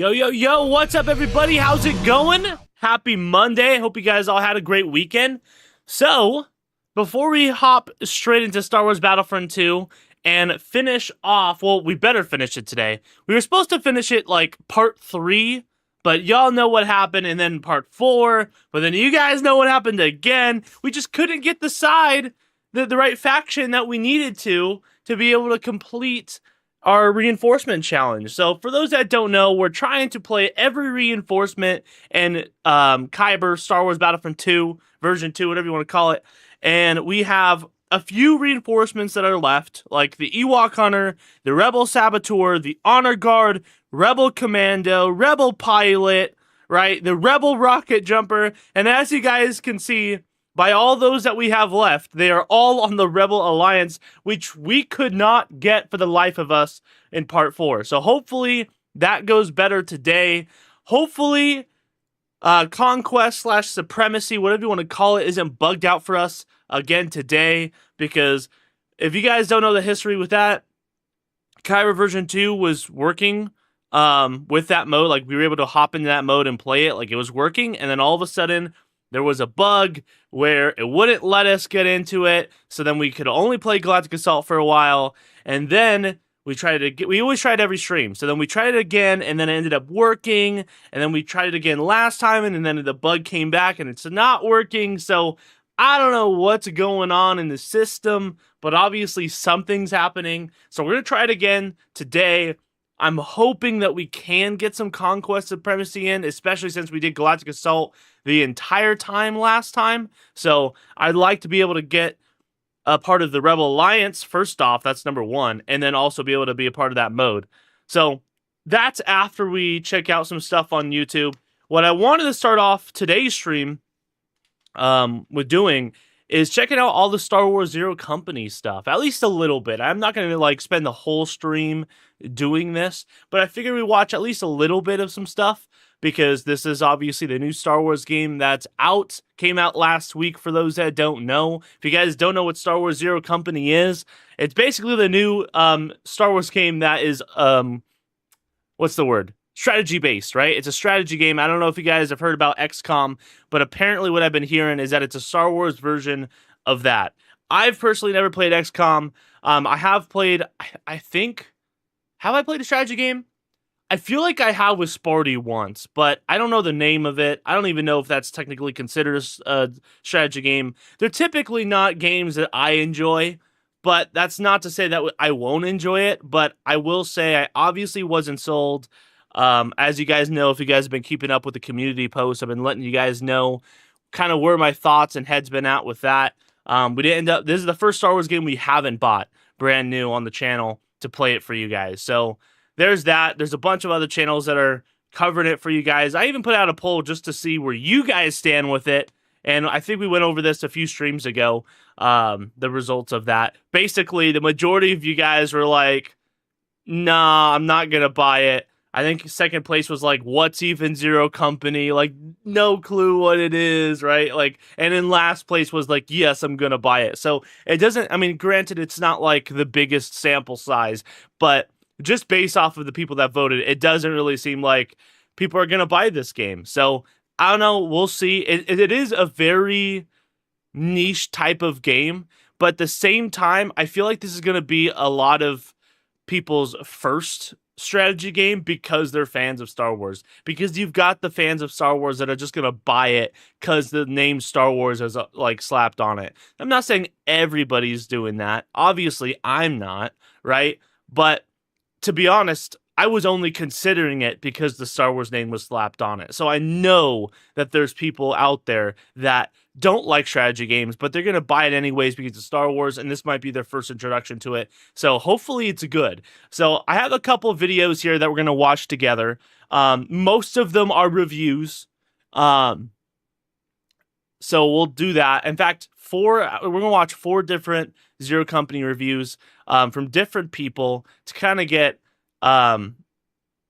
Yo, yo, yo, what's up, everybody? How's it going? Happy Monday. Hope you guys all had a great weekend. So, before we hop straight into Star Wars Battlefront 2 and finish off, well, we better finish it today. We were supposed to finish it like part 3, but y'all know what happened, and then part 4, but then you guys know what happened again. We just couldn't get the right faction that we needed to be able to complete our reinforcement challenge. So for those that don't know, we're trying to play every reinforcement in KYBER, Star Wars Battlefront 2, version 2, whatever you want to call it. And we have a few reinforcements that are left, like the Ewok Hunter, the Rebel Saboteur, the Honor Guard, Rebel Commando, Rebel Pilot, right? The Rebel Rocket Jumper. And as you guys can see, by all those that we have left, they are all on the Rebel Alliance, which we could not get for the life of us in Part 4. So hopefully that goes better today. Hopefully Conquest/Supremacy, whatever you want to call it, isn't bugged out for us again today. Because if you guys don't know the history with that, KYBER version 2 was working with that mode. Like, we were able to hop into that mode and play it. Like, it was working. And then all of a sudden, there was a bug where it wouldn't let us get into it, so then we could only play Galactic Assault for a while, and then we always tried every stream, so then we tried it again, and then it ended up working, and then we tried it again last time, and then the bug came back, and it's not working, so I don't know what's going on in the system, but obviously something's happening, so we're going to try it again today. I'm hoping that we can get some Conquest Supremacy in, especially since we did Galactic Assault the entire time last time. So I'd like to be able to get a part of the Rebel Alliance, first off, that's number 1, and then also be able to be a part of that mode. So that's after we check out some stuff on YouTube. What I wanted to start off today's stream with doing is checking out all the Star Wars Zero Company stuff, at least a little bit. I'm not going to like spend the whole stream doing this, but I figured we watch at least a little bit of some stuff, because this is obviously the new Star Wars game that's out, came out last week for those that don't know. If you guys don't know what Star Wars Zero Company is, it's basically the new Star Wars game that is, what's the word? Strategy based, right? It's a strategy game. I don't know if you guys have heard about XCOM, but apparently what I've been hearing is that it's a Star Wars version of that. I've personally never played XCOM. I have played, have I played a strategy game? I feel like I have with Sparty once, but I don't know the name of it. I don't even know if that's technically considered a strategy game. They're typically not games that I enjoy, but that's not to say that I won't enjoy it, but I will say I obviously wasn't sold. As you guys know, if you guys have been keeping up with the community posts, I've been letting you guys know kind of where my thoughts and head's been at with that. We didn't end up, this is the first Star Wars game we haven't bought brand new on the channel to play it for you guys. So there's that. There's a bunch of other channels that are covering it for you guys. I even put out a poll just to see where you guys stand with it. And I think we went over this a few streams ago, the results of that. Basically, the majority of you guys were like, nah, I'm not going to buy it. I think second place was like, what's even Zero Company? Like, no clue what it is, right? Like, and in last place was like, yes, I'm going to buy it. So it doesn't, I mean, granted, it's not like the biggest sample size, but just based off of the people that voted, it doesn't really seem like people are going to buy this game. So I don't know. We'll see. It is a very niche type of game, but at the same time, I feel like this is going to be a lot of people's first strategy game because they're fans of Star Wars. Because you've got the fans of Star Wars that are just going to buy it because the name Star Wars is like slapped on it. I'm not saying everybody's doing that. Obviously, I'm not, right? But to be honest, I was only considering it because the Star Wars name was slapped on it. So I know that there's people out there that don't like strategy games, but they're going to buy it anyways because it's Star Wars, and this might be their first introduction to it. So hopefully it's good. So I have a couple of videos here that we're going to watch together. Most of them are reviews. So we'll do that. In fact, we're going to watch 4 different Zero Company reviews from different people to kind of get the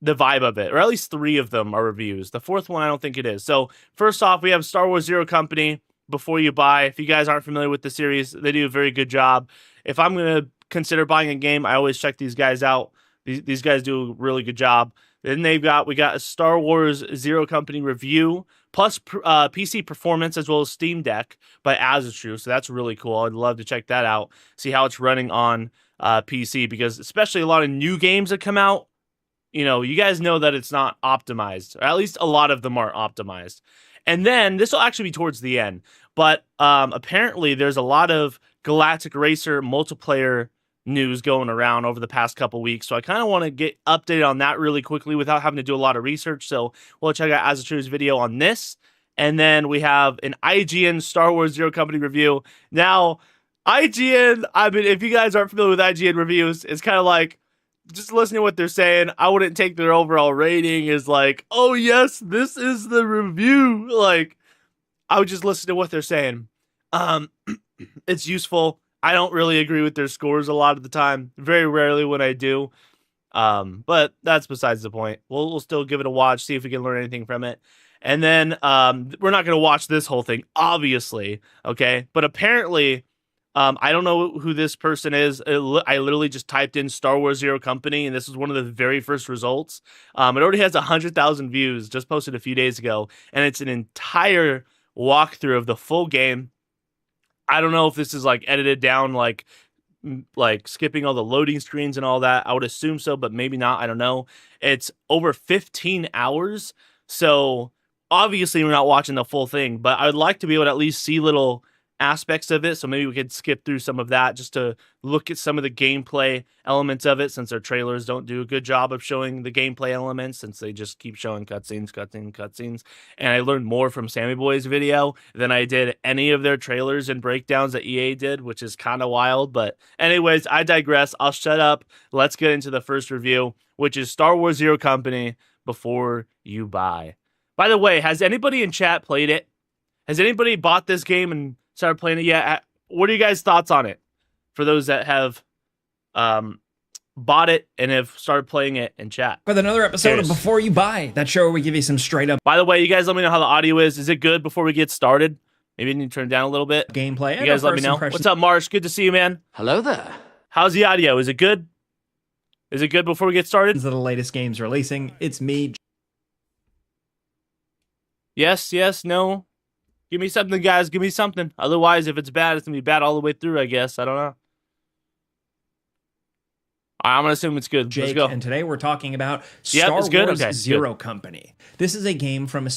vibe of it, or at least 3 of them are reviews. The 4th one, I don't think it is. So first off, we have Star Wars Zero Company. Before you buy, if you guys aren't familiar with the series, they do a very good job. If I'm going to consider buying a game, I always check these guys out. These guys do a really good job. Then we got a Star Wars Zero Company review plus PC performance as well as Steam Deck by Azatru. So that's really cool. I'd love to check that out, see how it's running on PC, because especially a lot of new games that come out, you guys know that it's not optimized, or at least a lot of them aren't optimized. And then this will actually be towards the end, but apparently there's a lot of Galactic Racer multiplayer news going around over the past couple weeks. So I kind of want to get updated on that really quickly without having to do a lot of research. So we'll check out Azatru's video on this. And then we have an IGN Star Wars Zero Company review. Now, IGN, I mean, if you guys aren't familiar with IGN reviews, it's kind of like, just listening to what they're saying, I wouldn't take their overall rating as like, oh yes, this is the review. Like, I would just listen to what they're saying. It's useful. I don't really agree with their scores a lot of the time. Very rarely when I do. But that's besides the point. We'll still give it a watch, see if we can learn anything from it. And then we're not going to watch this whole thing, obviously. Okay. But apparently, I don't know who this person is. I literally just typed in Star Wars Zero Company, and this was one of the very first results. It already has 100,000 views, just posted a few days ago. And it's an entire walkthrough of the full game. I don't know if this is like edited down, like skipping all the loading screens and all that. I would assume so, but maybe not. I don't know. It's over 15 hours. So obviously we're not watching the full thing, but I would like to be able to at least see little aspects of it. So maybe we could skip through some of that just to look at some of the gameplay elements of it, since their trailers don't do a good job of showing the gameplay elements, since they just keep showing cutscenes. And I learned more from Sammy Boy's video than I did any of their trailers and breakdowns that EA did, which is kind of wild. But anyways, I digress. I'll shut up. Let's get into the first review, which is Star Wars Zero Company Before You Buy. By the way, has anybody in chat played it? Has anybody bought this game and started playing it yet? What are you guys' thoughts on it? For those that have bought it and have started playing it in chat. With another episode of Before You Buy, that show where we give you some straight up. By the way, you guys let me know how the audio is. Is it good before we get started? Maybe you need to turn it down a little bit. Gameplay. You guys let me know. What's up, Marsh? Good to see you, man. Hello there. How's the audio? Is it good? Is it good before we get started? These are the latest games releasing. It's me. Yes, no. Give me something, guys. Give me something. Otherwise, if it's bad, it's going to be bad all the way through, I guess. I don't know. I'm going to assume it's good. Jake, let's go. And today we're talking about Star Wars Zero Company. This is a game from a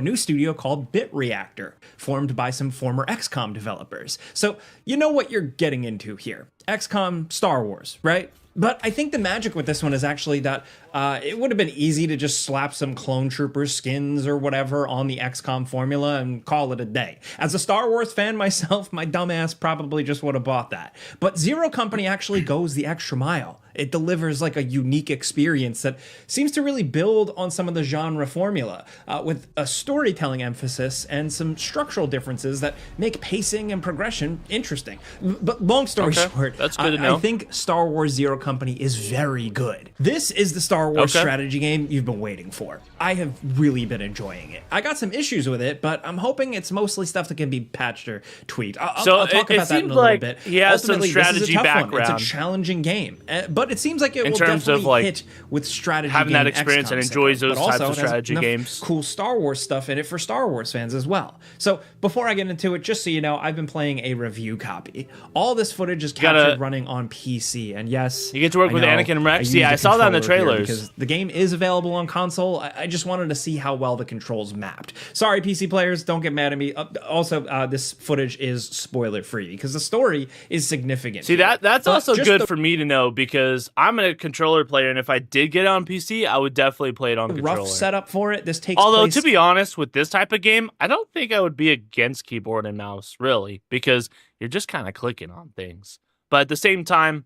new studio called Bit Reactor, formed by some former XCOM developers. So you know what you're getting into here. XCOM, Star Wars, right? But I think the magic with this one is actually that it would have been easy to just slap some clone trooper skins or whatever on the XCOM formula and call it a day. As a Star Wars fan myself, my dumbass probably just would have bought that. But Zero Company actually goes the extra mile. It delivers like a unique experience that seems to really build on some of the genre formula with a storytelling emphasis and some structural differences that make pacing and progression interesting. But long story short, that's good to know. I think Star Wars Zero Company is very good. This is the Star Wars strategy game you've been waiting for. I have really been enjoying it. I got some issues with it, but I'm hoping it's mostly stuff that can be patched or tweaked. I'll talk about that in a little bit. He has some strategy background. It's a challenging game, but it seems like it will terms definitely of like hit with strategy having that game experience XCOM and enjoys syndrome, those but types also of it has strategy enough games. Cool Star Wars stuff in it for Star Wars fans as well. So before I get into it, just so you know, I've been playing a review copy. All this footage is captured running on PC, and yes, you get to work with Anakin and Rex. Yeah, I saw that in the trailers because the game is available on console. I just wanted to see how well the controls mapped. Sorry, PC players, don't get mad at me. Also, this footage is spoiler free because the story is significant. See, that's also good for me to know, because I'm a controller player, and if I did get it on PC, I would definitely play it on controller. Rough setup for it. This takes Although, place... to be honest, with this type of game, I don't think I would be against keyboard and mouse, really, because you're just kind of clicking on things. But at the same time,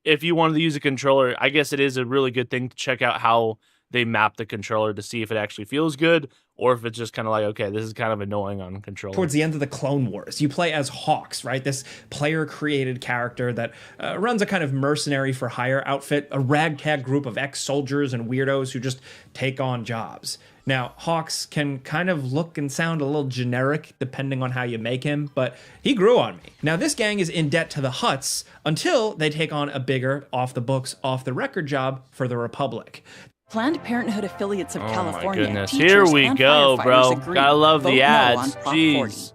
if you wanted to use a controller, I guess it is a really good thing to check out how they map the controller to see if it actually feels good, or if it's just kind of like, okay, this is kind of annoying on controller. Towards the end of the Clone Wars, you play as Hawks, right? This player-created character that runs a kind of mercenary for hire outfit, a ragtag group of ex-soldiers and weirdos who just take on jobs. Now, Hawks can kind of look and sound a little generic depending on how you make him, but he grew on me. Now, this gang is in debt to the Hutts until they take on a bigger, off-the-books, off-the-record job for the Republic. Planned Parenthood affiliates of California, my goodness. teachers Here we and go, firefighters bro. agree. Gotta love Vote the no ads. on Prop 40. Jeez.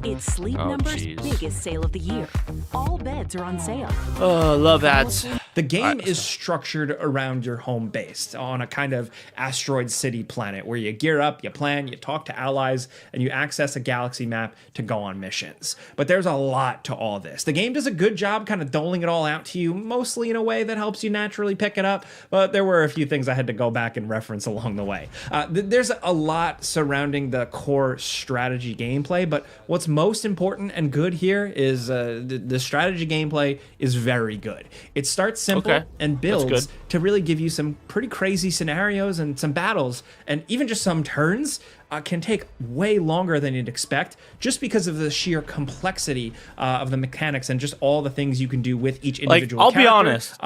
It's Sleep Number's biggest sale of the year. All beds are on sale. Oh, love ads. The game is structured around your home base on a kind of asteroid city planet where you gear up, you plan, you talk to allies, and you access a galaxy map to go on missions. But there's a lot to all this. The game does a good job kind of doling it all out to you, mostly in a way that helps you naturally pick it up, but there were a few things I had to go back and reference along the way. There's a lot surrounding the core strategy gameplay, but what's most important and good here is the strategy gameplay is very good. It starts simple and builds to really give you some pretty crazy scenarios and some battles, and even just some turns can take way longer than you'd expect just because of the sheer complexity of the mechanics and just all the things you can do with each individual I'll character. be honest.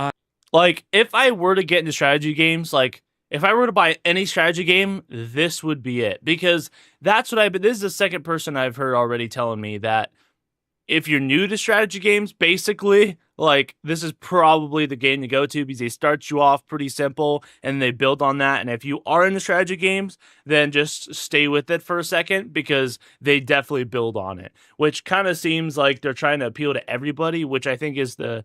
If I were to get into strategy games, if I were to buy any strategy game, this would be it. Because that's what this is the second person I've heard already telling me that if you're new to strategy games, basically, this is probably the game to go to because they start you off pretty simple and they build on that. And if you are into strategy games, then just stay with it for a second because they definitely build on it, which kind of seems like they're trying to appeal to everybody, which I think is the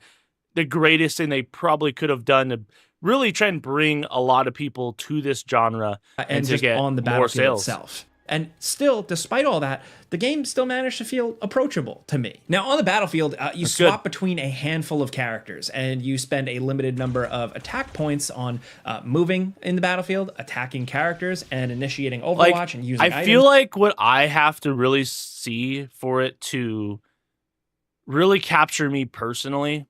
greatest thing they probably could have done to really try and bring a lot of people to this genre and to just get on the more battlefield sales. itself. And still, despite all that, the game still managed to feel approachable to me. Now, on the battlefield, you swap between a handful of characters, and you spend a limited number of attack points on moving in the battlefield, attacking characters, and initiating Overwatch and using items. I feel like what I have to really see for it to really capture me personally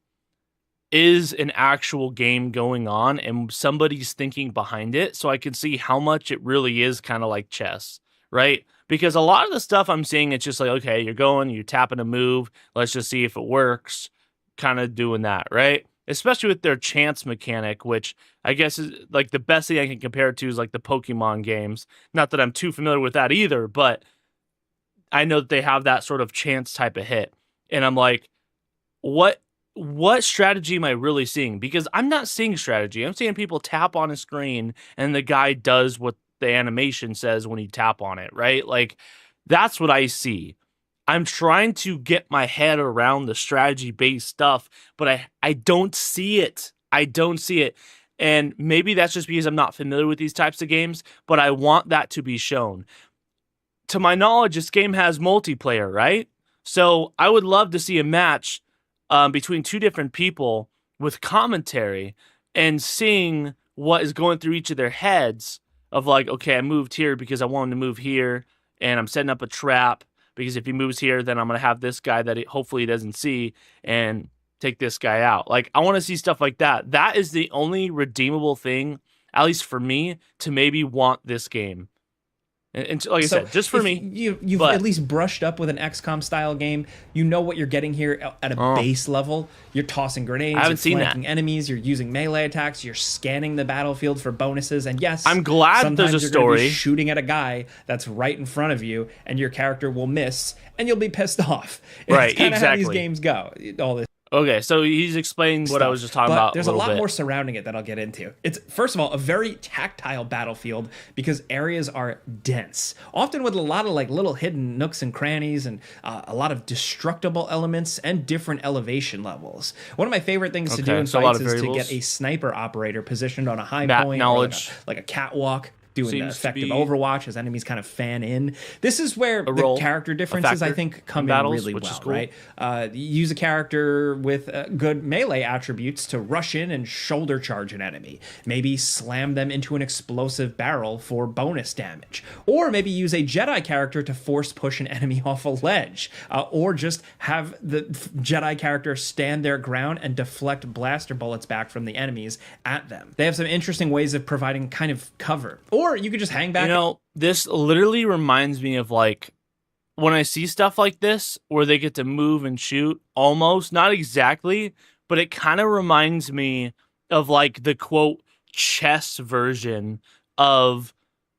is an actual game going on and somebody's thinking behind it, so I can see how much it really is kind of like chess. Right? Because a lot of the stuff I'm seeing, it's just okay, you're tapping a move, let's just see if it works, kind of doing that, right? Especially with their chance mechanic, which I guess is the best thing I can compare it to is the Pokemon games. Not that I'm too familiar with that either, but I know that they have that sort of chance type of hit. And I'm what strategy am I really seeing? Because I'm not seeing strategy. I'm seeing people tap on a screen and the guy does what the animation says when you tap on it, right? That's what I see. I'm trying to get my head around the strategy-based stuff, but I don't see it. I don't see it. And maybe that's just because I'm not familiar with these types of games, but I want that to be shown. To my knowledge, this game has multiplayer, right? So I would love to see a match between two different people with commentary and seeing what is going through each of their heads of okay, I moved here because I wanted to move here, and I'm setting up a trap because if he moves here, then I'm going to have this guy that hopefully he doesn't see and take this guy out. I want to see stuff like that. That is the only redeemable thing, at least for me, to maybe want this game. And like I said, just for me. You've at least brushed up with an XCOM style game. You know what you're getting here at a base level. You're tossing grenades. I haven't seen flanking enemies. You're using melee attacks. You're scanning the battlefield for bonuses. And yes, I'm glad there's a story. You're gonna be shooting at a guy that's right in front of you, and your character will miss, and you'll be pissed off. Right, it's kind of how these exactly. games go. All this. Okay, so he's explaining what I was just talking about. There's a lot more surrounding it that I'll get into. It's, first of all, a very tactile battlefield because areas are dense, often with a lot of little hidden nooks and crannies and a lot of destructible elements and different elevation levels. One of my favorite things to do in fights is to get a sniper operator positioned on a high point, knowledge, or like a catwalk, doing the effective Overwatch as enemies kind of fan in. This is where the character differences, I think, come in really well, right? Use a character with good melee attributes to rush in and shoulder charge an enemy. Maybe slam them into an explosive barrel for bonus damage. Or maybe use a Jedi character to force push an enemy off a ledge. Or just have the Jedi character stand their ground and deflect blaster bullets back from the enemies at them. They have some interesting ways of providing kind of cover. Or you could just hang back. This literally reminds me of when I see stuff like this where they get to move and shoot, almost, not exactly, but it kind of reminds me of the quote chess version of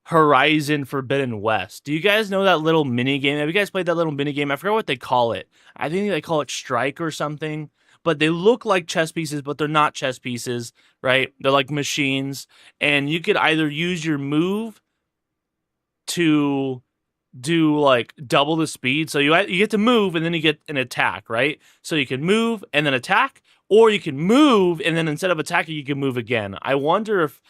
Horizon Forbidden West. Do you guys know that little mini game? Have you guys played that little mini game? I forgot what they call it. I think they call it Strike or something. but they look like chess pieces, but they're not chess pieces, right? They're like machines, and you could either use your move to do like double the speed. So you get to move and then you get an attack, right? So you can move and then attack, or you can move and then instead of attacking, you can move again. I wonder if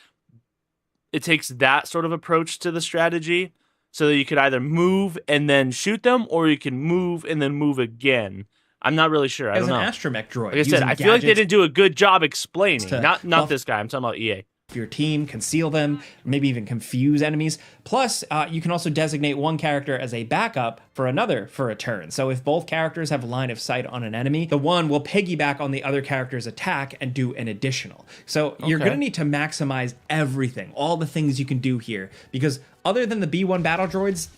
it takes that sort of approach to the strategy so that you could either move and then shoot them, or you can move and then move again. I'm not really sure. I don't know. As an astromech droid. Like I said, I feel like they didn't do a good job explaining. Not this guy. I'm talking about EA. Your team, conceal them, maybe even confuse enemies. Plus, you can also designate one character as a backup for another for a turn. So if both characters have line of sight on an enemy, the one will piggyback on the other character's attack and do an additional. So you're going to need to maximize everything, all the things you can do here, because other than the B1 battle droids,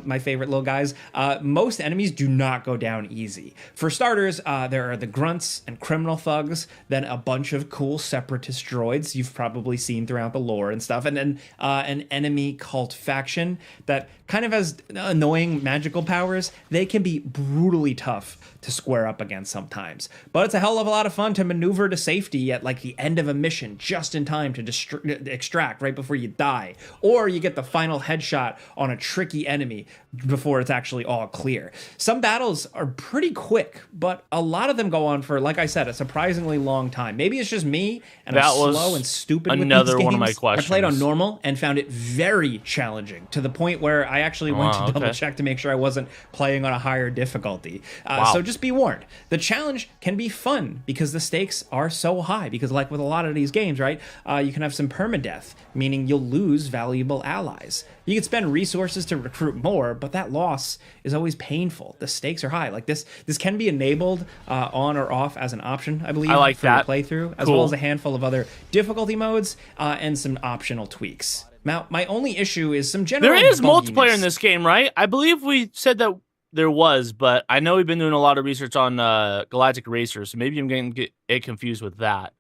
my favorite little guys, most enemies do not go down easy. For starters, there are the grunts and criminal thugs, then a bunch of cool separatist droids you've probably seen throughout the lore and stuff, and then an enemy cult faction that kind of has annoying magical powers. They can be brutally tough to square up against sometimes, but it's a hell of a lot of fun to maneuver to safety at like the end of a mission just in time to extract right before you die, or you get the final headshot on a tricky enemy before it's actually all clear. Some battles are pretty quick, but a lot of them go on for, like I said, a surprisingly long time. Maybe it's just me and I'm slow and stupid with these games. Another one of my questions. I played on normal and found it very challenging, to the point where I actually went to double check to make sure I wasn't playing on a higher difficulty. So just be warned. The challenge can be fun because the stakes are so high, because like with a lot of these games, right, you can have some permadeath, meaning you'll lose valuable allies. You can spend resources to recruit more, but that loss is always painful. The stakes are high. Like this can be enabled on or off as an option, I believe, I like for that. your playthrough, as well as a handful of other difficulty modes and some optional tweaks. Now, my only issue is some general There is bugginess. multiplayer in this game, right? I believe we said that there was, but I know we've been doing a lot of research on Galactic Racers, so maybe I'm getting it confused with that.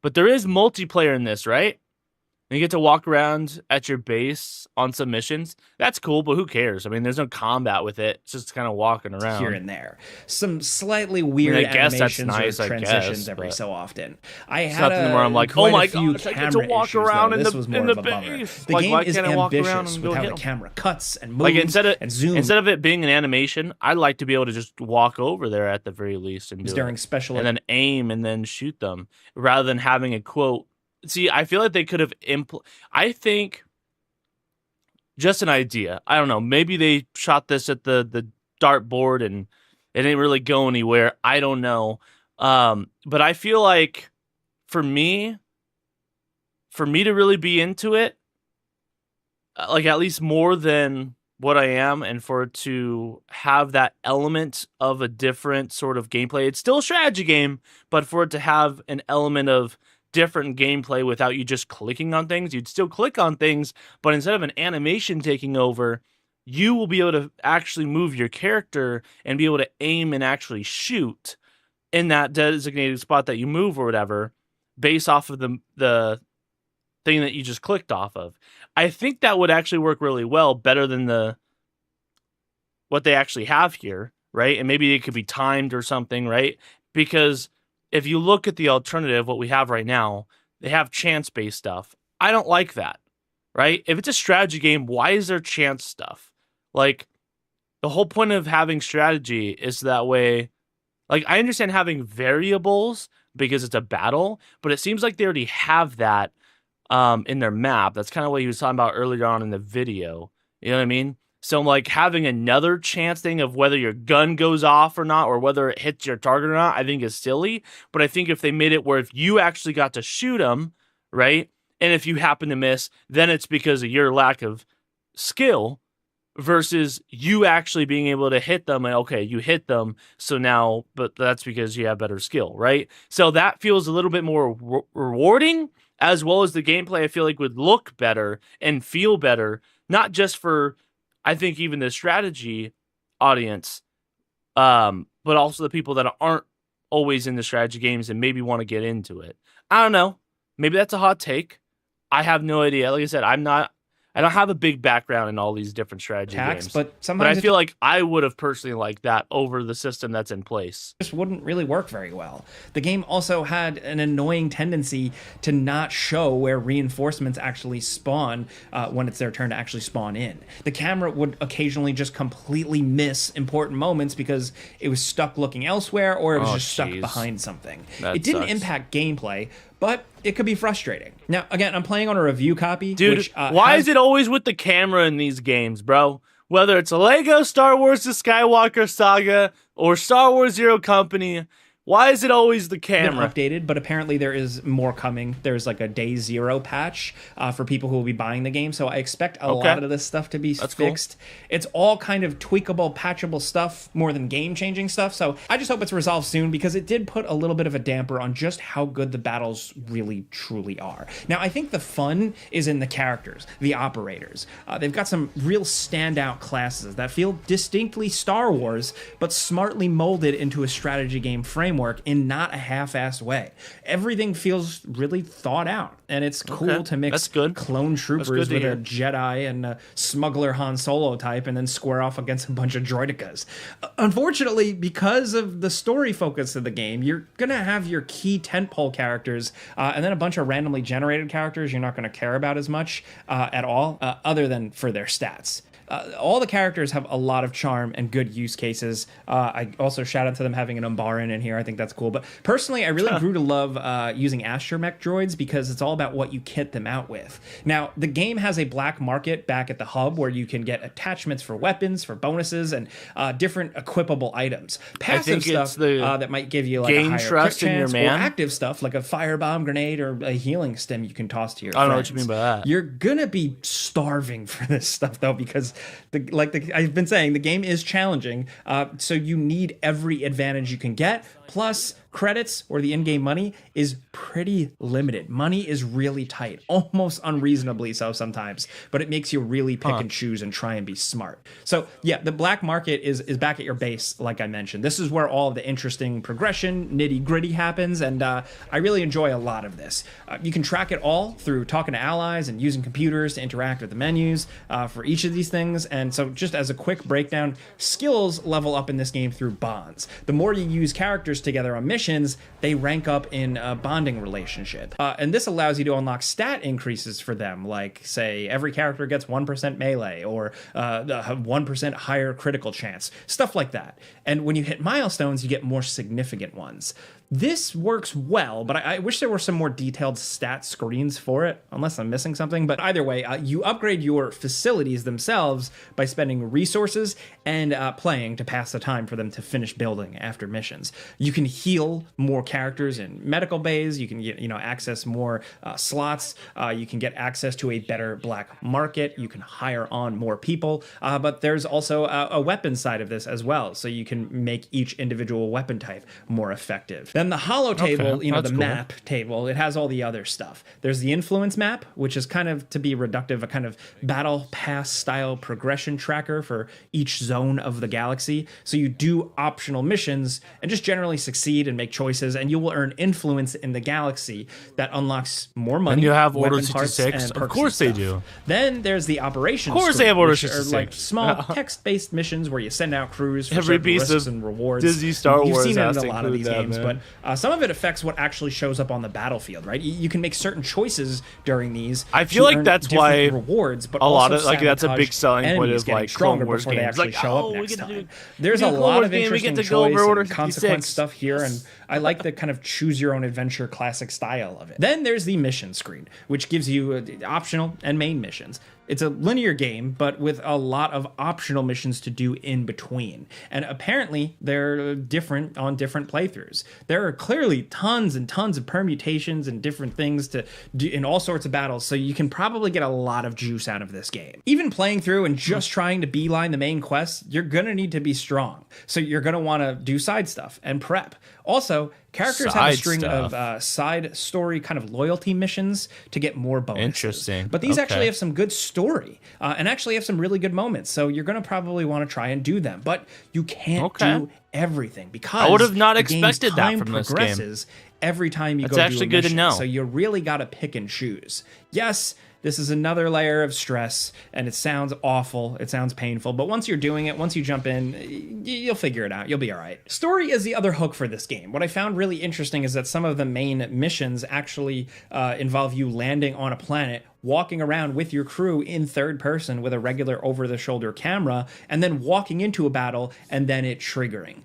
But there is multiplayer in this, right? And you get to walk around at your base on some missions. That's cool, but who cares? I mean, there's no combat with it. It's just kind of walking around. Here and there. Some slightly weird animations nice, or transitions every so often. I had something where I'm like, oh my gosh, I get to walk around in the base. The game is ambitious with how the camera cuts and moves and zooms. Instead of it being an animation, I'd like to be able to just walk over there at the very least and do during special and then aim and then shoot them, rather than having a quote. See, I feel like they could have I think, just an idea. I don't know. Maybe they shot this at the dartboard and it didn't really go anywhere. I don't know. But I feel like for me to really be into it, like at least more than what I am, and for it to have that element of a different sort of gameplay. It's still a strategy game, but for it to have an element of different gameplay without you just clicking on things. You'd still click on things, but instead of an animation taking over, you will be able to actually move your character and be able to aim and actually shoot in that designated spot that you move or whatever, based off of the thing that you just clicked off of. I think that would actually work really well, better than what they actually have here, right? And maybe it could be timed or something, right? Because if you look at the alternative, what we have right now, they have chance-based stuff. I don't like that, right? If it's a strategy game, why is there chance stuff? Like, the whole point of having strategy is that way. Like, I understand having variables because it's a battle, but it seems like they already have that in their map. That's kind of what he was talking about earlier on in the video. You know what I mean? So, like, having another chance thing of whether your gun goes off or not, or whether it hits your target or not, I think is silly. But I think if they made it where if you actually got to shoot them, right, and if you happen to miss, then it's because of your lack of skill, versus you actually being able to hit them. And okay, you hit them, so now, but that's because you have better skill, right? So that feels a little bit more rewarding, as well as the gameplay I feel like would look better and feel better, not just for, I think, even the strategy audience, but also the people that aren't always in the strategy games and maybe want to get into it. I don't know. Maybe that's a hot take. I have no idea. Like I said, I'm not I don't have a big background in all these different strategy games, but I feel like I would have personally liked that over the system that's in place. Just wouldn't really work very well. The game also had an annoying tendency to not show where reinforcements actually spawn when it's their turn to actually spawn in. The camera would occasionally just completely miss important moments because it was stuck looking elsewhere, or it was stuck behind something. It didn't impact gameplay, but it could be frustrating. Now, again, I'm playing on a review copy. Dude, which, why is it always with the camera in these games, bro? Whether it's a Lego Star Wars The Skywalker Saga or Star Wars Zero Company, why is it always the camera? Been updated, but apparently there is more coming. There's like a day 0 patch for people who will be buying the game. So I expect a lot of this stuff to be fixed. Cool. It's all kind of tweakable, patchable stuff more than game-changing stuff. So I just hope it's resolved soon, because it did put a little bit of a damper on just how good the battles really, truly are. Now, I think the fun is in the characters, the operators. They've got some real standout classes that feel distinctly Star Wars, but smartly molded into a strategy game framework in not a half-assed way. Everything feels really thought out, and it's cool to mix clone troopers with a Jedi and a smuggler Han Solo type and then square off against a bunch of droidicas. Unfortunately, because of the story focus of the game, you're gonna have your key tentpole characters and then a bunch of randomly generated characters you're not gonna care about as much at all, other than for their stats. All the characters have a lot of charm and good use cases. I also shout out to them having an Umbaran in here. I think that's cool. But personally, I really grew to love using astromech droids, because it's all about what you kit them out with. Now, the game has a black market back at the hub where you can get attachments for weapons, for bonuses, and different equipable items. Passive stuff that might give you like a higher crit chance, or active stuff like a firebomb grenade or a healing stim you can toss to your friends. I don't know what you mean by that. You're gonna be starving for this stuff, though, because I've been saying, the game is challenging, so you need every advantage you can get. Plus, credits, or the in-game money, is pretty limited. Money is really tight, almost unreasonably so sometimes, but it makes you really pick and choose and try and be smart. So yeah, the black market is back at your base, like I mentioned. This is where all of the interesting progression, nitty-gritty happens, and I really enjoy a lot of this. You can track it all through talking to allies and using computers to interact with the menus for each of these things. And so, just as a quick breakdown, skills level up in this game through bonds. The more you use characters together on missions, they rank up in a bonding relationship. And this allows you to unlock stat increases for them, like, say, every character gets 1% melee, or 1% higher critical chance, stuff like that. And when you hit milestones, you get more significant ones. This works well, but I wish there were some more detailed stat screens for it, unless I'm missing something. But either way, you upgrade your facilities themselves by spending resources and playing to pass the time for them to finish building after missions. You can heal more characters in medical bays. You can get, access more slots. You can get access to a better black market. You can hire on more people. But there's also a weapon side of this as well, so you can make each individual weapon type more effective. Then the holo table, the map table, it has all the other stuff. There's the influence map, which is kind of, to be reductive, a kind of battle pass style progression tracker for each zone of the galaxy. So you do optional missions and just generally succeed and make choices, and you will earn influence in the galaxy that unlocks more money. And you have Order 66. Of course they do. Then there's the operations. Of course they have Order 66. Are like small text-based missions where you send out crews for every piece risks of and rewards. Disney Star Wars. You've seen it in in a lot of these games, but some of it affects what actually shows up on the battlefield, right? You can make certain choices during these. I feel like that's why rewards, but a lot of that's a big selling point of like Clone Wars games. They actually show up next time. There's a lot of interesting choice and consequence stuff here, and I like the kind of choose your own adventure classic style of it. Then there's the mission screen, which gives you optional and main missions. It's a linear game, but with a lot of optional missions to do in between. And apparently, they're different on different playthroughs. There are clearly tons and tons of permutations and different things to do in all sorts of battles, so you can probably get a lot of juice out of this game. Even playing through and just trying to beeline the main quest, you're gonna need to be strong. So you're gonna wanna do side stuff and prep. Also, Characters have a string of side story kind of loyalty missions to get more bonuses. Interesting. But these actually have some good story and actually have some really good moments. So you're going to probably want to try and do them. But you can't do everything because I would have not expected that from this game. Every time you That's go actually do a good to mission. know. So you really got to pick and choose. Yes, this is another layer of stress, and it sounds awful. It sounds painful. But once you're doing it, once you jump in, you'll figure it out. You'll be all right. Story is the other hook for this game. What I found really interesting is that some of the main missions actually involve you landing on a planet, walking around with your crew in third person with a regular over-the-shoulder camera, and then walking into a battle and then it triggering.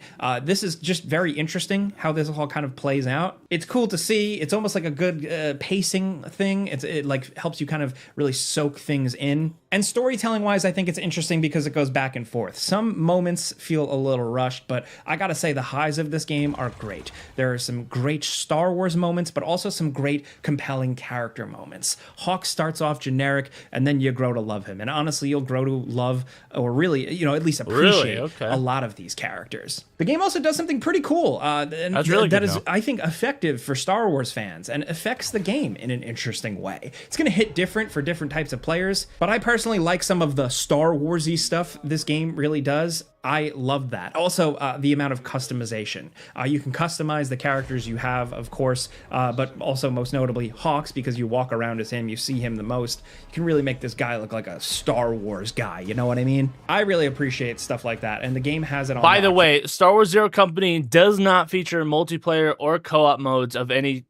This is just very interesting how this all kind of plays out. It's cool to see. It's almost like a good pacing thing. It like helps you kind of really soak things in. And storytelling-wise, I think it's interesting because it goes back and forth. Some moments feel a little rushed, but I gotta say the highs of this game are great. There are some great Star Wars moments, but also some great compelling character moments. Hawk starts off generic, and then you grow to love him. And honestly, you'll grow to love, or really, at least appreciate a lot of these characters. The game also does something pretty cool. That's really good. That is, I think, effective for Star Wars fans and affects the game in an interesting way. It's going to hit different for different types of players, but I personally like some of the Star Warsy stuff this game really does. I love that. Also, the amount of customization. You can customize the characters you have, of course, but also most notably Hawks, because you walk around as him, you see him the most. You can really make this guy look like a Star Wars guy, you know what I mean? I really appreciate stuff like that, and the game has it on. By the way, Star Wars Zero Company does not feature multiplayer or co-op modes of any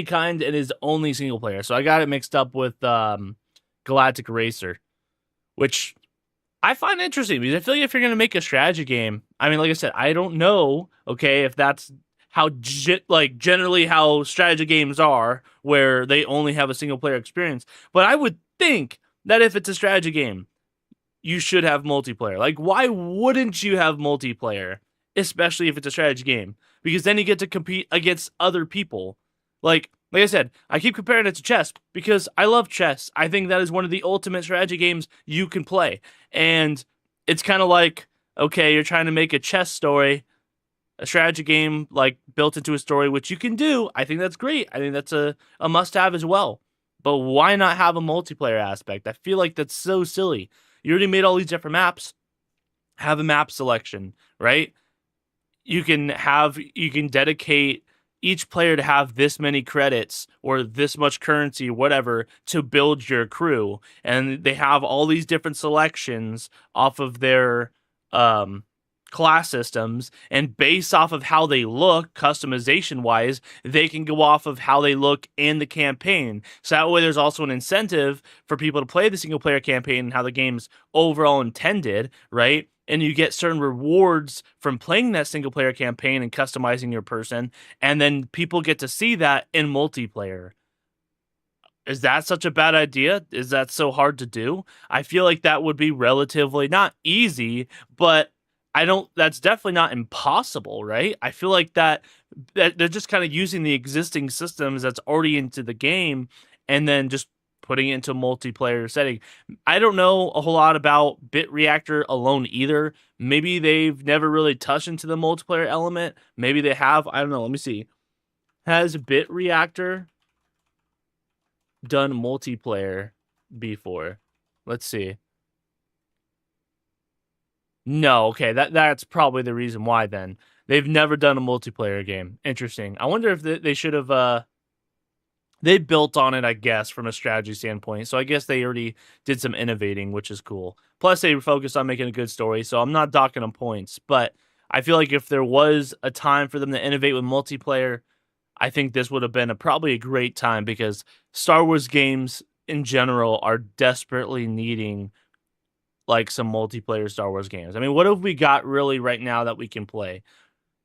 kind. It is only single player. So I got it mixed up with Galactic Racer, which I find interesting because I feel like if you're going to make a strategy game, I mean, like I said, I don't know, okay, if that's how generally how strategy games are, where they only have a single player experience. But I would think that if it's a strategy game, you should have multiplayer. Like, why wouldn't you have multiplayer, especially if it's a strategy game? Because then you get to compete against other people. Like I said, I keep comparing it to chess because I love chess. I think that is one of the ultimate strategy games you can play. And it's kind of like, okay, you're trying to make a chess story, a strategy game like built into a story, which you can do. I think that's great. I think that's a must-have as well. But why not have a multiplayer aspect? I feel like that's so silly. You already made all these different maps. Have a map selection, right? You can dedicate each player to have this many credits or this much currency, whatever, to build your crew. And they have all these different selections off of their class systems. And based off of how they look, customization-wise, they can go off of how they look in the campaign. So that way there's also an incentive for people to play the single-player campaign and how the game's overall intended, right? And you get certain rewards from playing that single player campaign and customizing your person. And then people get to see that in multiplayer. Is that such a bad idea? Is that so hard to do? I feel like that would be relatively not easy, but that's definitely not impossible, right? I feel like that they're just kind of using the existing systems that's already into the game and then just putting it into a multiplayer setting. I don't know a whole lot about Bit Reactor alone either. Maybe they've never really touched into the multiplayer element. Maybe they have. I don't know. Let me see. Has Bit Reactor done multiplayer before? Let's see. No, okay. That's probably the reason why then. They've never done a multiplayer game. Interesting. I wonder if they should have they built on it, I guess, from a strategy standpoint. So I guess they already did some innovating, which is cool. Plus, they focused on making a good story, so I'm not docking them points. But I feel like if there was a time for them to innovate with multiplayer, I think this would have been probably a great time because Star Wars games in general are desperately needing like some multiplayer Star Wars games. I mean, what have we got really right now that we can play?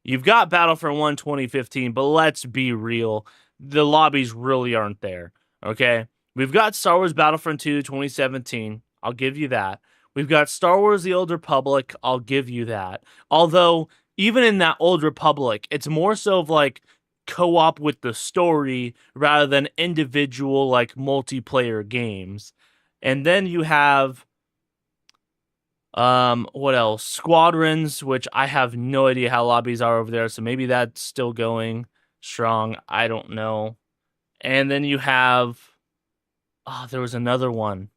You've got Battlefront 1 2015, but let's be real. The lobbies really aren't there, okay? We've got Star Wars Battlefront 2 2017. I'll give you that. We've got Star Wars The Old Republic. I'll give you that. Although, even in that Old Republic, it's more so of like co-op with the story rather than individual like multiplayer games. And then you have What else? Squadrons, which I have no idea how lobbies are over there, so maybe that's still going strong. I don't know. And then you have, there was another one.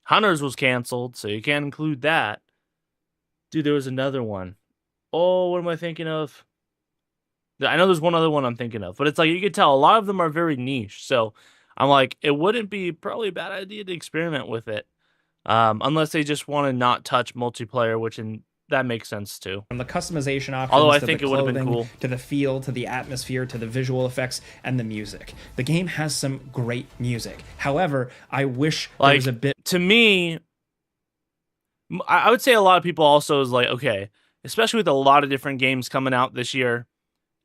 Hunters was canceled, so you can't include that. Dude, there was another one. Oh, what am I thinking of? I know there's one other one I'm thinking of, but it's like you can tell a lot of them are very niche. So I'm like, it wouldn't be probably a bad idea to experiment with it, unless they just want to not touch multiplayer, that makes sense too. From the customization options, although I think it would have been cool, to the feel, to the atmosphere, to the visual effects, and the music. The game has some great music. However, I wish there was a bit. To me, I would say a lot of people also is like, okay, especially with a lot of different games coming out this year,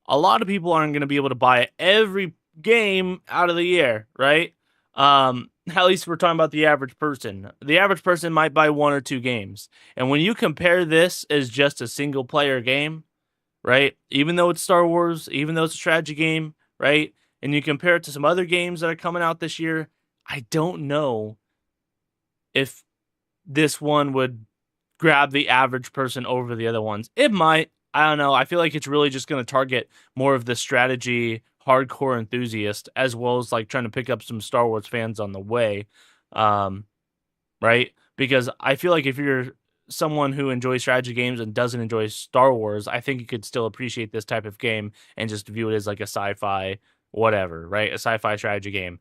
a lot of people aren't going to be able to buy every game out of the year, right? At least we're talking about the average person. The average person might buy 1 or 2 games. And when you compare this as just a single player game, right? Even though it's Star Wars, even though it's a strategy game, right? And you compare it to some other games that are coming out this year, I don't know if this one would grab the average person over the other ones. It might. I don't know. I feel like it's really just going to target more of the strategy hardcore enthusiast, as well as like trying to pick up some Star Wars fans on the way, right? Because I feel like if you're someone who enjoys strategy games and doesn't enjoy Star Wars, I think you could still appreciate this type of game and just view it as like a sci-fi whatever, right? A sci-fi strategy game.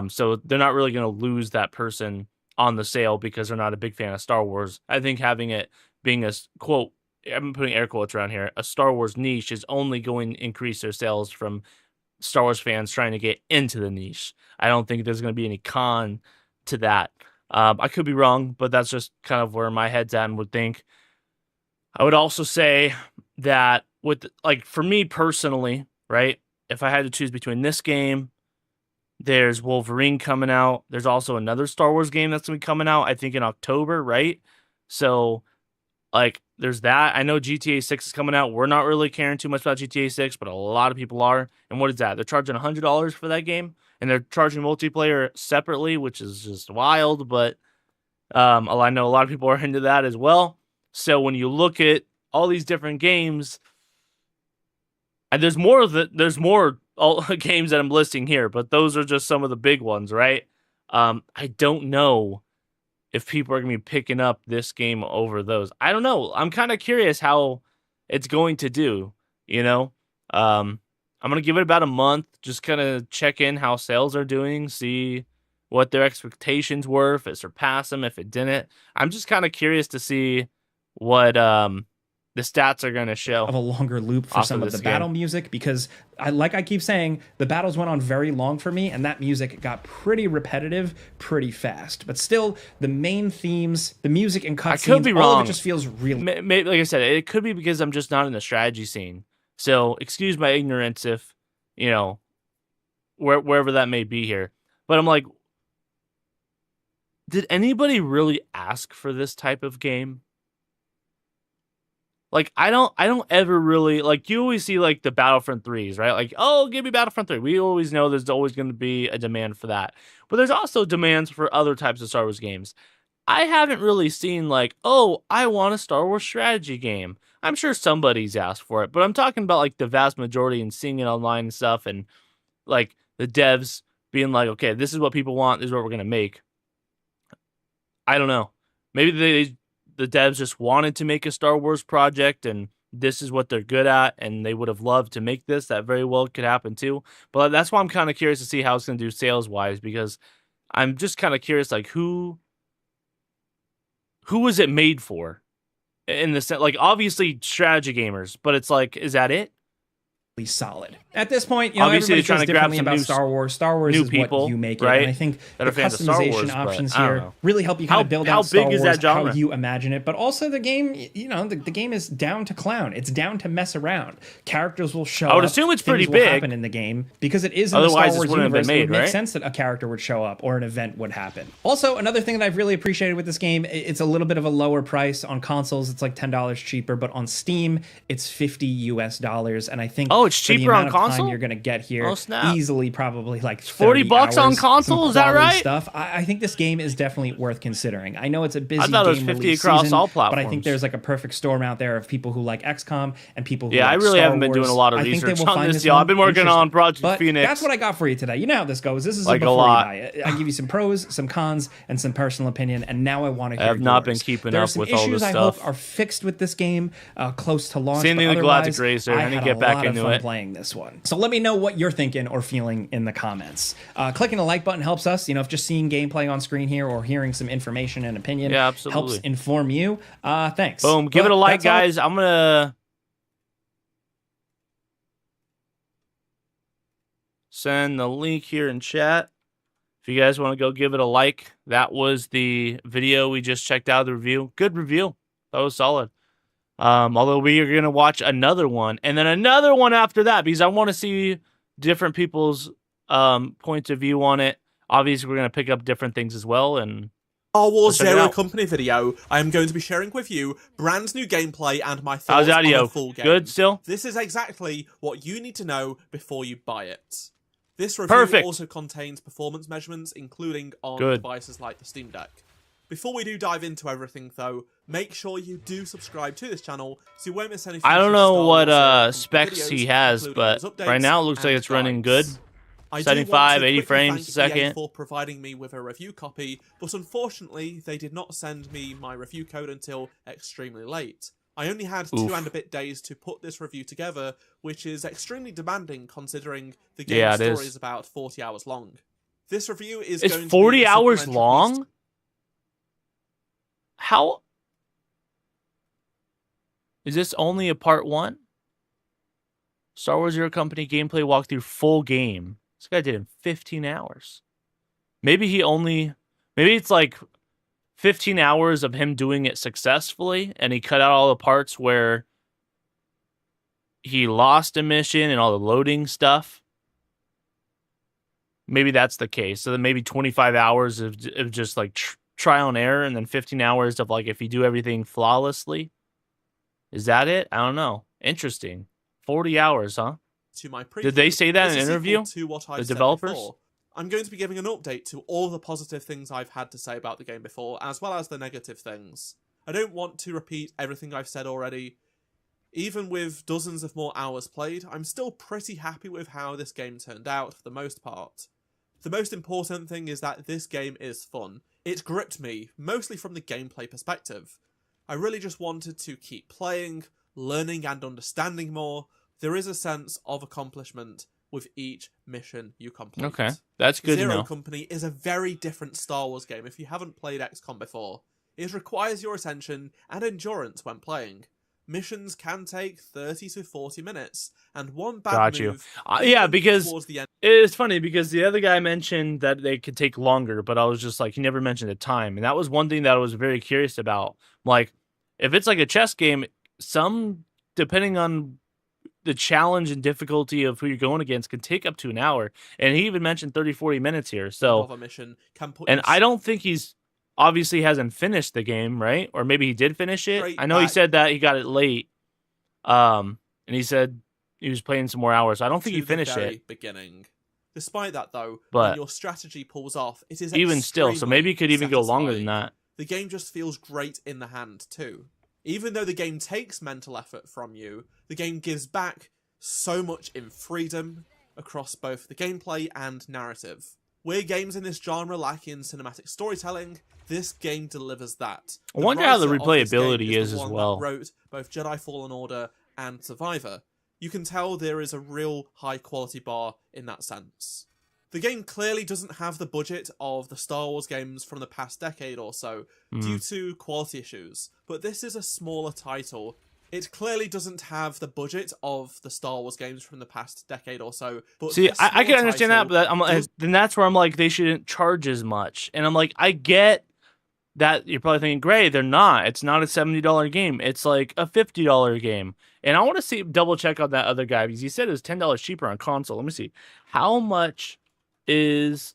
So they're not really going to lose that person on the sale because they're not a big fan of Star Wars. I think having it being a quote, I'm putting air quotes around here, a Star Wars niche is only going to increase their sales from Star Wars fans trying to get into the niche. I don't think there's going to be any con to that. I could be wrong, but that's just kind of where my head's at and would think. I would also say that with, like, for me personally, right, if I had to choose between this game, there's Wolverine coming out. There's also another Star Wars game that's going to be coming out, I think in October, right? So, like, there's that. I know GTA 6 is coming out. We're not really caring too much about GTA 6, but a lot of people are. And what is that? They're charging $100 for that game, and they're charging multiplayer separately, which is just wild. But I know a lot of people are into that as well. So when you look at all these different games, and there's more games that I'm listing here, but those are just some of the big ones, right? I don't know if people are going to be picking up this game over those. I don't know. I'm kind of curious how it's going to do, you know? I'm going to give it about a month, just kind of check in how sales are doing, see what their expectations were, if it surpassed them, if it didn't. I'm just kind of curious to see what the stats are going to show. Of a longer loop for some of the battle music, because I keep saying, the battles went on very long for me, and that music got pretty repetitive pretty fast. But still, the main themes, the music and cutscenes, all of it just feels real. Like I said, it could be because I'm just not in the strategy scene. So excuse my ignorance if, you know, wherever that may be here. But I'm like, did anybody really ask for this type of game? Like, I don't ever really, like, you always see, like, the Battlefront 3s, right? Like, oh, give me Battlefront 3. We always know there's always going to be a demand for that. But there's also demands for other types of Star Wars games. I haven't really seen, like, oh, I want a Star Wars strategy game. I'm sure somebody's asked for it, but I'm talking about, like, the vast majority and seeing it online and stuff, and, like, the devs being like, okay, this is what people want, this is what we're going to make. I don't know. Maybe the devs just wanted to make a Star Wars project, and this is what they're good at, and they would have loved to make this. That very well could happen too. But that's why I'm kind of curious to see how it's going to do sales-wise, because I'm just kind of curious, like, who was it made for? In the sense, like, obviously strategy gamers, but it's like, is that it? Solid. At this point, you know, obviously everybody feels differently about Star Wars. Star Wars is people, what you make it, right? And I think the customization options here really help you kind of build out Star Wars how you imagine it. But also the game, you know, the game is down to clown. It's down to mess around. Characters will show up. I would assume it's pretty big. Happen in the game because it is in the Star Wars universe. It would make sense that a character would show up or an event would happen. Also, another thing that I've really appreciated with this game, it's a little bit of a lower price on consoles. It's like $10 cheaper, but on Steam, it's $50 US, and I think it's cheaper on console. You're gonna get here. Oh, snap. Easily, probably like $40 on console. Is that right? Stuff. I think this game is definitely worth considering. I know it's a busy. I thought it was 50 across season, all platforms. but I think there's like a perfect storm out there of people who like XCOM and people who I like really Star haven't been Wars. doing a lot of research on this, y'all. I've been working on Project Phoenix. That's what I got for you today. You know how this goes. This is like a lot. I give you some pros, some cons, and some personal opinion, and now I want to hear I have not yours. been keeping there up with all this stuff. stuff. I hope are fixed with this game close to launch. Same thing with Galactic Racer. I need to get back into it. Playing this one. So let me know what you're thinking or feeling in the comments. Clicking the like button helps us. You know, if just seeing gameplay on screen here or hearing some information and opinion helps inform you. Thanks. Boom. Give it a like, guys. I'm gonna send the link here in chat. If you guys want to go give it a like, that was the video we just checked out, the review. Good review. That was solid. Although we are going to watch another one and then another one after that because I want to see different people's points of view on it. Obviously, we're going to pick up different things as well. And Star Wars Zero Company video, I am going to be sharing with you brand new gameplay and my thoughts on the full game. Good still? This is exactly what you need to know before you buy it. This review also contains performance measurements, including on devices like the Steam Deck. Before we do dive into everything, though, make sure you do subscribe to this channel so you won't miss any. I don't know what specs he has, but right now it looks like it's running good. 75, 80 frames a second. For providing me with a review copy, but unfortunately, they did not send me my review code until extremely late. I only had 2 and a bit days to put this review together, which is extremely demanding considering the game's story is about 40 hours long. This review is going to be 40 hours long? How? Is this only a part 1? Star Wars Zero Company gameplay walkthrough full game. This guy did it in 15 hours. Maybe it's like 15 hours of him doing it successfully, and he cut out all the parts where he lost a mission and all the loading stuff. Maybe that's the case. So then maybe 25 hours of just like trial and error, and then 15 hours of like if you do everything flawlessly. Is that it? I don't know. Interesting. 40 hours, huh? Did they say that in an interview? The developers? I'm going to be giving an update to all the positive things I've had to say about the game before, as well as the negative things. I don't want to repeat everything I've said already. Even with dozens of more hours played, I'm still pretty happy with how this game turned out for the most part. The most important thing is that this game is fun. It gripped me, mostly from the gameplay perspective. I really just wanted to keep playing, learning and understanding more. There is a sense of accomplishment with each mission you complete. Okay, that's good to know. Zero Company is a very different Star Wars game if you haven't played XCOM before. It requires your attention and endurance when playing. Missions can take 30 to 40 minutes, and one bad move... yeah, because it's funny, because the other guy mentioned that they could take longer, but I was just like, he never mentioned the time, and that was one thing that I was very curious about. Like, if it's like a chess game, depending on the challenge and difficulty of who you're going against, can take up to an hour, and he even mentioned 30-40 minutes here. So, and I don't think he's obviously hasn't finished the game, right? Or maybe he did finish it. I know he said that he got it late, and he said he was playing some more hours. I don't think he finished it. Beginning. Despite that, though, when your strategy pulls off, it is even still. So maybe it could even go longer than that. The game just feels great in the hand too. Even though the game takes mental effort from you, the game gives back so much in freedom across both the gameplay and narrative. Where games in this genre lack in cinematic storytelling, this game delivers that. I wonder how the replayability is as well. Wrote both Jedi Fallen Order and Survivor. You can tell there is a real high quality bar in that sense. The game clearly doesn't have the budget of the Star Wars games from the past decade or so, due to quality issues, but this is a smaller title. It clearly doesn't have the budget of the Star Wars games from the past decade or so. But see, I can understand that, but then that's where I'm like, they shouldn't charge as much. And I'm like, I get that you're probably thinking, great, they're not. It's not a $70 game. It's like a $50 game. And I want to double check on that other guy, because he said it was $10 cheaper on console. Let me see. How much is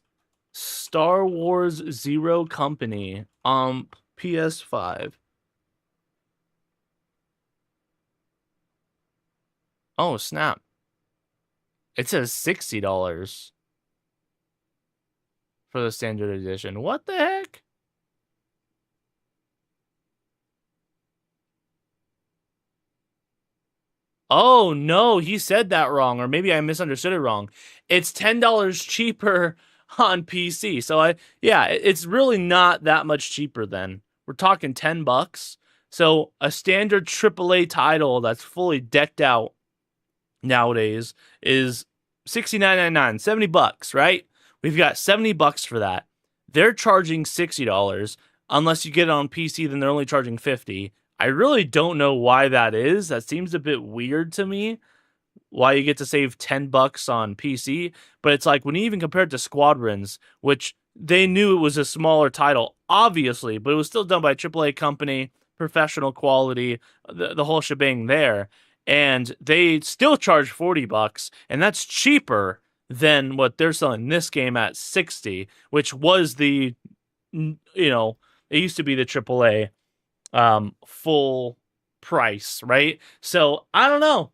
Star Wars Zero Company on PS5? Oh, snap. It says $60 for the standard edition. What the heck? Oh, no, he said that wrong, or maybe I misunderstood it wrong. It's $10 cheaper on PC. So it's really not that much cheaper then. We're talking $10. So a standard AAA title that's fully decked out nowadays is $69.99, $70, right? We've got $70 for that. They're charging $60. Unless you get it on PC, then they're only charging $50. I really don't know why that is. That seems a bit weird to me. Why you get to save $10 on PC, but it's like when you even compare it to Squadrons, which they knew it was a smaller title, obviously, but it was still done by a AAA company, professional quality, the whole shebang there, and they still charge $40, and that's cheaper than what they're selling this game at $60, which was the, it used to be the AAA full price, right? So I don't know.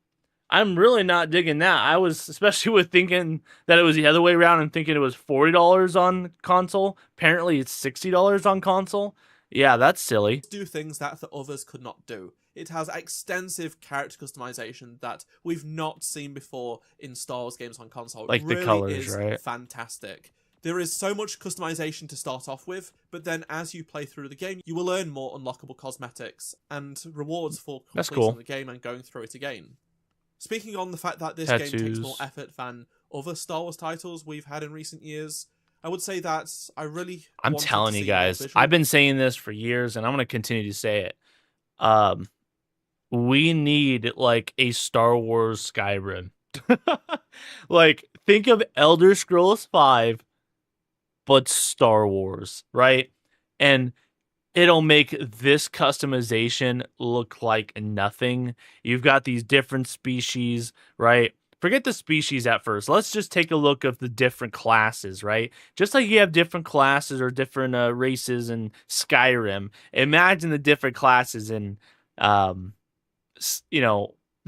I'm really not digging that. I was, especially with thinking that it was the other way around and thinking it was $40 on console. Apparently it's $60 on console. Yeah, that's silly. Do things that the others could not do. It has extensive character customization that we've not seen before in Star Wars games on console. Like it really the colors, is right? Fantastic. There is so much customization to start off with, but then as you play through the game, you will earn more unlockable cosmetics and rewards for completing the game and going through it again. Speaking on the fact that this game takes more effort than other Star Wars titles we've had in recent years, I would say that I'm telling you guys, I've been saying this for years, and I'm going to continue to say it. We need like a Star Wars Skyrim. Like, think of Elder Scrolls 5, but Star Wars, right? And it'll make this customization look like nothing. You've got these different species, right? Forget the species at first. Let's just take a look at the different classes, right? Just like you have different classes or different races in Skyrim, imagine the different classes in, the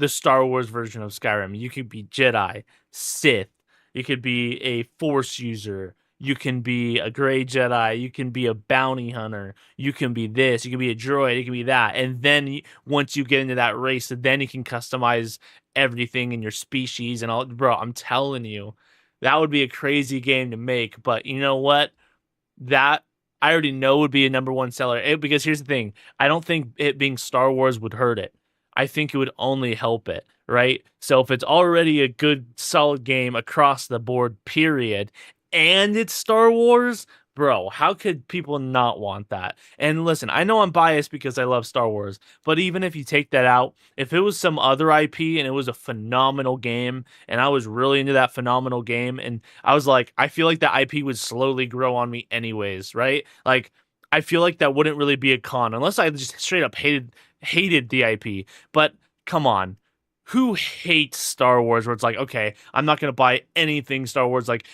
Star Wars version of Skyrim. You could be Jedi, Sith. You could be a Force user. You can be a gray Jedi. You can be a bounty hunter. You can be this. You can be a droid. You can be that. And then once you get into that race, then you can customize everything in your species and all. Bro, I'm telling you, that would be a crazy game to make. But you know what? That I already know would be a #1 seller. Because here's the thing. I don't think it being Star Wars would hurt it. I think it would only help it, right? So if it's already a good, solid game across the board, period, and it's Star Wars, bro, how could people not want that? And listen, I know I'm biased because I love Star Wars, but even if you take that out, if it was some other IP and it was a phenomenal game, and I was really into that phenomenal game, and I was like, I feel like that IP would slowly grow on me anyways, right? Like, I feel like that wouldn't really be a con, unless I just straight up hated the IP. But come on. Who hates Star Wars where it's like, okay, I'm not going to buy anything Star Wars? Like,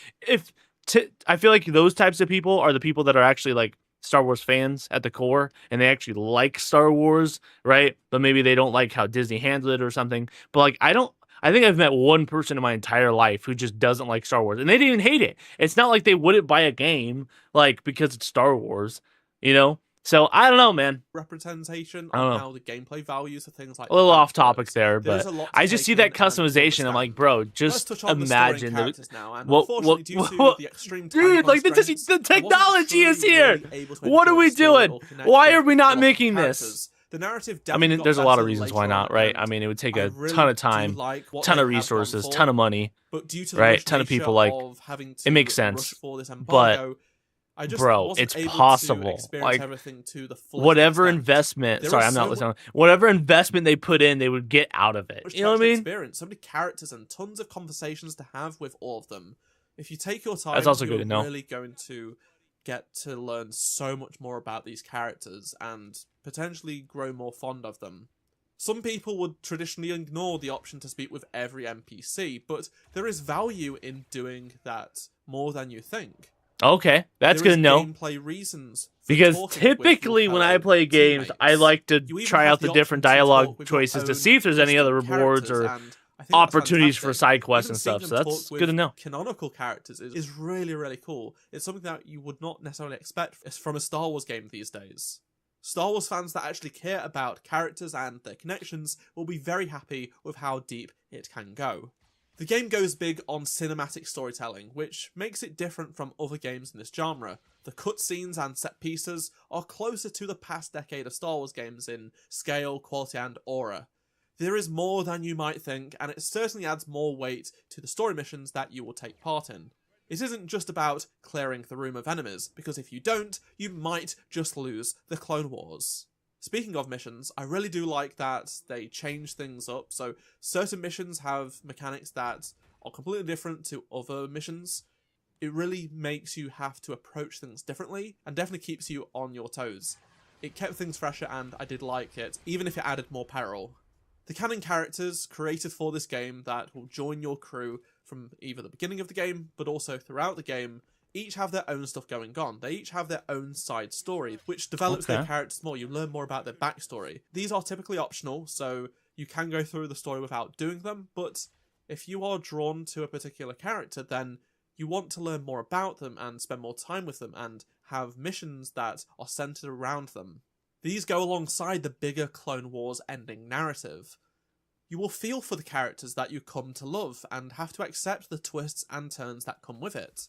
I feel like those types of people are the people that are actually like Star Wars fans at the core, and they actually like Star Wars, right? But maybe they don't like how Disney handled it or something. But like, I think I've met one person in my entire life who just doesn't like Star Wars, and they didn't even hate it. It's not like they wouldn't buy a game like because it's Star Wars, So I don't know, man. Representation on how the gameplay values of things like a little off topic there, but I just see that customization. I'm like, bro, just imagine the extreme dude, like the technology is here. What are we doing? Why are we not making this? The narrative. I mean, there's a lot of reasons why not, right? I mean, it would take a ton of time, ton of resources, ton of money, right? Ton of people. Like, it makes sense, but. Bro, it's possible. Like, whatever investment. Sorry, I'm not listening. Whatever investment they put in, they would get out of it. You know what I mean? Experience, so many characters and tons of conversations to have with all of them. If you take your time, that's also good to know. You're really going to get to learn so much more about these characters and potentially grow more fond of them. Some people would traditionally ignore the option to speak with every NPC, but there is value in doing that more than you think. Okay, that's good to know. Gameplay reasons because typically when I play games, I like to try out the different dialogue choices to see if there's any other rewards or opportunities for side quests and stuff. So that's good to know. Canonical characters is really, really cool. It's something that you would not necessarily expect from a Star Wars game these days. Star Wars fans that actually care about characters and their connections will be very happy with how deep it can go. The game goes big on cinematic storytelling, which makes it different from other games in this genre. The cutscenes and set pieces are closer to the past decade of Star Wars games in scale, quality, and aura. There is more than you might think, and it certainly adds more weight to the story missions that you will take part in. It isn't just about clearing the room of enemies, because if you don't, you might just lose the Clone Wars. Speaking of missions, I really do like that they change things up, so certain missions have mechanics that are completely different to other missions. It really makes you have to approach things differently, and definitely keeps you on your toes. It kept things fresher, and I did like it, even if it added more peril. The canon characters created for this game that will join your crew from either the beginning of the game, but also throughout the game, each have their own stuff going on. They each have their own side story, which develops their characters more. You learn more about their backstory. These are typically optional, so you can go through the story without doing them, but if you are drawn to a particular character, then you want to learn more about them and spend more time with them and have missions that are centered around them. These go alongside the bigger Clone Wars ending narrative. You will feel for the characters that you come to love and have to accept the twists and turns that come with it.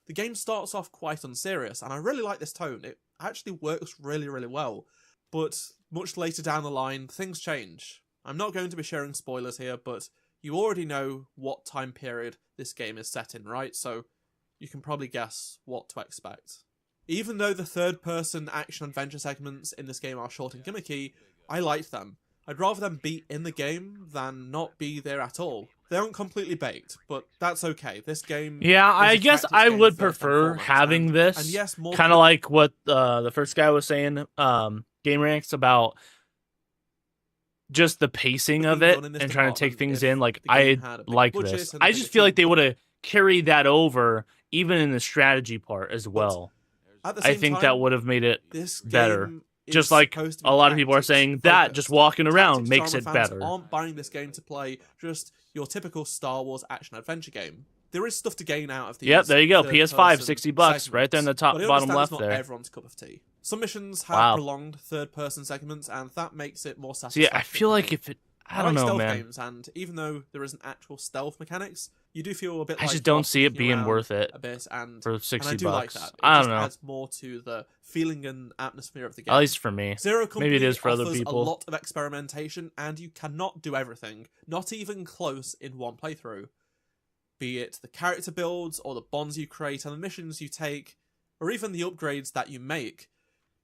The game starts off quite unserious, and I really like this tone. It actually works really, really well. But much later down the line, things change. I'm not going to be sharing spoilers here, but you already know what time period this game is set in, right? So you can probably guess what to expect. Even though the third-person action-adventure segments in this game are short and gimmicky, I liked them. I'd rather them be in the game than not be there at all. They aren't completely baked, but that's okay. This game... Yeah, I guess I would prefer having this. And yes, kind of like what the first guy was saying, Game Ranks, about just the pacing of it and trying to take things in. Like, I like this. I just feel like they would have carried that over, even in the strategy part as well. I think that would have made it better. Just like a lot of people are saying that just walking around makes it better. Aren't buying this game to play just your typical Star Wars action-adventure game. There is stuff to gain out of these. Yep, there you go. PS5, $60, right there in the top bottom left there. Not everyone's cup of tea. Some missions have prolonged third-person segments, and that makes it more satisfying. See, I feel like if it... I don't know, man. Games, and even though there isn't actual stealth mechanics, you do feel a bit. I just don't see it being worth it a bit, for $60. And I do like that. I don't know. It adds more to the feeling and atmosphere of the game. At least for me. Zero Company maybe it is for other offers people. A lot of experimentation, and you cannot do everything. Not even close in one playthrough. Be it the character builds, or the bonds you create, and the missions you take, or even the upgrades that you make,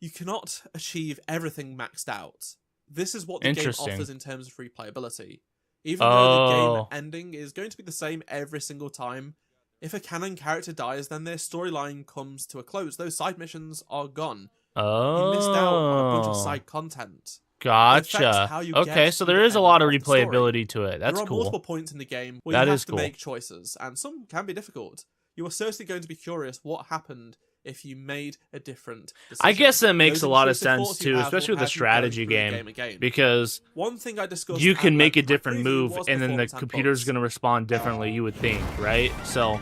you cannot achieve everything maxed out. This is what the game offers in terms of replayability. Even though the game ending is going to be the same every single time, if a canon character dies, then their storyline comes to a close. Those side missions are gone. You missed out on a bunch of side content. Gotcha. Okay, so there is a lot of replayability to it. That's cool. There are multiple points in the game where you have to make choices, and some can be difficult. You are certainly going to be curious what happened if you made a different decision. I guess that makes a lot of sense too, especially with a strategy game, because one thing I discussed, you can make a different move and then the computer's going to respond differently, you would think, right? So,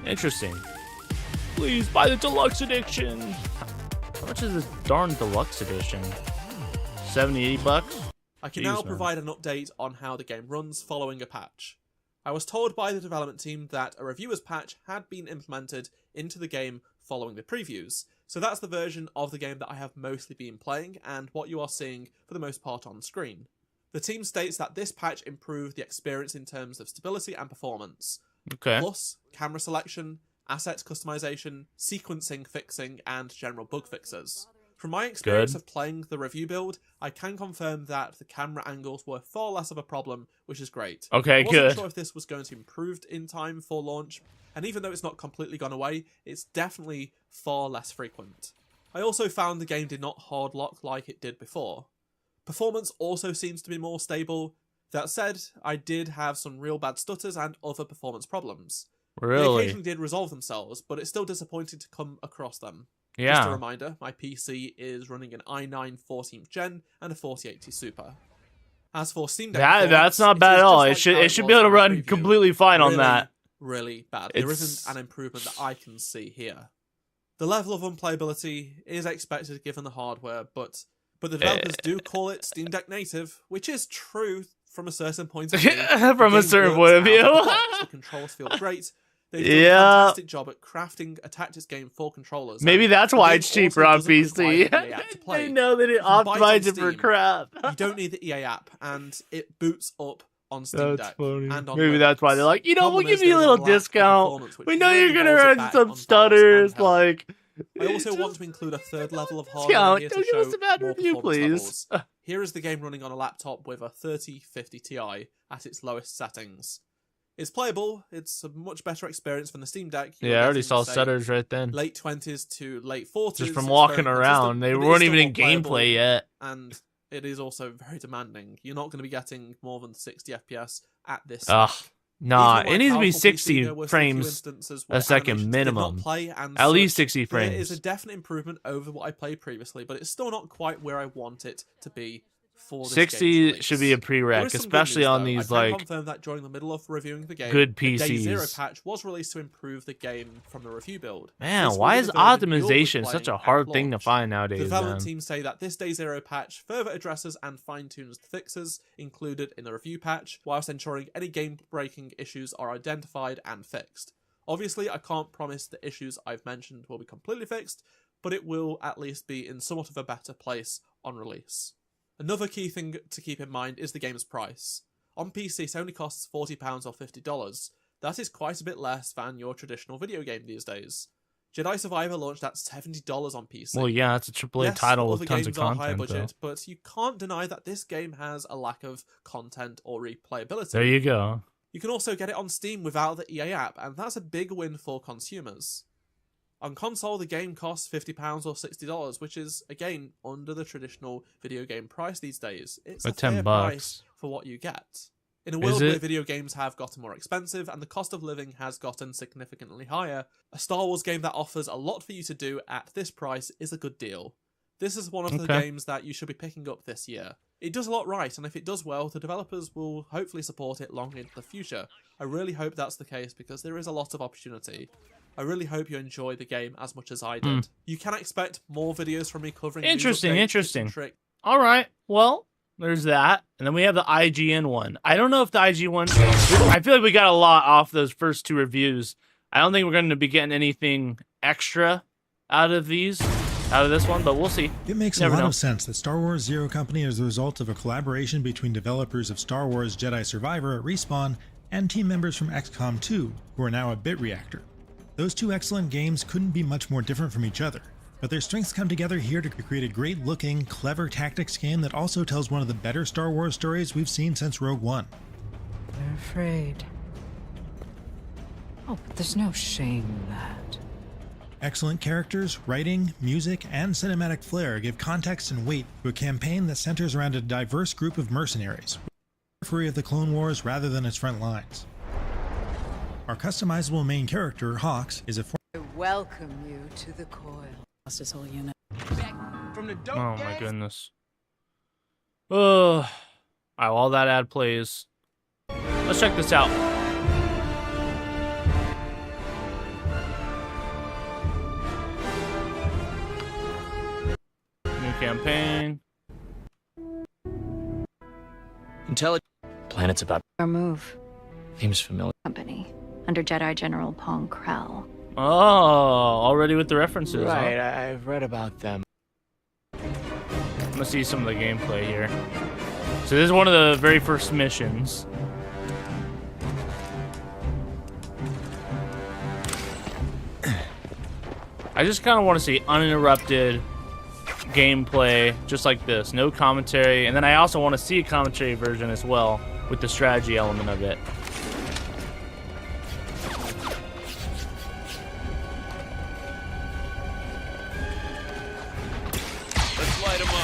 interesting. Please buy the deluxe edition. How much is this darn deluxe edition? 70, $80? I can now provide an update on how the game runs following a patch. I was told by the development team that a reviewer's patch had been implemented into the game following the previews. So that's the version of the game that I have mostly been playing and what you are seeing for the most part on screen. The team states that this patch improved the experience in terms of stability and performance. Plus, camera selection, asset customization, sequencing fixing, and general bug fixes. From my experience of playing the review build, I can confirm that the camera angles were far less of a problem, which is great. Okay, I wasn't sure if this was going to be improved in time for launch, and even though it's not completely gone away, it's definitely far less frequent. I also found the game did not hard lock like it did before. Performance also seems to be more stable. That said, I did have some real bad stutters and other performance problems. Really? They occasionally did resolve themselves, but it's still disappointing to come across them. Yeah. Just a reminder, my PC is running an i9 14th Gen and a 4080 Super. As for Steam Deck, that's not bad at all. It should be able to run completely fine on that. Really bad. There isn't an improvement that I can see here. The level of unplayability is expected given the hardware, but the developers do call it Steam Deck native, which is true from a certain point of view. From a certain point of view. The controls feel great. They've done a fantastic job at crafting a tactics game for controllers. Maybe that's why it's cheaper on PC. They know that it optimizes it for crap. You don't need the EA app, and it boots up on Steam Deck. Funny. And on Maybe Linux. that's why they're like, we'll give you a little discount. We know you're gonna run some stutters. Like, I also want to include a third level of hardware here to don't give us a bad more review, please. levels. Here is the game running on a laptop with a 3050 Ti at its lowest settings. It's playable. It's a much better experience than the Steam Deck. I already saw stutters right then. Late 20s to late 40s. Just from walking around. They weren't even in gameplay yet. And it is also very demanding. You're not going to be getting more than 60 FPS at this. Nah, it needs to be 60 frames a second minimum. At least 60 frames. It is a definite improvement over what I played previously, but it's still not quite where I want it to be. 60 should be a prereq, especially on these I can confirm that during the middle of reviewing the game, good the PCs. Day Zero patch was released to improve the game from the review build. Man, why is optimization such a hard thing to find nowadays? The development team say that this Day Zero patch further addresses and fine-tunes the fixes included in the review patch, whilst ensuring any game-breaking issues are identified and fixed. Obviously, I can't promise the issues I've mentioned will be completely fixed, but it will at least be in somewhat of a better place on release. Another key thing to keep in mind is the game's price. On PC, it only costs £40 or $50. That is quite a bit less than your traditional video game these days. Jedi Survivor launched at $70 on PC. Well, yeah, it's a AAA title with tons of content, other games are higher budget, but you can't deny that this game has a lack of content or replayability. There you go. You can also get it on Steam without the EA app, and that's a big win for consumers. On console, the game costs £50 or $60, which is, again, under the traditional video game price these days. It's a fair price for what you get. In a world where video games have gotten more expensive and the cost of living has gotten significantly higher, a Star Wars game that offers a lot for you to do at this price is a good deal. This is one of the games that you should be picking up this year. It does a lot right, and if it does well, the developers will hopefully support it long into the future. I really hope that's the case because there is a lot of opportunity. I really hope you enjoy the game as much as I did. You can expect more videos from me covering Interesting. All right, well, there's that. And then we have the IGN one. I don't know if the IGN one... I feel like we got a lot off those first two reviews. I don't think we're going to be getting anything extra out of this one, but we'll see. It makes a lot of sense that Star Wars Zero Company is the result of a collaboration between developers of Star Wars Jedi Survivor at Respawn and team members from XCOM 2, who are now at BitReactor. Those two excellent games couldn't be much more different from each other, but their strengths come together here to create a great-looking, clever tactics game that also tells one of the better Star Wars stories we've seen since Rogue One. They're afraid. Oh, but there's no shame in that. Excellent characters, writing, music, and cinematic flair give context and weight to a campaign that centers around a diverse group of mercenaries, periphery of the Clone Wars rather than its front lines. Our customizable main character, Hawks, is a I welcome you to the coil. Lost his whole unit. Oh my goodness. Oh, while that ad plays, let's check this out. New campaign. Planet's about Our move. seems familiar. Company. Under Jedi General Pong Krell. Oh, already with the references. Right, Huh? I've read about them. I'm gonna see some of the gameplay here. So this is one of the very first missions. I just kind of want to see uninterrupted gameplay, just like this, no commentary, and then I also want to see a commentary version as well with the strategy element of it.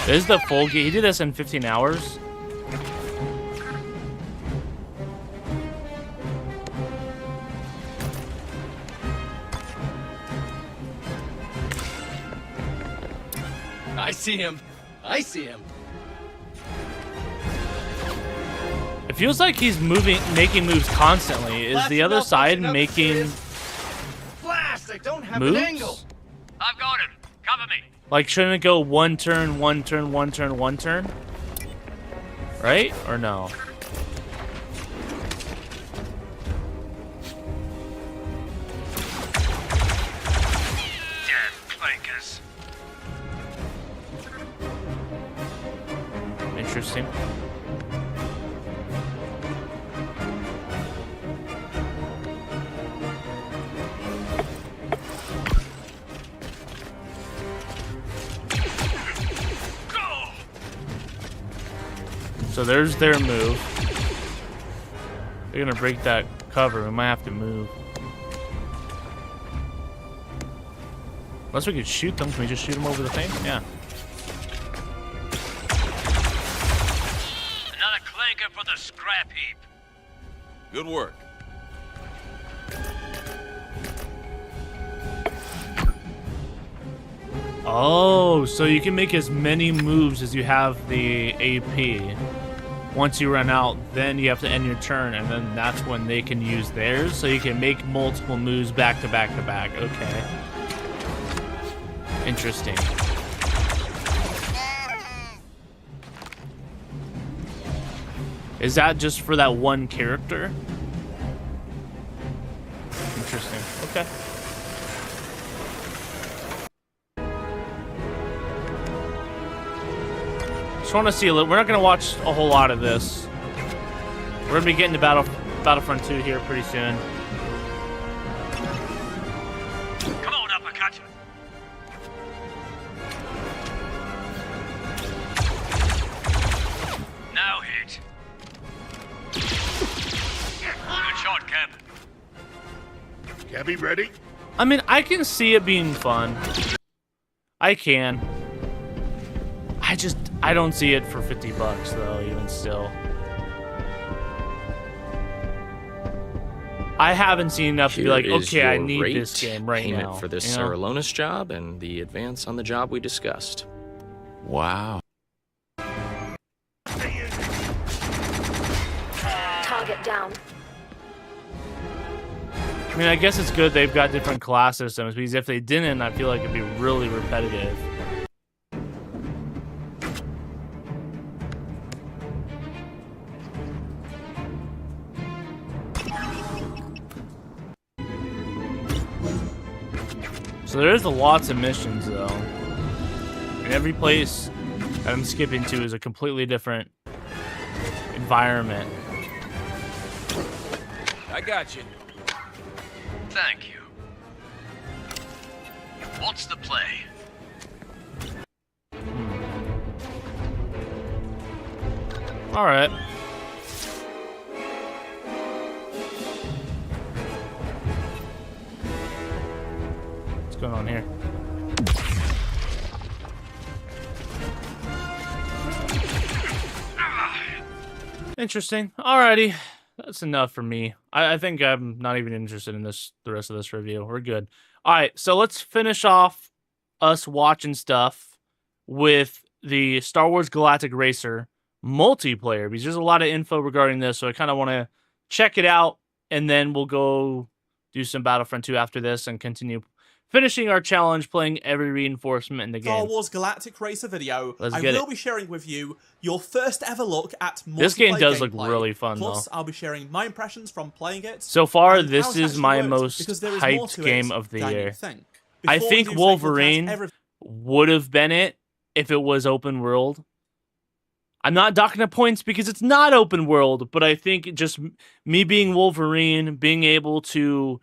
This is the full game. He did this in 15 hours. I see him. I see him. feels like he's making moves constantly. Is the other side making Blast! I don't have moves? an angle. I've got him. Cover me. Like, shouldn't it go one turn, one turn, one turn, one turn? Right? Or no? Damn clankers. Interesting. So there's their move. They're gonna break that cover. We might have to move. Unless we could shoot them. Can we just shoot them over the thing? Yeah. Another clanker for the scrap heap. Good work. Oh, so you can make as many moves as you have the AP. Once you run out, then you have to end your turn, and then that's when they can use theirs. So you can make multiple moves back to back to back. Okay. Interesting. Is that just for that one character? Interesting. Okay. Just want to see a little. We're not going to watch a whole lot of this. We're going to be getting to Battlefront 2 here pretty soon. Come on, uppercut. Now hit. Good shot, Cap. Cabby ready? I mean, I can see it being fun. I can. I don't see it for $50 though, even still. I haven't seen enough to be like, okay, I need this game right now. Payment for this Saralonis job and the advance on the job we discussed. Wow. Target down. I mean, I guess it's good they've got different class systems, because if they didn't, I feel like it'd be really repetitive. So there's lots of missions, though. And every place that I'm skipping to is a completely different environment. I got you. Thank you. What's the play? All right. What's going on here? Interesting. Alrighty. That's enough for me. I think I'm not even interested in the rest of this review. We're good. Alright, so let's finish off us watching stuff with the Star Wars Galactic Racer multiplayer, because there's a lot of info regarding this, so I kind of want to check it out, and then we'll go do some Battlefront 2 after this and continue finishing our challenge, playing every reinforcement in the game. Star Wars Galactic Racer video. Let's I get will it. be sharing with you your first ever look at multiplayer This game does look gameplay. really fun, Plus, though. I'll be sharing my impressions from playing it. So far, and how this it is actually my works, most because there is more hyped to it game of the than you year. think. I Before think we do Wolverine everything, would have been it if it was open world. I'm not docking the points because it's not open world, but I think just me being Wolverine, being able to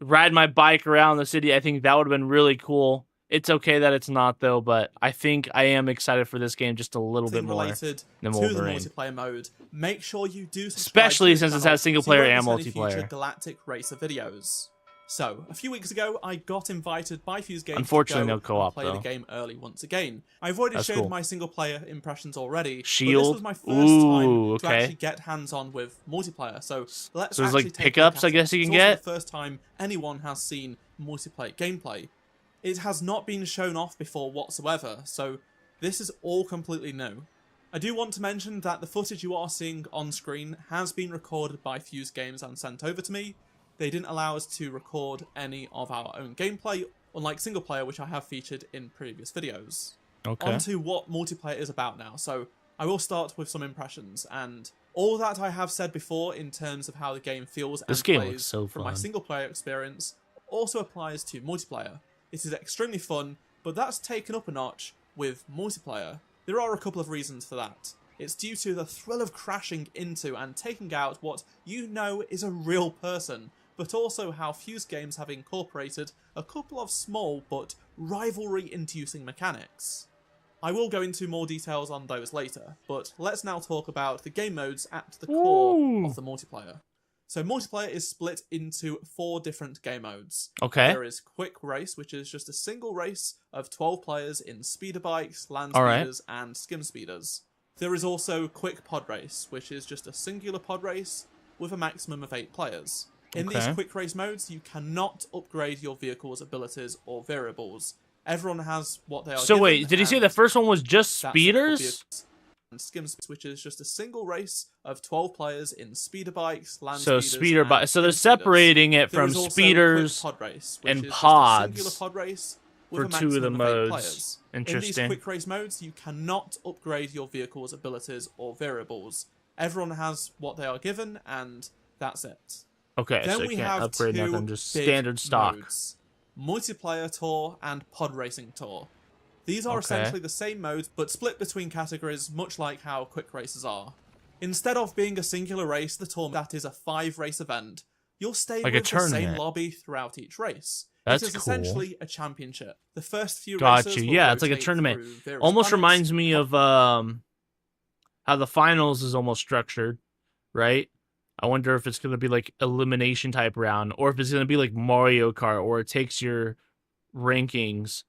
ride my bike around the city, I think that would have been really cool. It's okay that it's not, though, but I think I am excited for this game just a little bit more related than to Wolverine. the multiplayer mode. Make sure you do subscribe Especially to the since it channel has single so you player won't and miss any multiplayer. future Galactic Racer videos. So, a few weeks ago, I got invited by Fuse Games Unfortunately, to go no co-op, and play though. the game early once again. I've already That's shared cool. my single-player impressions already, Shield? but this was my first Ooh, time to okay. actually get hands-on with multiplayer. So, let's So there's, like, actually take a pickups, look at I guess it. you can It's also get? the first time anyone has seen multiplayer gameplay. It has not been shown off before whatsoever, so this is all completely new. I do want to mention that the footage you are seeing on screen has been recorded by Fuse Games and sent over to me. They didn't allow us to record any of our own gameplay, unlike single player, which I have featured in previous videos. Okay. On to what multiplayer is about now. So I will start with some impressions, and all that I have said before in terms of how the game feels and plays from my single player experience also applies to multiplayer. It is extremely fun, but that's taken up a notch with multiplayer. There are a couple of reasons for that. It's due to the thrill of crashing into and taking out what you know is a real person, but also how Fuse Games have incorporated a couple of small but rivalry-inducing mechanics. I will go into more details on those later, but let's now talk about the game modes at the core of the multiplayer. So multiplayer is split into 4 different game modes. Okay. There is Quick Race, which is just a single race of 12 players in speeder bikes, land speeders, and skim speeders. There is also Quick Pod Race, which is just a singular pod race with a maximum of 8 players. In these Quick Race modes, you cannot upgrade your vehicle's abilities or variables. Everyone has what they are So wait, did he say the first one was just speeders? And skim, which is just a single race of 12 players in speeder bikes, land speeders, so they're separating it from speeders pod race, and pods singular pod race for 2 of the modes. Interesting. In these quick race modes, you cannot upgrade your vehicle's abilities or variables. Everyone has what they are given, and that's it. Okay, then so we you can't have upgrade 2 nothing, just big standard stock. Modes: Multiplayer Tour and Pod Racing Tour. These are essentially the same modes, but split between categories, much like how quick races are. Instead of being a singular race, the tour that is a 5-race event, you'll stay with the same lobby throughout each race. That's it is essentially a championship. The first few Got races you. Yeah, it's like a tournament. Almost reminds me of how the finals is almost structured, right? I wonder if it's going to be like elimination type round, or if it's going to be like Mario Kart, or it takes your rankings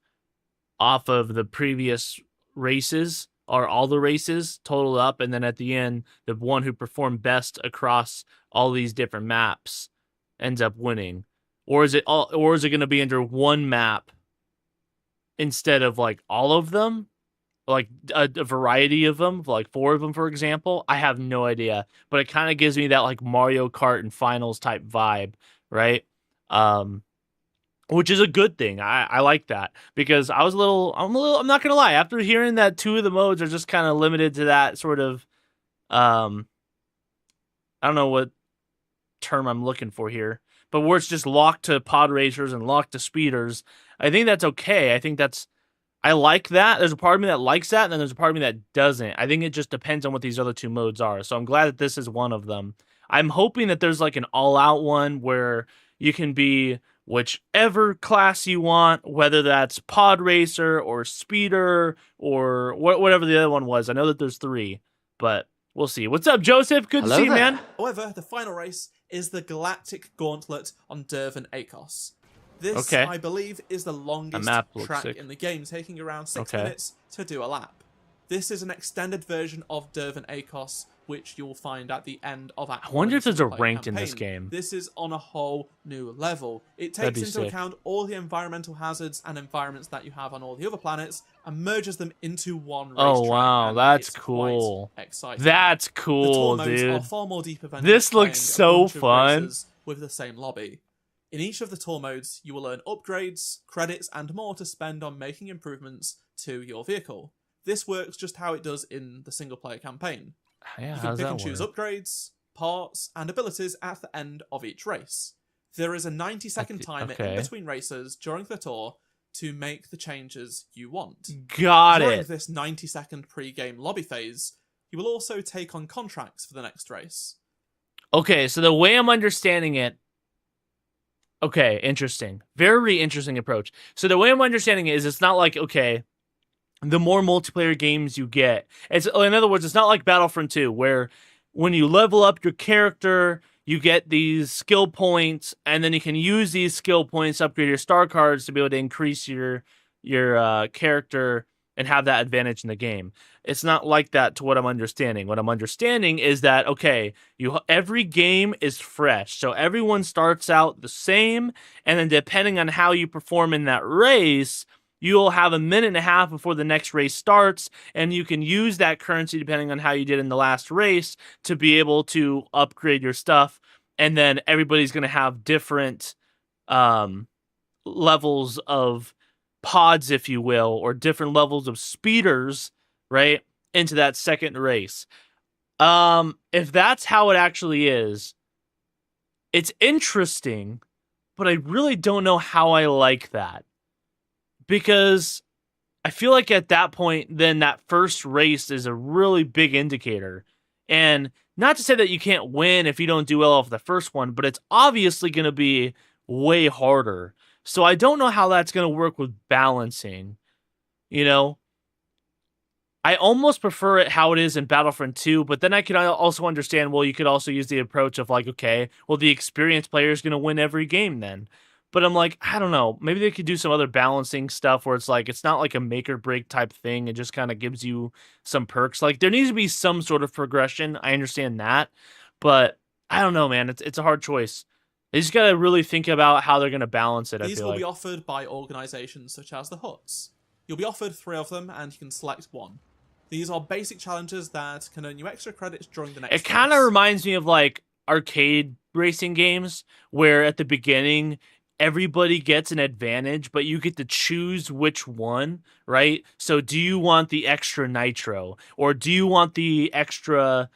off of the previous races or all the races totaled up, and then at the end, the one who performed best across all these different maps ends up winning. Or is it going to be under one map instead of like all of them? Like a variety of them, like 4 of them, for example. I have no idea, but it kind of gives me that like Mario Kart and finals type vibe, right? Which is a good thing. I like that, because I'm not gonna lie, after hearing that 2 of the modes are just kind of limited to that sort of, I don't know what term I'm looking for here, but where it's just locked to pod racers and locked to speeders. I think that's okay. I like that. There's a part of me that likes that, and then there's a part of me that doesn't. I think it just depends on what these other 2 modes are. So I'm glad that this is one of them. I'm hoping that there's like an all-out one where you can be whichever class you want, whether that's pod racer or speeder or whatever the other one was. I know that there's 3, but we'll see. What's up, Joseph? Good to see you, man. However, the final race is the Galactic Gauntlet on Dervan Akos. This, I believe, is the longest track in the game, taking around 6 minutes to do a lap. This is an extended version of Dervan Akos, which you'll find at the end of Act 1. I wonder if there's a ranked in this game. This is on a whole new level. It takes into account all the environmental hazards and environments that you have on all the other planets and merges them into one racetrack. Oh, wow, that's cool. Exciting. That's cool, the tour modes dude. are far more deeper than this looks so fun. With the same lobby. In each of the tour modes, you will earn upgrades, credits, and more to spend on making improvements to your vehicle. This works just how it does in the single-player campaign. Yeah, you can pick and choose upgrades, parts, and abilities at the end of each race. There is a 90-second timer in between races during the tour to make the changes you want. During this 90-second pre-game lobby phase, you will also take on contracts for the next race. Okay, so the way I'm understanding it, okay, interesting. Very interesting approach. So the way I'm understanding it is it's not like, okay, the more multiplayer games you get, in other words, it's not like Battlefront 2, where when you level up your character, you get these skill points, and then you can use these skill points to upgrade your star cards to be able to increase your character and have that advantage in the game. It's not like that to what I'm understanding. What I'm understanding is that, okay, every game is fresh. So everyone starts out the same, and then depending on how you perform in that race, you'll have a minute and a half before the next race starts, and you can use that currency depending on how you did in the last race to be able to upgrade your stuff. And then everybody's going to have different levels of pods, if you will, or different levels of speeders, right, into that second race. If that's how it actually is, it's interesting, but I really don't know how I like that. Because I feel like at that point, then that first race is a really big indicator. And not to say that you can't win if you don't do well off the first one, but it's obviously going to be way harder. So I don't know how that's going to work with balancing, you know? I almost prefer it how it is in Battlefront 2, but then I can also understand, well, you could also use the approach of like, okay, well, the experienced player is going to win every game then. But I'm like, I don't know. Maybe they could do some other balancing stuff where it's like, it's not like a make or break type thing. It just kind of gives you some perks. Like there needs to be some sort of progression. I understand that, but I don't know, man. It's a hard choice. They just got to really think about how they're going to balance it. These will be offered by organizations such as the Huts. You'll be offered 3 of them and you can select one. These are basic challenges that can earn you extra credits during the next race. It kind of reminds me of like arcade racing games where at the beginning everybody gets an advantage, but you get to choose which one, right? So do you want the extra nitro, or do you want the extra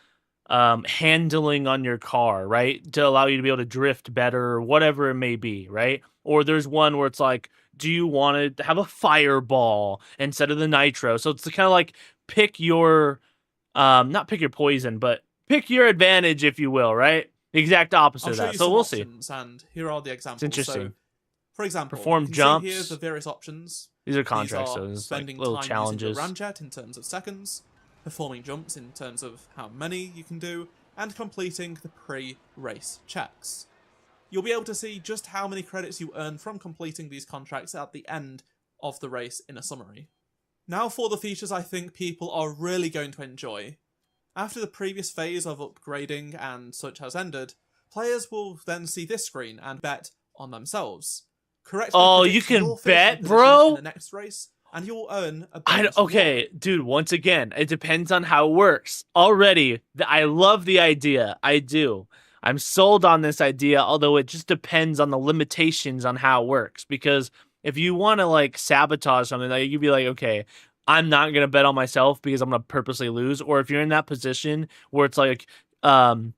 handling on your car, right? To allow you to be able to drift better or whatever it may be, right? Or there's one where it's like, do you want to have a fireball instead of the nitro? So it's kind of like pick your, not pick your poison, but pick your advantage, if you will, right? The exact opposite of that. So we'll see. And here are the examples. It's interesting. So, for example, perform you can jumps. see here the various options. These are contracts, These are so it's spending like little time challenges. using the ramjet in terms of seconds, performing jumps in terms of how many you can do, and completing the pre-race checks. You'll be able to see just how many credits you earn from completing these contracts at the end of the race in a summary. Now for the features I think people are really going to enjoy. After the previous phase of upgrading and such has ended, players will then see this screen and bet on themselves. Oh, you can bet, bro? In the next race, and you will earn a okay, dude, once again, it depends on how it works. Already, I love the idea. I do. I'm sold on this idea, although it just depends on the limitations on how it works. Because if you want to, like, sabotage something, like, you'd be like, okay, I'm not going to bet on myself because I'm going to purposely lose. Or if you're in that position where it's like, let's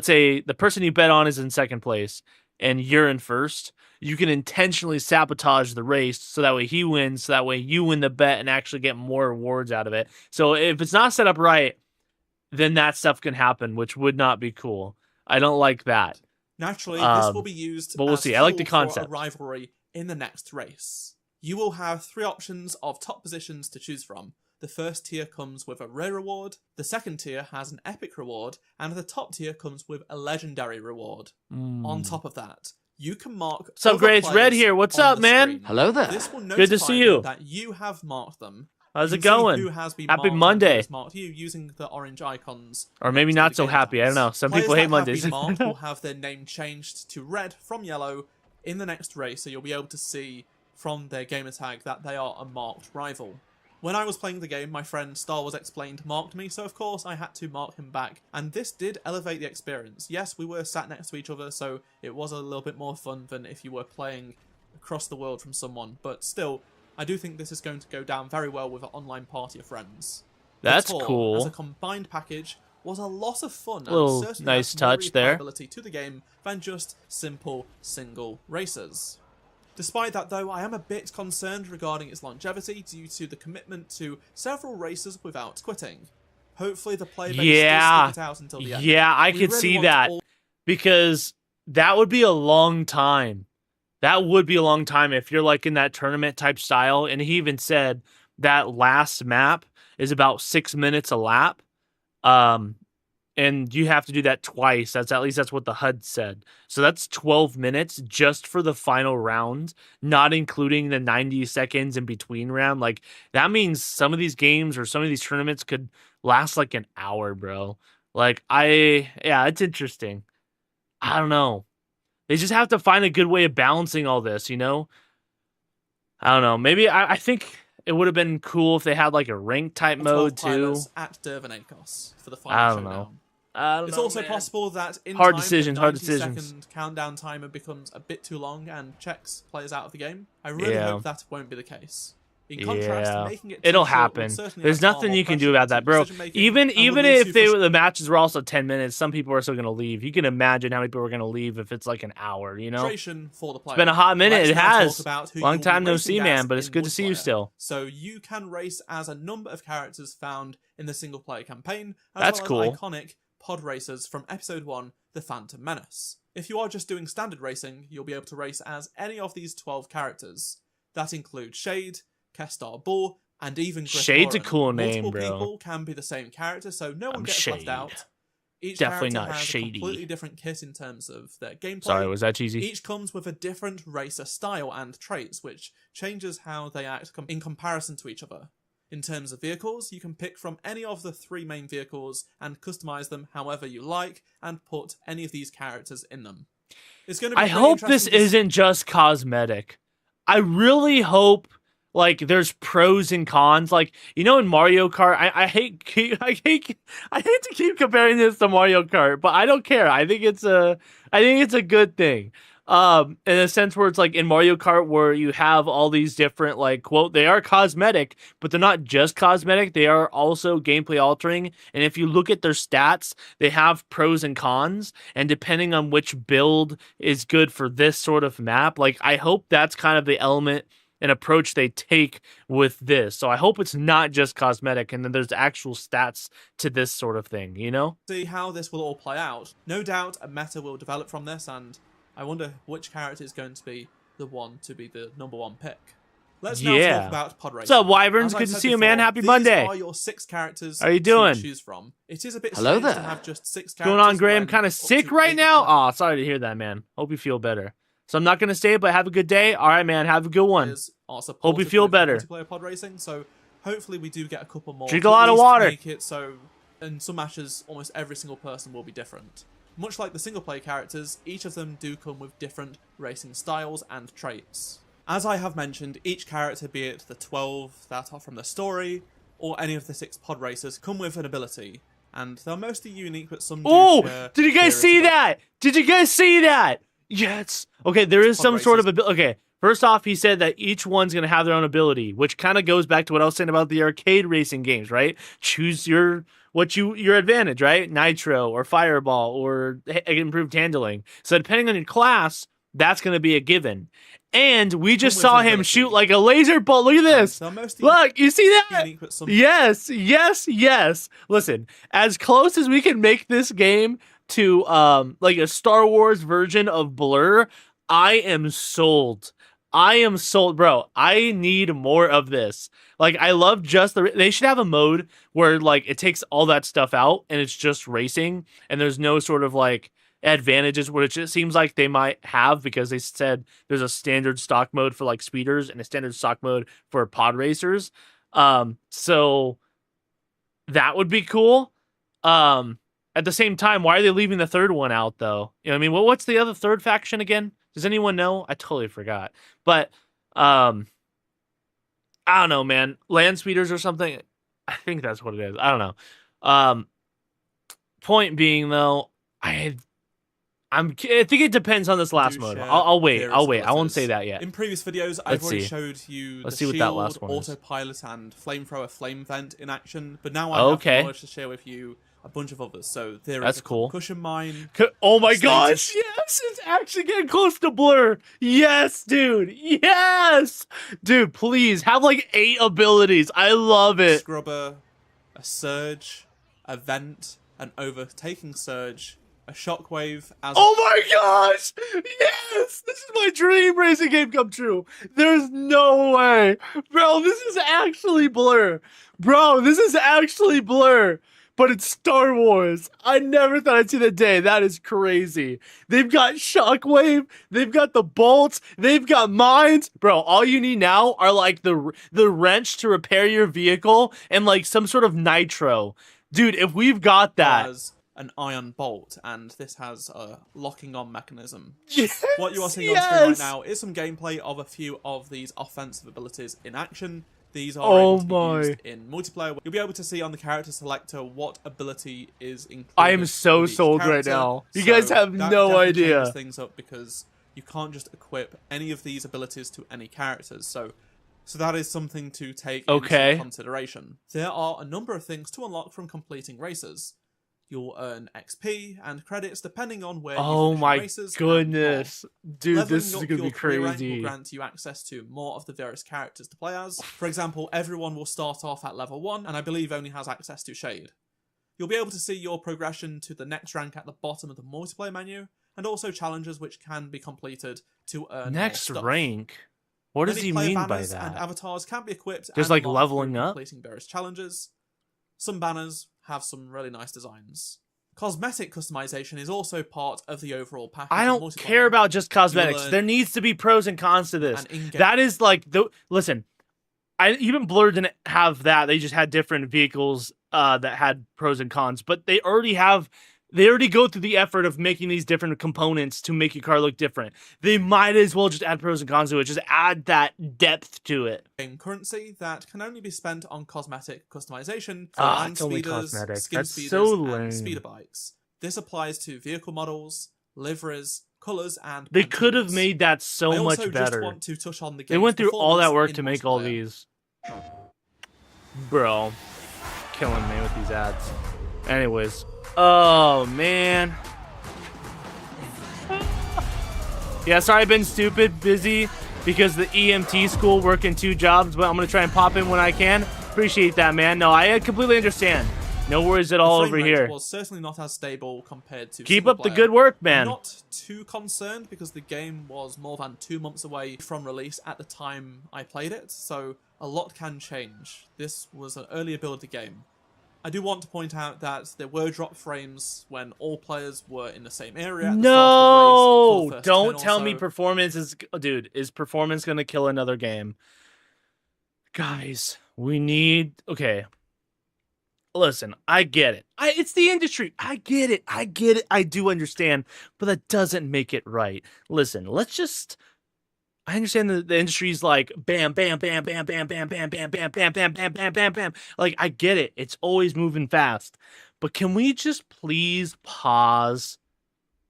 say the person you bet on is in second place and you're in first, you can intentionally sabotage the race so that way he wins, so that way you win the bet and actually get more rewards out of it. So if it's not set up right, then that stuff can happen, which would not be cool. I don't like that. Naturally, this will be used but we'll see. I like the concept. For a rivalry in the next race. You will have 3 options of top positions to choose from. The first tier comes with a rare reward, the second tier has an epic reward, and the top tier comes with a legendary reward. On top of that, you can mark. What's up, Gray? It's Red here. What's up, man? Screen. Hello there. This will Good to see you. That you have marked them. How's it going? Who has been Happy marked Monday. and who has marked you using the orange icons. Or maybe not so happy. I don't know. Some people hate Mondays. Players that have been marked will have their name changed to red from yellow in the next race, so you'll be able to see from their gamer tag that they are a marked rival. When I was playing the game, my friend Star Wars Explained marked me, so of course I had to mark him back, and this did elevate the experience. Yes, we were sat next to each other, so it was a little bit more fun than if you were playing across the world from someone, but still, I do think this is going to go down very well with an online party of friends. That's the tour, cool. As a combined package, was a lot of fun. Little and nice touch there. To the game than just simple single races. Despite that, though, I am a bit concerned regarding its longevity due to the commitment to several races without quitting. Hopefully, the player base does stick it out until the end. Yeah, I could see that because that would be a long time. That would be a long time if you're like in that tournament type style. And he even said that last map is about 6 minutes a lap. And you have to do that twice. At least that's what the HUD said. So that's 12 minutes just for the final round, not including the 90 seconds in between round. Like that means some of these games or some of these tournaments could last like an hour, bro. Like it's interesting. I don't know. They just have to find a good way of balancing all this, you know? I don't know. Maybe I think it would have been cool if they had like a rank type mode too. At Dervenakos for the I final don't know. showdown. It's also possible that in hard time, decisions, the hard 90 decisions. second countdown timer becomes a bit too long and checks players out of the game. I really hope that won't be the case. In contrast, making it it'll too short happen. will certainly There's add far nothing more you can pressure do about to that, bro. decision-making Even and would if lead to the matches were also 10 minutes, some people are still gonna leave. You can imagine how many people are gonna leave if it's like an hour. You know, frustration for the player. It's been a hot minute. Let's it now has. talk about who Long you'll be time no racing see, man. as But it's in good to see you multiplayer. still. So you can race as a number of characters found in the single player campaign, as That's well as cool. iconic pod racers from Episode 1, The Phantom Menace. If you are just doing standard racing, you'll be able to race as any of these 12 characters. That includes Shade, Kestar Bull, and even Griff Shade's a Lauren. cool name, Multiple bro. people can be the same character, so no one gets Shade. left out. Each Definitely character not has Shady. a completely different kit in terms of their gameplay. Sorry, was that cheesy? Each comes with a different racer style and traits, which changes how they act in comparison to each other. In terms of vehicles, you can pick from any of the 3 main vehicles and customize them however you like and put any of these characters in them. It's going to be I hope this isn't just cosmetic. I really hope like there's pros and cons. Like, you know, in Mario Kart, I hate to keep comparing this to Mario Kart, but I don't care. I think it's a good thing. In a sense where it's like in Mario Kart where you have all these different like quote, they are cosmetic, but they're not just cosmetic, they are also gameplay altering. And if you look at their stats, they have pros and cons, and depending on which build is good for this sort of map, like I hope that's kind of the element and approach they take with this. So I hope it's not just cosmetic and then there's actual stats to this sort of thing, you know? See how this will all play out. No doubt a meta will develop from this, and I wonder which character is going to be the one to be the #1 pick. Let's now talk about pod racing. What's up, Wyverns? Good to see you, man. Happy Monday. These are your 6 characters How you doing? to choose from. It is a bit Hello strange there. to have just 6 characters. What's going on, Graham? when Kind of up sick to right 8 now? players. Oh, sorry to hear that, man. Hope you feel better. So I'm not going to stay, but have a good day. All right, man. Have a good one. Hope you feel better. Multiplayer pod racing, so hopefully we do get a couple more. Drink to a lot at of least water. Make it so in some matches, almost every single person will be different. Much like the single player characters, each of them do come with different racing styles and traits. As I have mentioned, each character, be it the 12 that are from the story, or any of the 6 pod racers, come with an ability. And they're mostly unique, but some do share did you guys see various that? Did you guys see that? Yes. Okay, there is some sort of ability. Okay, first off, he said that each one's going to have their own ability, which kind of goes back to what I was saying about the arcade racing games, right? Choose your advantage, right? Nitro or Fireball or improved handling. So depending on your class, that's going to be a given. And we just saw him shoot like a laser bolt. Look at this. Look, you see that? Yes, yes, yes. Listen, as close as we can make this game to like a Star Wars version of Blur, I am sold. I am sold, bro. I need more of this. Like, I love just they should have a mode where like it takes all that stuff out and it's just racing and there's no sort of like advantages, which it seems like they might have because they said there's a standard stock mode for like speeders and a standard stock mode for pod racers. So that would be cool. At the same time, why are they leaving the third one out though? You know what I mean? What's the other third faction again? Does anyone know? I totally forgot. But I don't know, man. Land speeders or something. I think that's what it is. I don't know. Point being though, I think it depends on this last mode. I'll wait. I won't say that yet. In previous videos, I've already showed you the see what shield, that last one is. autopilot, and flamethrower flame vent in action. But now I have knowledge to share with you a bunch of others. So there is a concussion mine. Oh my gosh! Yes, it's actually getting close to Blur. Yes, dude. Yes, dude. Please have like 8 abilities. I love it. Scrubber, a surge, a vent, an overtaking surge, a shockwave. Oh my gosh! Yes! This is my dream racing game come true. There's no way. Bro, this is actually Blur. Bro, this is actually Blur. But it's Star Wars. I never thought I'd see the day. That is crazy. They've got shockwave. They've got the bolts. They've got mines. Bro, all you need now are like the wrench to repair your vehicle and like some sort of nitro. Dude, if we've got that, an iron bolt, and this has a locking on mechanism. Yes, What you are seeing on screen right now is some gameplay of a few of these offensive abilities in action. These are able to be used in multiplayer. You'll be able to see on the character selector what ability is included. I am so sold right now. You guys have no idea. Changes things up because you can't just equip any of these abilities to any characters. So that is something to take into consideration. There are a number of things to unlock from completing races. You'll earn XP and credits depending on where you finish races. Oh my goodness. Dude, Leveling this is up going to be your career rank crazy. will grant you access to more of the various characters to play as. For example, everyone will start off at level 1 and I believe only has access to Shade. You'll be able to see your progression to the next rank at the bottom of the multiplayer menu, and also challenges which can be completed to earn next more stuff. rank? What does Many he player mean by banners that? and avatars can be equipped Just and like unlocked leveling through up? completing various challenges. Some banners have some really nice designs. Cosmetic customization is also part of the overall package. I don't care about just cosmetics. There needs to be pros and cons to this. That is like listen. Even Blur didn't have that. They just had different vehicles that had pros and cons. But they already go through the effort of making these different components to make your car look different. They might as well just add pros and cons to it. Just add that depth to it. Game currency that can only be spent on cosmetic customization for land speeders, skin speeders, and speeder bikes. This applies to vehicle models, liveries, colours, and they could have made that so much better. Just want to touch on the they went through all that work to make all these. Bro, killing me with these ads. Anyways. Oh, man. Yeah, sorry I've been stupid, busy, because the EMT school, working 2 jobs, but I'm going to try and pop in when I can. Appreciate that, man. No, I completely understand. No worries at all over here. Was certainly not as stable compared to Keep up the good work, man. I'm not too concerned because the game was more than 2 months away from release at the time I played it, so a lot can change. This was an earlier build of the game. I do want to point out that there were drop frames when all players were in the same area. At the start of the race, don't tell me performance is... Dude, is performance going to kill another game? Guys, we need... Okay. Listen, I get it. It's the industry. I get it. I do understand. But that doesn't make it right. Listen, let's just... I understand the industry's like bam, bam, bam, bam, bam, bam, bam, bam, bam, bam, bam, bam, bam, bam, bam. Like, I get it. It's always moving fast. But can we just please pause?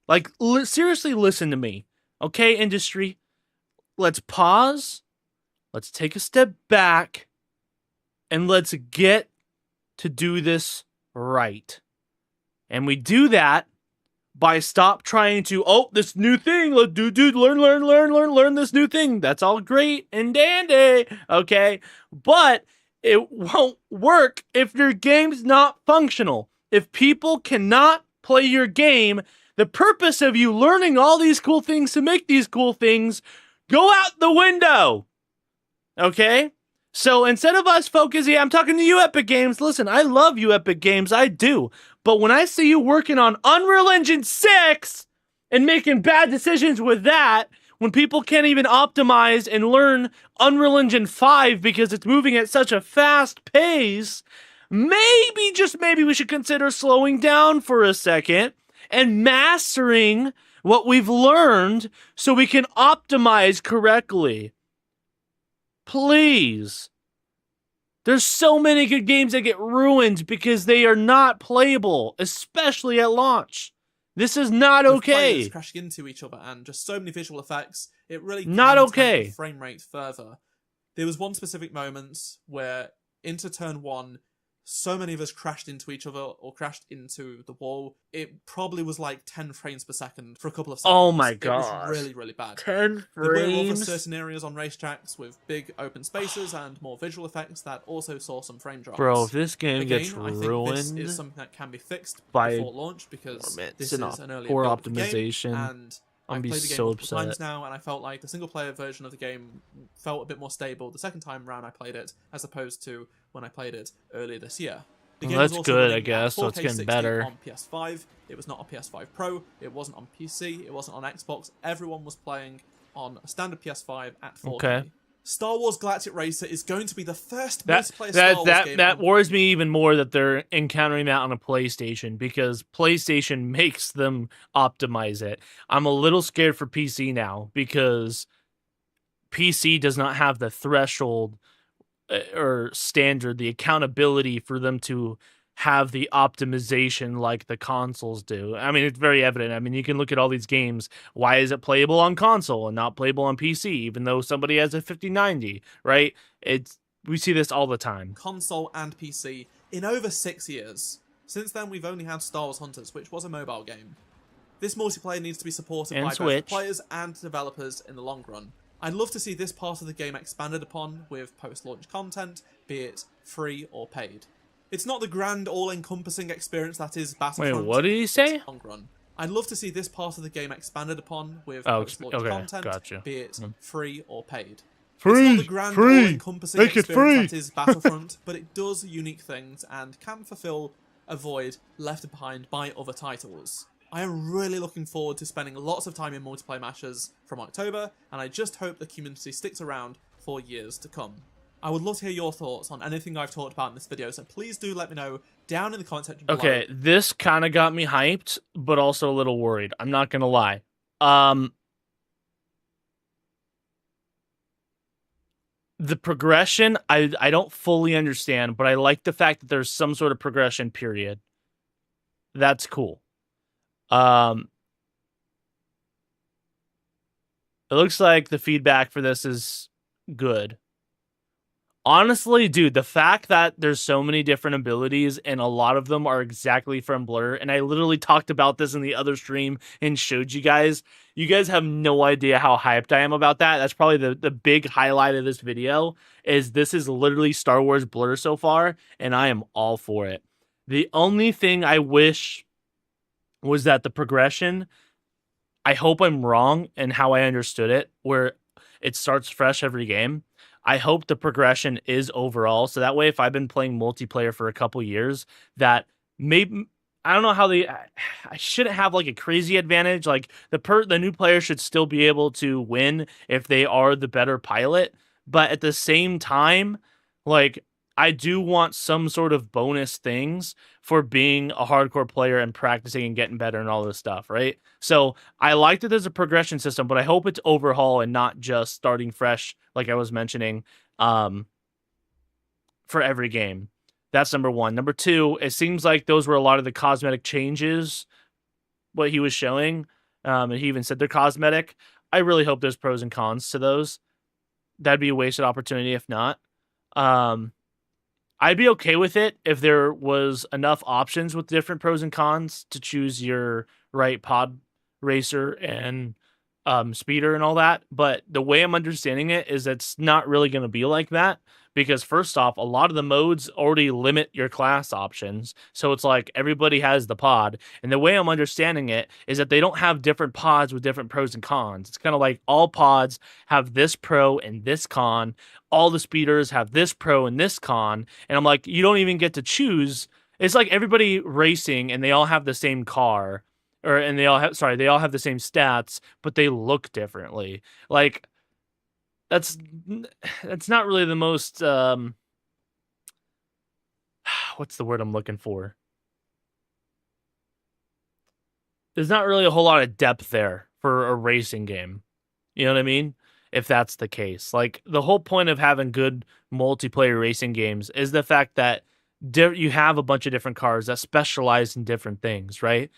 Like, seriously, listen to me. Okay, industry? Let's pause. Let's take a step back. And let's get to do this right. And we do that by stop trying to, this new thing, learn this new thing. That's all great and dandy, okay? But it won't work if your game's not functional. If people cannot play your game, the purpose of you learning all these cool things to make these cool things go out the window, okay? So instead of us focusing, I'm talking to you, Epic Games. Listen, I love you, Epic Games. I do. But when I see you working on Unreal Engine 6 and making bad decisions with that, when people can't even optimize and learn Unreal Engine 5 because it's moving at such a fast pace, maybe, just maybe, we should consider slowing down for a second and mastering what we've learned so we can optimize correctly. Please. There's so many good games that get ruined because they are not playable, especially at launch. This is not okay. Players crashing into each other and just so many visual effects, it really not okay. The frame rate further. There was one specific moment where into turn 1, so many of us crashed into each other or crashed into the wall. It probably was like 10 frames per second for a couple of seconds. Oh my god. It was really, really bad. 10 frames? There were other certain areas on racetracks with big open spaces and more visual effects that also saw some frame drops. Bro, if this game gets ruined, I think this is something that can be fixed before launch because this is an early poor build optimization. Game, and I've played the game multiple times now, and I felt like the single-player version of the game felt a bit more stable the second time around I played it, as opposed to when I played it earlier this year. Well, that's good, I guess, so it's getting better. On PS5, it was not on PS5 Pro, it wasn't on PC, it wasn't on Xbox. Everyone was playing on a standard PS5 at 4K. Okay. Star Wars Galactic Racer is going to be the first multiplayer Star Wars game. That worries me even more that they're encountering that on a PlayStation, because PlayStation makes them optimize it. I'm a little scared for PC now because PC does not have the threshold or standard, the accountability for them to have the optimization like the consoles do. I mean, it's very evident. I mean, you can look at all these games. Why is it playable on console and not playable on PC, even though somebody has a 5090, right? We see this all the time. Console and PC in over 6 years. Since then, we've only had Star Wars Hunters, which was a mobile game. This multiplayer needs to be supported by both players and developers in the long run. I'd love to see this part of the game expanded upon with post-launch content, be it free or paid. It's not the grand, all-encompassing experience that is Battlefront. Wait, what did he say? Long run. I'd love to see this part of the game expanded upon with post-launch content, be it free or paid. It's not the grand, all-encompassing experience that is Battlefront, but it does unique things and can fulfill a void left behind by other titles. I am really looking forward to spending lots of time in multiplayer matches from October, and I just hope the community sticks around for years to come. I would love to hear your thoughts on anything I've talked about in this video, so please do let me know down in the comment section below. Okay, this kind of got me hyped, but also a little worried. I'm not going to lie. The progression, I don't fully understand, but I like the fact that there's some sort of progression period. That's cool. It looks like the feedback for this is good. Honestly, dude, the fact that there's so many different abilities and a lot of them are exactly from Blur, and I literally talked about this in the other stream and showed you guys have no idea how hyped I am about that. That's probably the big highlight of this video, is this is literally Star Wars Blur so far, and I am all for it. The only thing I wish was that the progression, I hope I'm wrong in how I understood it, where it starts fresh every game. I hope the progression is overall, so that way if I've been playing multiplayer for a couple years, that maybe, I don't know how I shouldn't have like a crazy advantage. Like the new player should still be able to win if they are the better pilot, but at the same time, like, I do want some sort of bonus things for being a hardcore player and practicing and getting better and all this stuff, right? So I like that there's a progression system, but I hope it's overhaul and not just starting fresh, like I was mentioning, for every game. That's number one. Number two, it seems like those were a lot of the cosmetic changes, what he was showing, and he even said they're cosmetic. I really hope there's pros and cons to those. That'd be a wasted opportunity if not. I'd be okay with it if there was enough options with different pros and cons to choose your right pod racer and speeder and all that. But the way I'm understanding it is it's not really going to be like that, because first off, a lot of the modes already limit your class options. So it's like everybody has the pod. And the way I'm understanding it is that they don't have different pods with different pros and cons. It's kind of like all pods have this pro and this con. All the speeders have this pro and this con. And I'm like, you don't even get to choose. It's like everybody racing and they all have the same car. They all have the same stats, but they look differently. Like, that's not really the most what's the word I'm looking for? There's not really a whole lot of depth there for a racing game. You know what I mean? If that's the case. Like, the whole point of having good multiplayer racing games is the fact that you have a bunch of different cars that specialize in different things, right?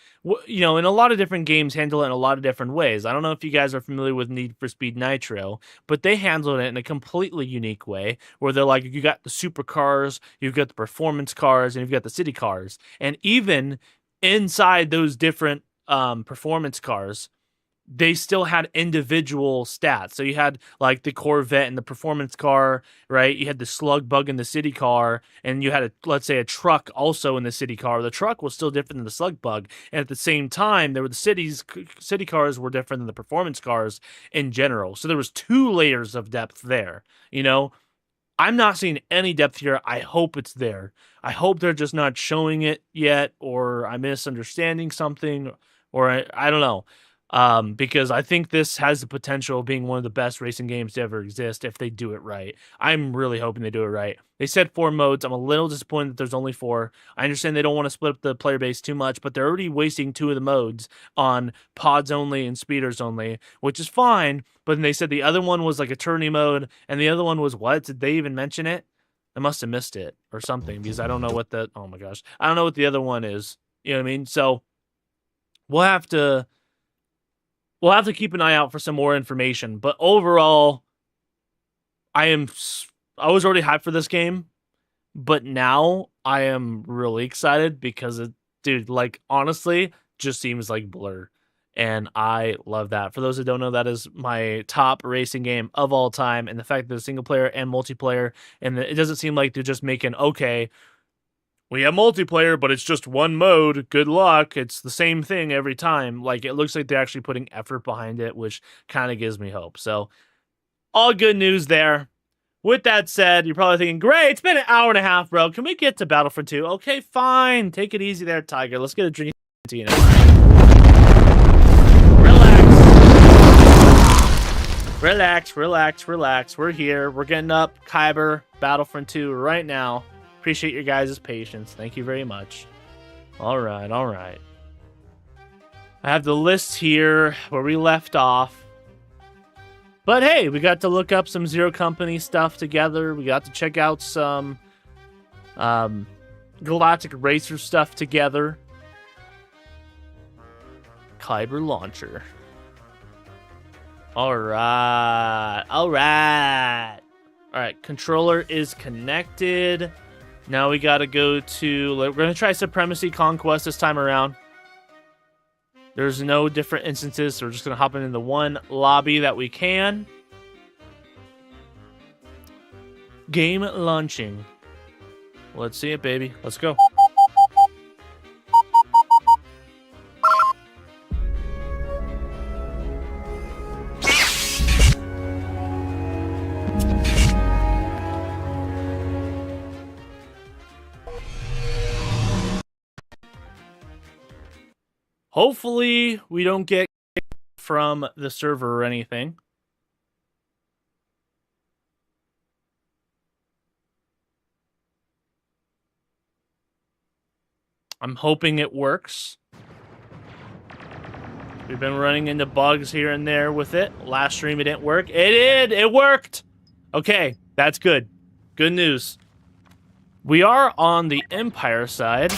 You know, and a lot of different games handle it in a lot of different ways. I don't know if you guys are familiar with Need for Speed Nitro, but they handled it in a completely unique way, where they're like, you got the supercars, you've got the performance cars, and you've got the city cars. And even inside those different performance cars, they still had individual stats. So you had like the Corvette and the performance car, right? You had the slug bug in the city car, and you had let's say a truck also in the city car. The truck was still different than the slug bug. And at the same time, there were the city cars were different than the performance cars in general. So there was 2 layers of depth there, you know? I'm not seeing any depth here. I hope it's there. I hope they're just not showing it yet, or I'm misunderstanding something, or I don't know. Because I think this has the potential of being one of the best racing games to ever exist if they do it right. I'm really hoping they do it right. They said 4 modes. I'm a little disappointed that there's only 4. I understand they don't want to split up the player base too much, but they're already wasting 2 of the modes on pods only and speeders only, which is fine. But then they said the other one was like a tourney mode, and the other one was what? Did they even mention it? I must have missed it or something because I don't know what the, oh my gosh, I don't know what the other one is. You know what I mean? So we'll have to keep an eye out for some more information. But overall, I was already hyped for this game, but now I am really excited because it, dude, like honestly, just seems like Blur. And I love that. For those who don't know, that is my top racing game of all time. And the fact that it's single player and multiplayer, and it doesn't seem like they're just making, okay, we have multiplayer, but it's just one mode. Good luck. It's the same thing every time. Like, it looks like they're actually putting effort behind it, which kind of gives me hope. So, all good news there. With that said, you're probably thinking, great, it's been an hour and a half, bro. Can we get to Battlefront 2? Okay, fine. Take it easy there, Tiger. Let's get a drink. Relax. We're here. We're getting up KYBER Battlefront 2 right now. Appreciate your guys' patience. Thank you very much. All right. I have the list here where we left off. But hey, we got to look up some Zero Company stuff together. We got to check out some Galactic Racer stuff together. KYBER launcher. All right. Controller is connected. Now we got to go to... We're going to try Supremacy Conquest this time around. There's no different instances, so we're just going to hop into the one lobby that we can. Game launching. Let's see it, baby. Let's go. Hopefully, we don't get from the server or anything. I'm hoping it works. We've been running into bugs here and there with it. Last stream, it didn't work. It did! It worked! Okay, that's good. Good news. We are on the Empire side.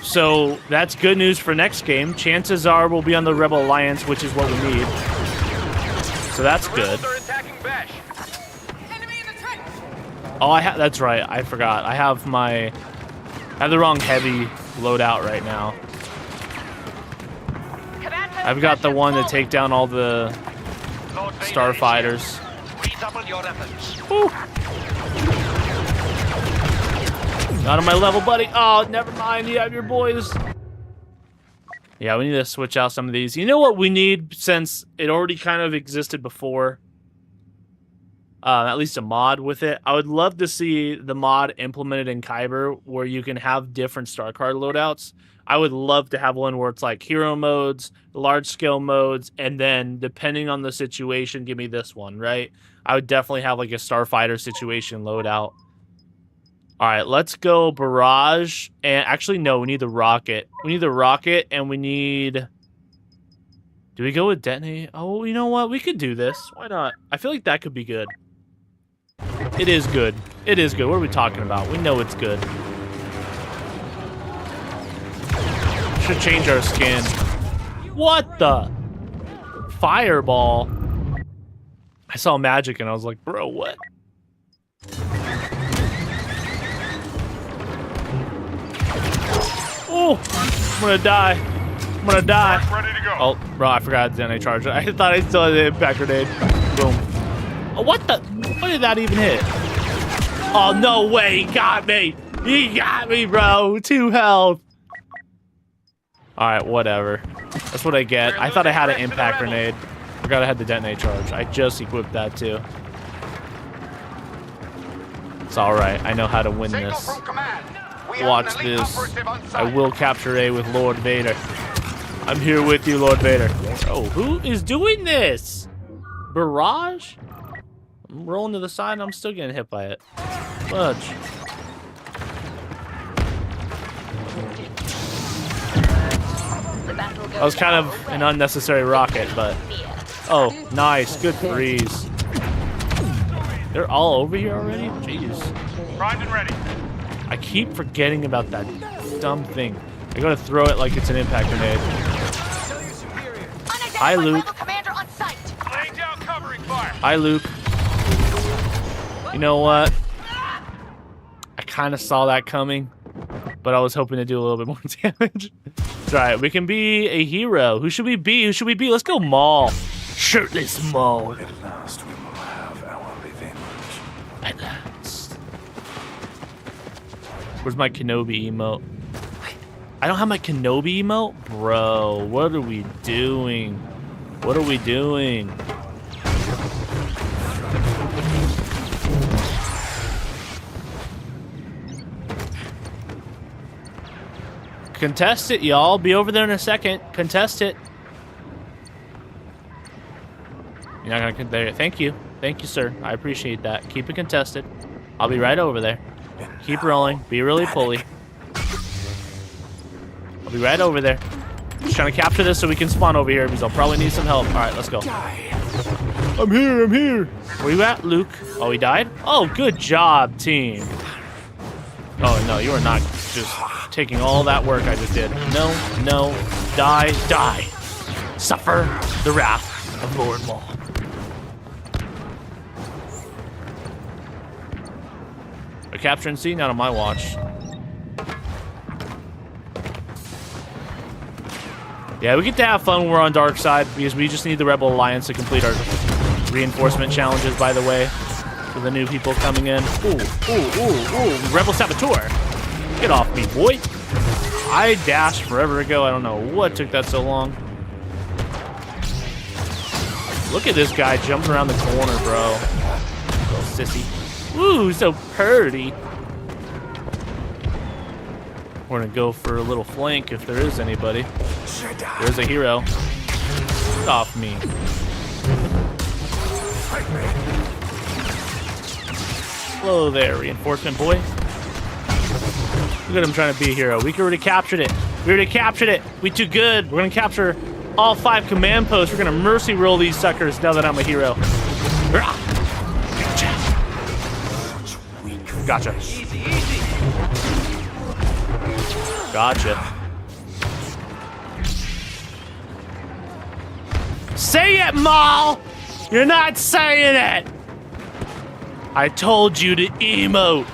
So that's good news for next game. Chances are we'll be on the Rebel Alliance, which is what we need. So that's good. Oh, that's right. I forgot. I have the wrong heavy loadout right now. I've got the one to take down all the starfighters. Woo. Not on my level, buddy. Oh, never mind. You have your boys. Yeah, we need to switch out some of these. You know what we need, since it already kind of existed before? At least a mod with it. I would love to see the mod implemented in KYBER where you can have different star card loadouts. I would love to have one where it's like hero modes, large scale modes, and then depending on the situation, give me this one, right? I would definitely have like a starfighter situation loadout. All right, let's go barrage. And actually, no, we need the rocket. We need the rocket, and we need... Do we go with detonate? Oh, you know what? We could do this. Why not? I feel like that could be good. It is good. It is good. What are we talking about? We know it's good. Should change our skin. What the? Fireball. I saw magic, and I was like, bro, what? Oh, I'm gonna die. I'm gonna die. Ready to go. Oh, bro, I forgot the DNA charge. I thought I still had the impact grenade. Boom. Oh, what the? What did that even hit? Oh, no way. He got me. He got me, bro. 2 health. All right, whatever. That's what I get. I thought I had an impact grenade. Forgot I had the detonate charge. I just equipped that too. It's all right. I know how to win this. Watch this. I will capture A with Lord Vader. I'm here with you, Lord Vader. Oh, who is doing this? Barrage? I'm rolling to the side and I'm still getting hit by it. Fudge. That was kind of an unnecessary rocket, but... Oh, nice. Good breeze. They're all over here already? Jeez. Primed and ready. I keep forgetting about that dumb thing. I gotta throw it like it's an impact grenade. Hi, Luke. Hi, Luke. You know what? I kind of saw that coming, but I was hoping to do a little bit more damage. It's alright, we can be a hero. Who should we be? Who should we be? Let's go Maul. Shirtless Maul. At last we will have our revenge. At last. Where's my Kenobi emote? I don't have my Kenobi emote? Bro, what are we doing? What are we doing? Contest it, y'all. Be over there in a second. Contest it. You're not gonna there. Thank you. Thank you, sir. I appreciate that. Keep it contested. I'll be right over there. Keep rolling. Be really pulley. I'll be right over there. Just trying to capture this so we can spawn over here because I'll probably need some help. Alright, let's go. I'm here, I'm here. Where you at, Luke? Oh, he died? Oh, good job, team. Oh, no, you are not just taking all that work I just did. No, no. Die, die. Suffer the wrath of Lord Maul. A capture and see? Not on my watch. Yeah, we get to have fun when we're on dark side because we just need the Rebel Alliance to complete our reinforcement challenges, by the way, for the new people coming in. Ooh, ooh, ooh, ooh. Rebel Saboteur. Get off me, boy. I dashed forever ago. I don't know what took that so long. Look at this guy jumping around the corner, bro. Little sissy. Ooh, so pretty. We're gonna go for a little flank if there is anybody. There's a hero. Get off me. Hello there, reinforcement boy. Look at him trying to be a hero. We already captured it. We already captured it. We too good. We're gonna capture all 5 command posts. We're gonna mercy roll these suckers now that I'm a hero. Gotcha. Gotcha. Easy, easy. Gotcha. Say it, Maul! You're not saying it! I told you to emote.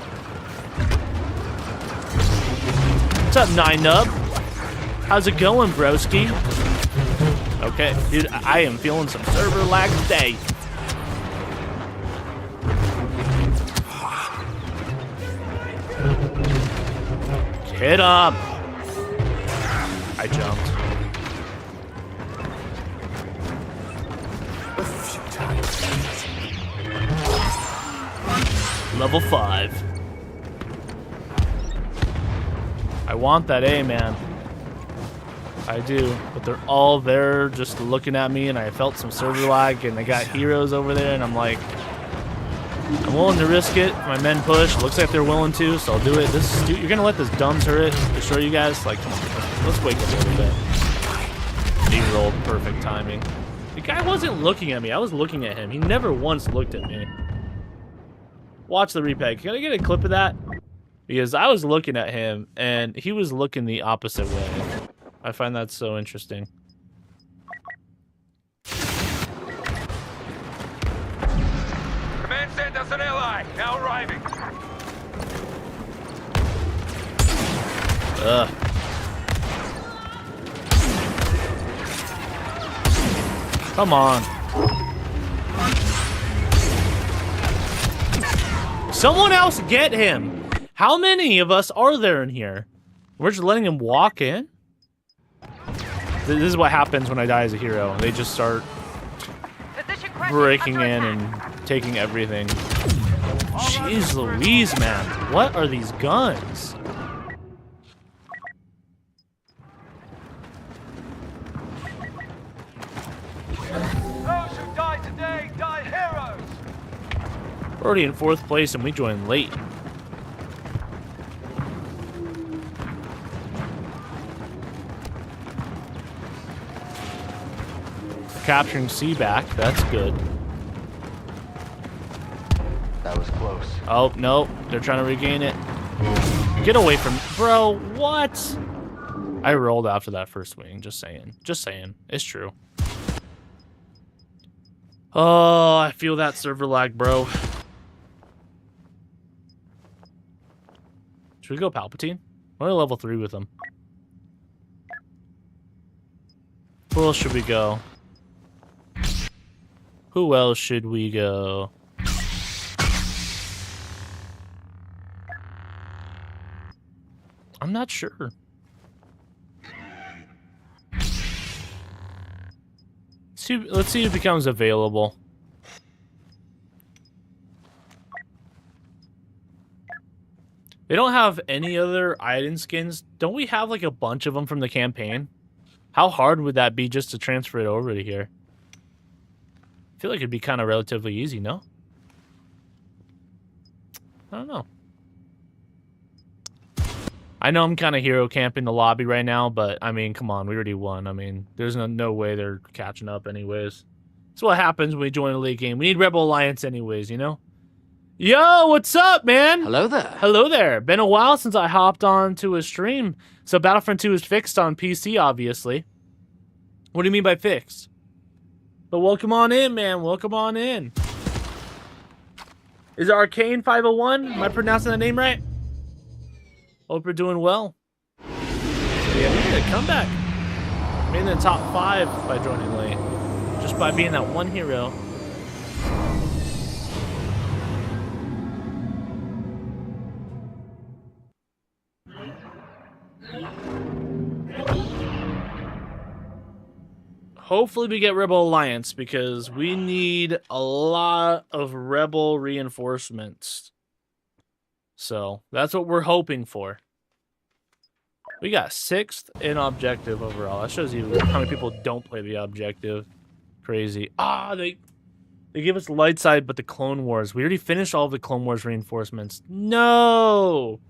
What's up, 9nub? How's it going, broski? Okay, dude, I am feeling some server lag today. Hit him! I jumped. Level 5. I want that A, man. I do, but they're all there just looking at me, and I felt some server lag, and they got heroes over there, and I'm like, I'm willing to risk it. My men push. Looks like they're willing to, so I'll do it. You're gonna let this dumb turret destroy you guys? Like, come on, let's wake up a little bit. He rolled perfect timing. The guy wasn't looking at me. I was looking at him. He never once looked at me. Watch the replay. Can I get a clip of that? Because I was looking at him, and he was looking the opposite way. I find that so interesting. Command sent us an ally. Now arriving. Ugh. Come on. Someone else get him. How many of us are there in here? We're just letting him walk in? This is what happens when I die as a hero. They just start breaking in and taking everything. Jeez Louise, man. What are these guns? We're already in 4th place and we joined late. Capturing C back, that's good. That was close. Oh, no, they're trying to regain it. Get away from... Bro, what? I rolled after that first wing, just saying. Just saying. It's true. Oh, I feel that server lag, bro. Should we go Palpatine? We're only level 3 with him. Who else should we go? Who else should we go? I'm not sure. Let's see who becomes available. They don't have any other Iden skins. Don't we have like a bunch of them from the campaign? How hard would that be just to transfer it over to here? I feel like it'd be kind of relatively easy, no? I don't know. I know I'm kind of hero camping the lobby right now, but I mean, come on, we already won. I mean, there's no way they're catching up anyways. That's what happens when we join a late game. We need Rebel Alliance anyways, you know? Yo, what's up, man? Hello there. Hello there. Been a while since I hopped on to a stream. So Battlefront 2 is fixed on PC, obviously. What do you mean by fixed? But welcome on in, man. Welcome on in. Is it Arcane 501? Am I pronouncing that name right? Hope you're doing well. Yeah, we made a comeback. Made in the top 5 by joining late. Just by being that one hero. Hopefully we get Rebel Alliance because we need a lot of Rebel reinforcements. So that's what we're hoping for. We got 6th in objective overall. That shows you how many people don't play the objective. Crazy. Ah, they give us the light side, but the Clone Wars. We already finished all of the Clone Wars reinforcements. No!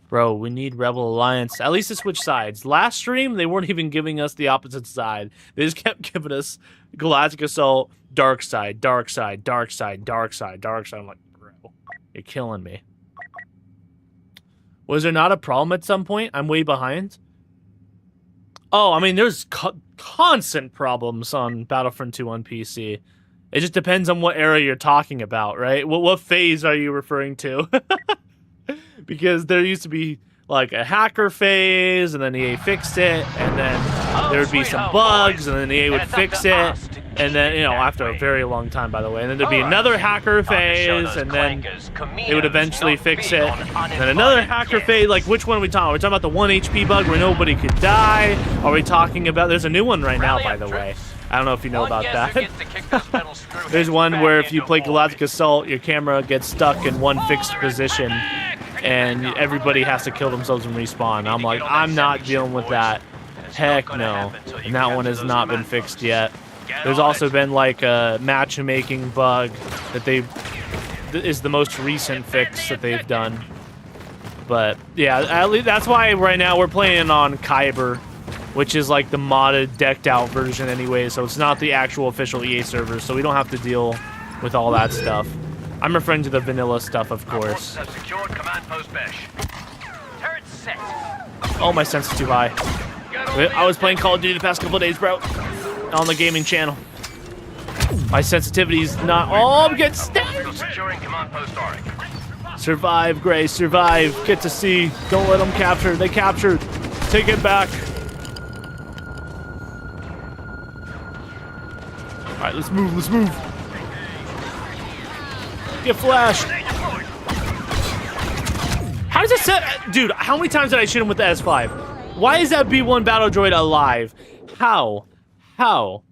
Bro, we need Rebel Alliance. At least to switch sides. Last stream, they weren't even giving us the opposite side. They just kept giving us Galactic Assault, dark side, dark side, dark side, dark side, dark side. I'm like, bro, you're killing me. Was there not a problem at some point? I'm way behind. Oh, I mean, there's constant problems on Battlefront 2 on PC. It just depends on what era you're talking about, right? What phase are you referring to? Because there used to be like a hacker phase, and then EA fixed it, and then there would be some bugs, and then EA would fix it, and then, you know, after a very long time, by the way, and then there'd be another hacker phase, and then they would eventually fix it, and then another hacker phase. Like, which one are we talking about? Are we talking about the 1 HP bug where nobody could die? Are we talking about, there's a new one right now, by the way. I don't know if you know about that. There's one where if you play Galactic Assault, your camera gets stuck in one fixed position, and everybody has to kill themselves and respawn. I'm like, I'm not dealing with that. Heck no. And that one has not been fixed yet. There's also been like a matchmaking bug that is the most recent fix that they've done. But yeah, at least that's why right now we're playing on KYBER, which is like the modded, decked out version anyway, so it's not the actual official EA server, so we don't have to deal with all that stuff. I'm referring to the vanilla stuff, of course. Oh, my sense is too high. I was playing Call of Duty the past couple of days, bro. On the gaming channel. My sensitivity's not... Oh, I'm getting stabbed! Survive, Gray, survive. Get to C. Don't let them capture. They captured. Take it back. Alright, let's move, let's move. Get flashed. How does it set... Dude, how many times did I shoot him with the S5? Why is that B1 battle droid alive? How? How?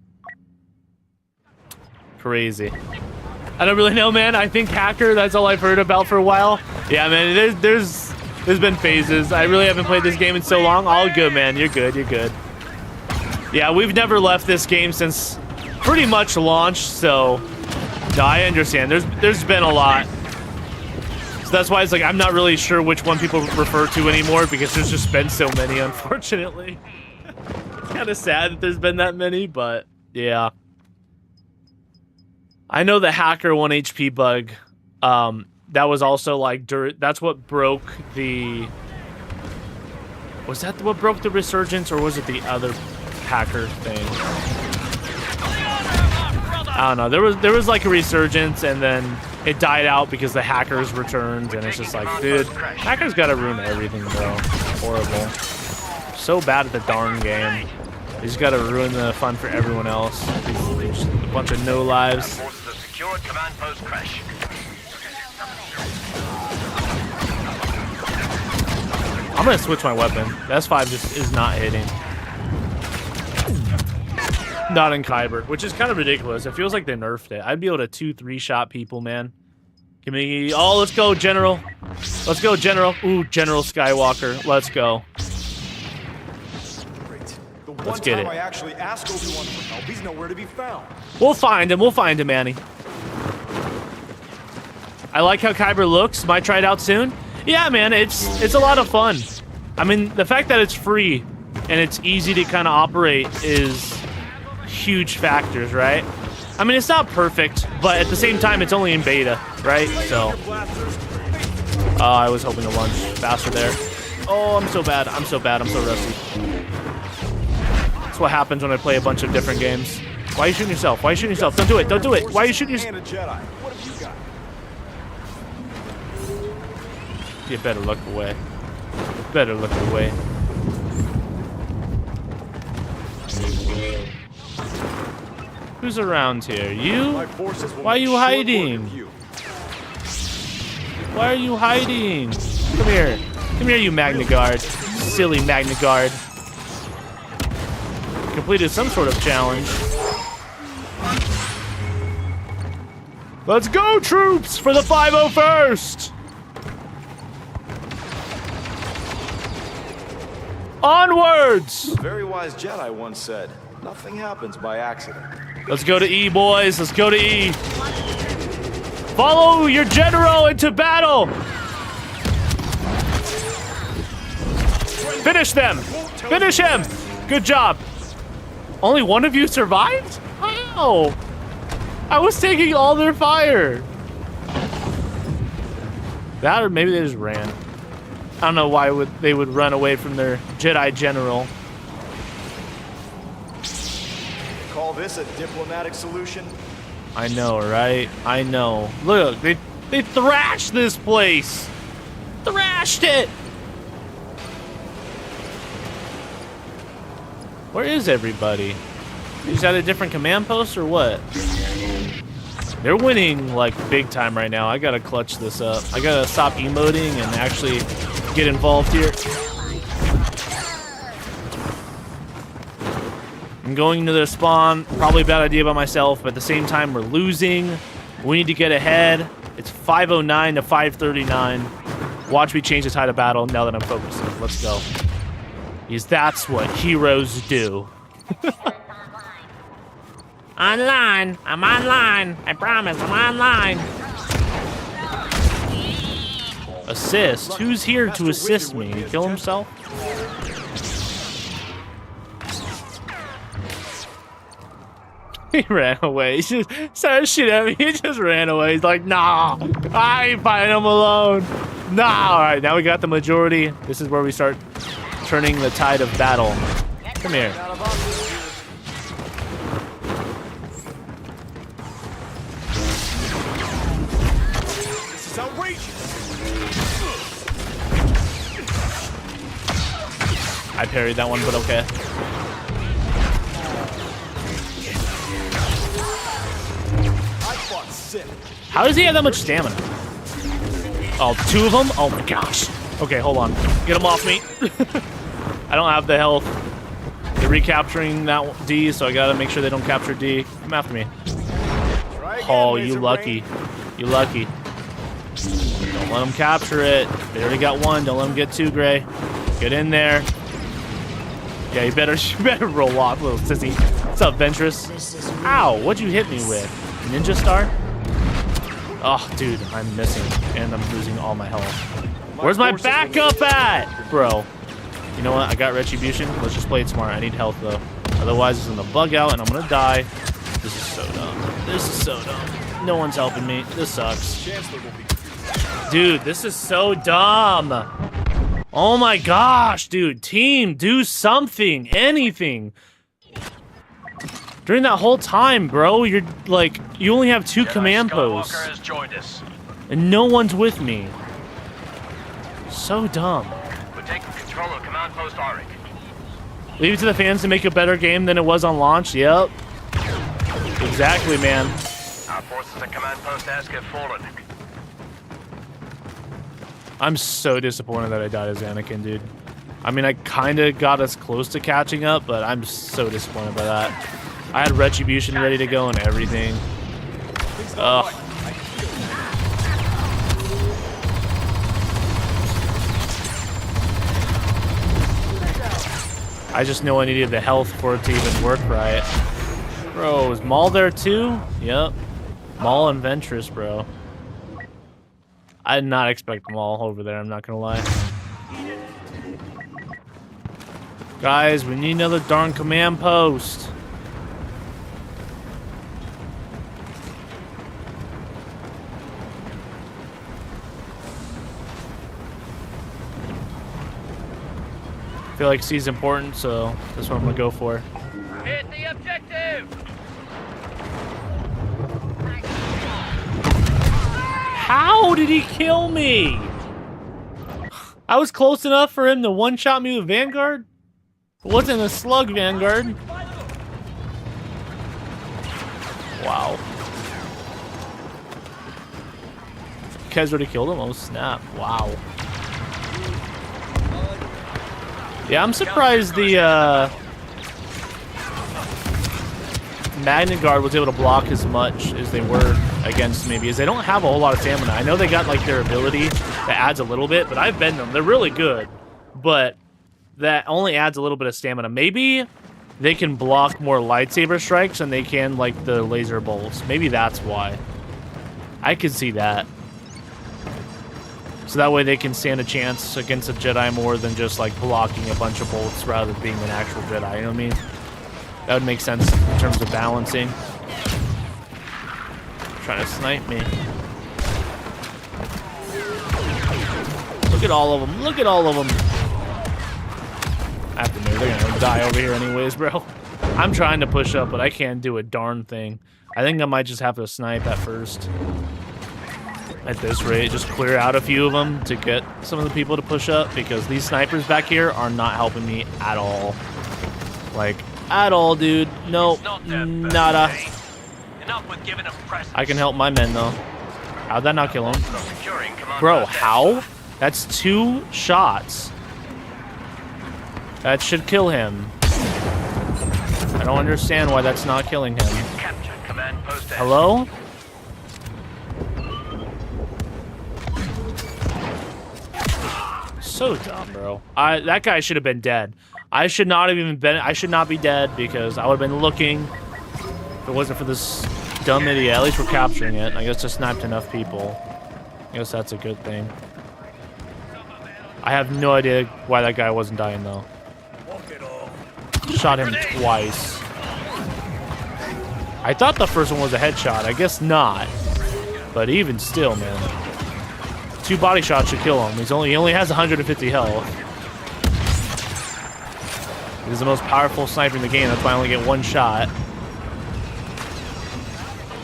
Crazy. I don't really know, man. I think hacker, that's all I've heard about for a while. Yeah, man, there's been phases. I really haven't played this game in so long. All good, man. You're good, you're good. Yeah, we've never left this game since pretty much launch, so No, I understand. There's been a lot. So that's why it's like I'm not really sure which one people refer to anymore because there's just been so many, unfortunately. It's kind of sad that there's been that many, but yeah. I know the hacker 1 HP bug. That was also like that's what broke the. Was that what broke the resurgence, or was it the other hacker thing? I don't know. There was like a resurgence, and then it died out because the hackers returned, and it's just like, dude, hackers gotta ruin everything, bro. Horrible. So bad at the darn game. They just gotta ruin the fun for everyone else. There's a bunch of no lives. I'm gonna switch my weapon. The S5 just is not hitting. Not in KYBER, which is kind of ridiculous. It feels like they nerfed it. I'd be able to 2-3 shot people, man. Give me. Oh, let's go, General. Let's go, General. Ooh, General Skywalker. Let's go. Let's get it. I actually asked Obi-Wan for help. He's nowhere to be found. We'll find him. We'll find him, Manny. I like how KYBER looks. Might try it out soon. Yeah, man, it's a lot of fun. I mean, the fact that it's free and it's easy to kind of operate is huge factors, right? I mean, it's not perfect, but at the same time, it's only in beta, right? So, I was hoping to launch faster there. Oh, I'm so bad. I'm so bad. I'm so rusty. That's what happens when I play a bunch of different games. Why are you shooting yourself? Why are you shooting yourself? Don't do it. Don't do it. Why are you shooting yourself? Jedi. What have you got? You better look away. Better look away. Who's around here? You? Why are you hiding? Why are you hiding? Come here. Come here, you Magna Guard. Silly Magna Guard. Completed some sort of challenge. Let's go, troops, for the 501st! Onwards! A very wise Jedi once said, nothing happens by accident. Let's go to E, boys. Let's go to E. Follow your general into battle. Finish them. Finish him. Good job. Only one of you survived? Wow. I was taking all their fire. That, or maybe they just ran. I don't know why they would run away from their Jedi general. Call this a diplomatic solution? I know, right? I know. Look, they thrashed this place. Thrashed it. Where is everybody? They just at a different command post or what? They're winning like big time right now. I gotta clutch this up. I gotta stop emoting and actually get involved here. I'm going to the spawn. Probably a bad idea by myself, but at the same time, we're losing. We need to get ahead. It's 509 to 539. Watch me change the tide of battle now that I'm focusing. Let's go. Because that's what heroes do. Online. I'm online. I promise, I'm online. Assist. Who's here to assist me? He kill himself? He ran away. He just started shooting at me. He just ran away. He's like, nah, I ain't fighting him alone. Nah. All right, now we got the majority. This is where we start turning the tide of battle. Come here. This is outrageous. I parried that one, but okay. How does he have that much stamina? Oh, 2 of them? Oh my gosh. Okay, hold on. Get him off me. I don't have the health. They're recapturing that D, so I gotta make sure they don't capture D. Come after me. Oh, you lucky. You lucky. Don't let them capture it. They already got 1. Don't let them get 2, Gray. Get in there. Yeah, you better roll off, little sissy. What's up, Ventress? Ow, what'd you hit me with? Ninja Star? Oh, dude, I'm missing, and I'm losing all my health. Where's my backup at? Bro. You know what? I got Retribution. Let's just play it smart. I need health, though. Otherwise, it's going to bug out, and I'm going to die. This is so dumb. This is so dumb. No one's helping me. This sucks. Dude, this is so dumb. Oh, my gosh, dude. Team, do something. Anything. During that whole time, bro, you're like, you only have 2 command posts. Has joined us. And no one's with me. So dumb. We're taking control of Command Post Auric. Leave it to the fans to make a better game than it was on launch. Yep. Exactly, man. Our forces at Command Post Ask have fallen. I'm so disappointed that I died as Anakin, dude. I mean, I kind of got us close to catching up, but I'm so disappointed by that. I had Retribution ready to go and everything. Ugh. I just know I needed the health for it to even work right. Bro, is Maul there too? Yep. Maul and Ventress, bro. I did not expect Maul over there, I'm not gonna lie. Guys, we need another darn command post. I feel like C's important, so that's what I'm gonna go for. Hit the objective! How did he kill me? I was close enough for him to one-shot me with Vanguard? It wasn't a slug Vanguard. Wow. You guys already killed him? Oh snap, wow. Yeah, I'm surprised the Magnet Guard was able to block as much as they were against me, because they don't have a whole lot of stamina. I know they got like their ability that adds a little bit, but I've been them. They're really good, but that only adds a little bit of stamina. Maybe they can block more lightsaber strikes than they can like the laser bolts. Maybe that's why. I could see that. So that way they can stand a chance against a Jedi more than just like blocking a bunch of bolts rather than being an actual Jedi, you know what I mean? That would make sense in terms of balancing. Trying to snipe me. Look at all of them. Look at all of them. I have to know they're gonna die over here anyways, bro. I'm trying to push up, but I can't do a darn thing. I think I might just have to snipe at first. At this rate, just clear out a few of them to get some of the people to push up, because these snipers back here are not helping me at all. Like, at all, dude. Nope. Nada. I can help my men, though. How'd that not kill him? Bro, how? That's 2 shots. That should kill him. I don't understand why that's not killing him. Hello? So dumb, bro. That guy should have been dead. I should not have even been. I should not be dead, because I would have been looking. If it wasn't for this dumb idiot, at least we're capturing it. I guess I sniped enough people. I guess that's a good thing. I have no idea why that guy wasn't dying though. Shot him twice. I thought the first one was a headshot. I guess not. But even still, man. 2 body shots should kill him. He only has 150 health. He's the most powerful sniper in the game. That's why I only get 1 shot.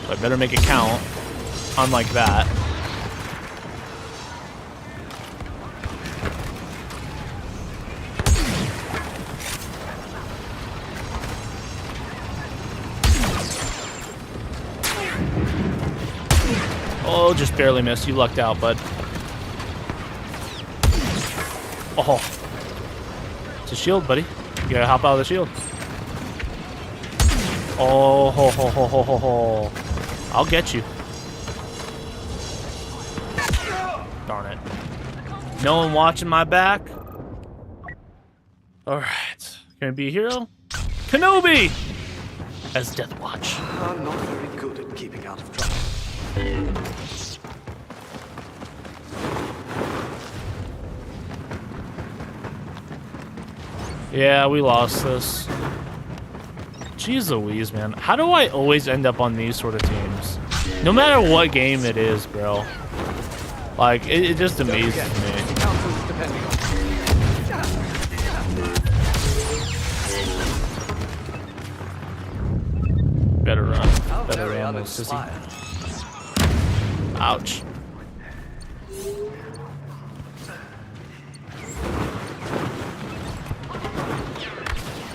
So I better make it count. Unlike that. Oh, just barely missed. You lucked out, bud. Oh. It's a shield, buddy. You gotta hop out of the shield. Oh, ho, ho, ho, ho, ho, ho. I'll get you. Darn it. No one watching my back? Alright. Gonna be a hero? Kenobi! As Death Watch. I'm not very good at keeping out of trouble. Yeah, we lost this. Jeez Louise, man. How do I always end up on these sort of teams? No matter what game it is, bro. Like, it just amazes me. Better run. Better ammo, sissy. Ouch.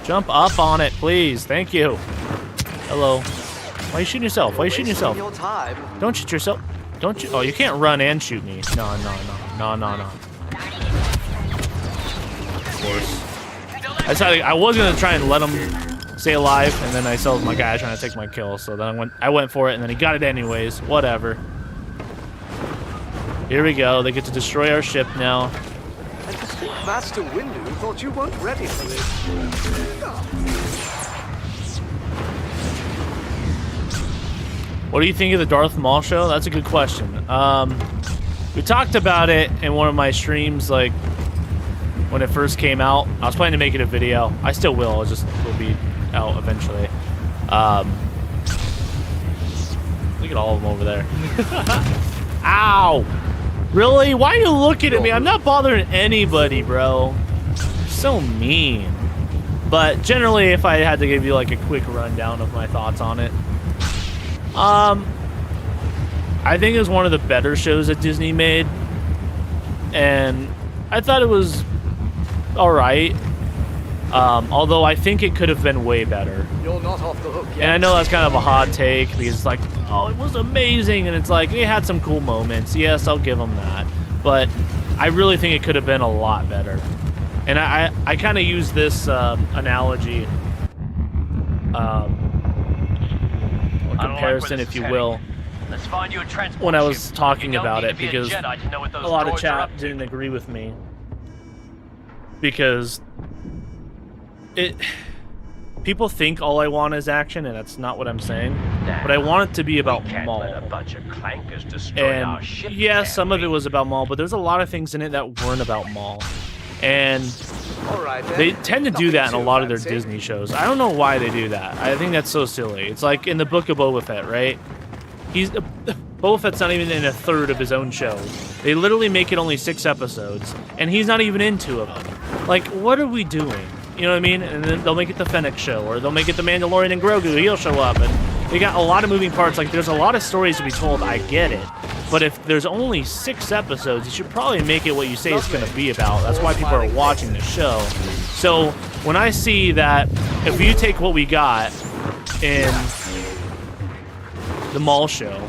Jump up on it, please. Thank you. Hello. Why are you shooting yourself? Why are you shooting yourself? Don't shoot yourself. Don't you? Oh, you can't run and shoot me. No. Of course. I was gonna try and let him stay alive, and then I saw my guy trying to take my kill. So then I went for it, and then he got it anyways. Whatever. Here we go. They get to destroy our ship now. Master Windu thought you weren't ready for this. What do you think of the Darth Maul show? That's a good question. We talked about it in one of my streams, like, when it first came out. I was planning to make it a video. I still will. It will be out eventually. Look at all of them over there. Ow! Really? Why are you looking at me? I'm not bothering anybody, bro. So mean. But generally, if I had to give you like a quick rundown of my thoughts on it, I think it was one of the better shows that Disney made, and I thought it was all right. Although I think it could have been way better. You're not off the hook yet. And I know that's kind of a hot take because it's like, oh, it was amazing, and it's like, it had some cool moments. Yes, I'll give them that. But I really think it could have been a lot better. And I kind of use this analogy, or comparison, if you will, Let's find you a transport when I was ship. talking You don't about need it, to be a because Jedi to know what those a lot of droids are chat up to. didn't agree with me. Because people think all I want is action, and that's not what I'm saying. But I want it to be about Maul. Let a bunch of clankers destroy our And ship, yeah, can some of it was about Maul, but there's a lot of things in it that weren't about Maul. And All right, then. they tend to do that in a Nothing lot of too their fancy. Disney shows. I don't know why they do that. I think that's so silly. It's like in the Book of Boba Fett, right? Boba Fett's not even in a third of his own show. They literally make it only 6 episodes, and he's not even in 2 of them. Like, what are we doing? You know what I mean? And then they'll make it the Fennec show, or they'll make it the Mandalorian and Grogu. He'll show up, and they got a lot of moving parts. Like, there's a lot of stories to be told. I get it. But if there's only 6 episodes, you should probably make it what you say it's going to be about. That's why people are watching the show. So when I see that, if you take what we got in the Maul show,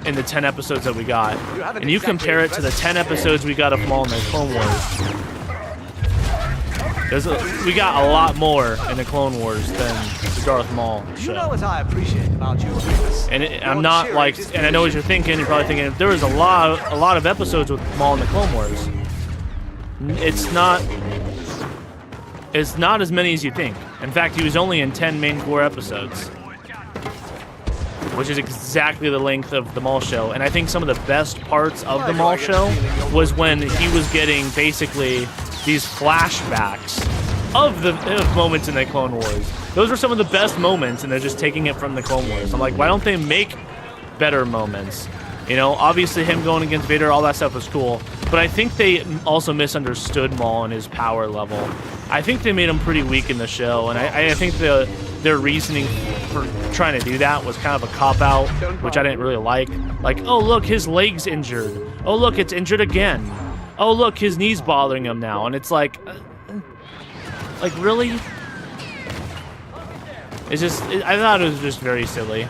in the 10 episodes that we got, and you compare it to the 10 episodes we got of Maul in the Clone Wars, we got a lot more in the Clone Wars than the Darth Maul show. You know what I appreciate about you, Grievous? And I'm not like, and I know what you're thinking. You're probably thinking, there was a lot of episodes with Maul in the Clone Wars. It's not as many as you think. In fact, he was only in 10 main core episodes, which is exactly the length of the Maul show. And I think some of the best parts of the Maul show was when he was getting basically these flashbacks of moments in the Clone Wars. Those were some of the best moments, and they're just taking it from the Clone Wars. I'm like, why don't they make better moments? You know, obviously him going against Vader, all that stuff was cool, but I think they also misunderstood Maul and his power level. I think they made him pretty weak in the show, and I think their reasoning for trying to do that was kind of a cop-out, which I didn't really like. Like, oh, look, his leg's injured. Oh, look, it's injured again. Oh, look, his knee's bothering him now. And it's like really? It's just, I thought it was just very silly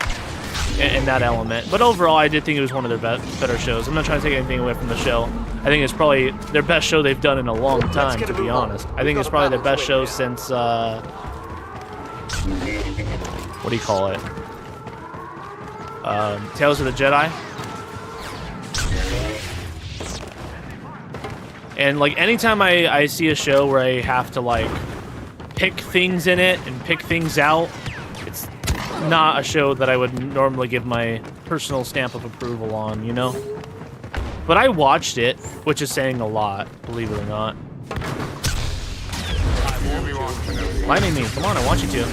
in that element. But overall, I did think it was one of their better shows. I'm not trying to take anything away from the show. I think it's probably their best show they've done in a long time, to be honest. I think it's probably their best show since, what do you call it? Tales of the Jedi. And like anytime I see a show where I have to like pick things in it and pick things out, it's not a show that I would normally give my personal stamp of approval on, you know? But I watched it, which is saying a lot, believe it or not. Lightning me. Come on, I want you to.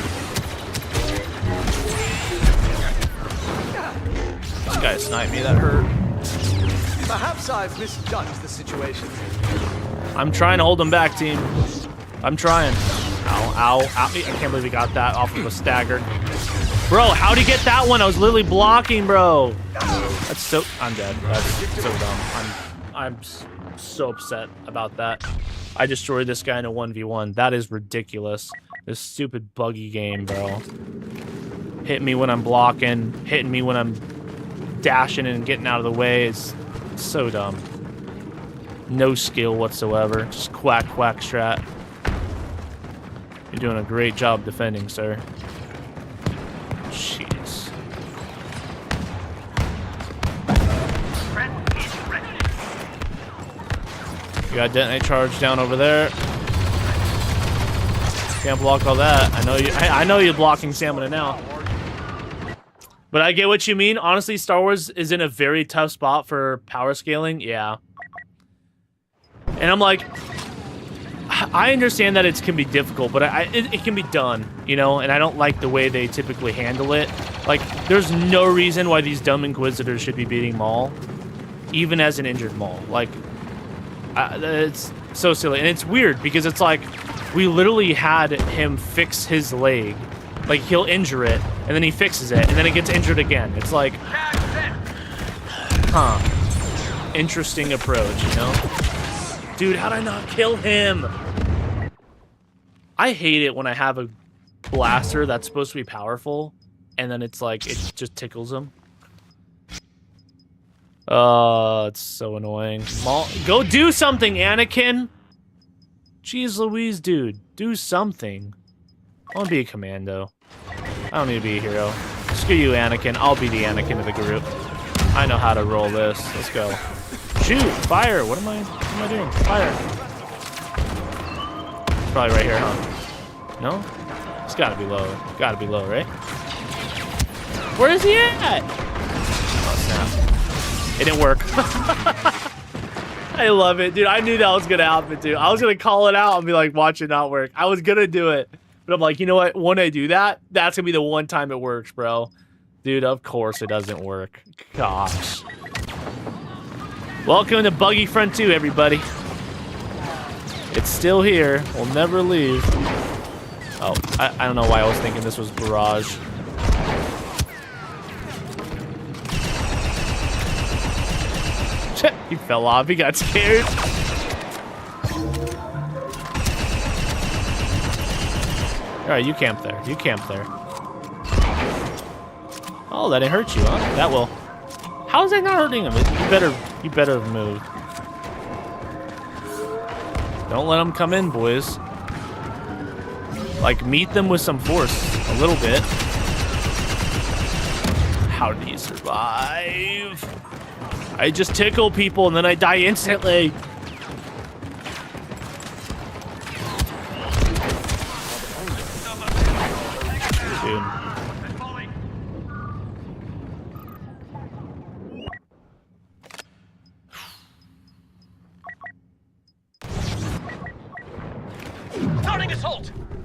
This guy sniped me. That hurt. Perhaps I've misjudged the situation. I'm trying to hold him back, team. I'm trying. Ow, ow, ow. I can't believe he got that off of a stagger. Bro, how'd he get that one? I was literally blocking, bro. That's so... I'm dead. That's so dumb. I'm so upset about that. I destroyed this guy in a 1v1. That is ridiculous. This stupid buggy game, bro. Hitting me when I'm blocking. Hitting me when I'm dashing and getting out of the way. It's so dumb. No skill whatsoever. Just quack, quack strat. You're doing a great job defending, sir. Jeez. You got detonate charge down over there. Can't block all that. I know you're blocking stamina now. But I get what you mean. Honestly, Star Wars is in a very tough spot for power scaling. Yeah. And I'm like, I understand that it can be difficult, but it can be done, you know? And I don't like the way they typically handle it. Like, there's no reason why these dumb Inquisitors should be beating Maul, even as an injured Maul. Like, it's so silly. And it's weird because it's like, we literally had him fix his leg. Like, he'll injure it, and then he fixes it, and then it gets injured again. It's like, huh. Interesting approach, you know? Dude, how'd I not kill him? I hate it when I have a blaster that's supposed to be powerful, and then it's like, it just tickles him. Oh, it's so annoying. Go do something, Anakin! Jeez Louise, dude. Do something. I want to be a commando. I don't need to be a hero. Screw you, Anakin. I'll be the Anakin of the group. I know how to roll this. Let's go. Shoot! Fire! What am I doing? Fire! It's probably right here, huh? No? It's gotta be low. Gotta be low, right? Where is he at? Oh, snap. It didn't work. I love it, dude. I knew that was gonna happen, dude. I was gonna call it out and be like, watch it not work. I was gonna do it. But I'm like, you know what? When I do that, that's gonna be the one time it works, bro. Dude, of course it doesn't work. Gosh. Welcome to Buggy Front 2, everybody. It's still here. We'll never leave. Oh, I don't know why I was thinking this was Barrage. He fell off. He got scared. Alright, you camp there. You camp there. Oh, that didn't hurt you, huh? That will. How is that not hurting him? You better move. Don't let them come in, boys. Like, meet them with some force. A little bit. How did he survive? I just tickle people and then I die instantly. Dude.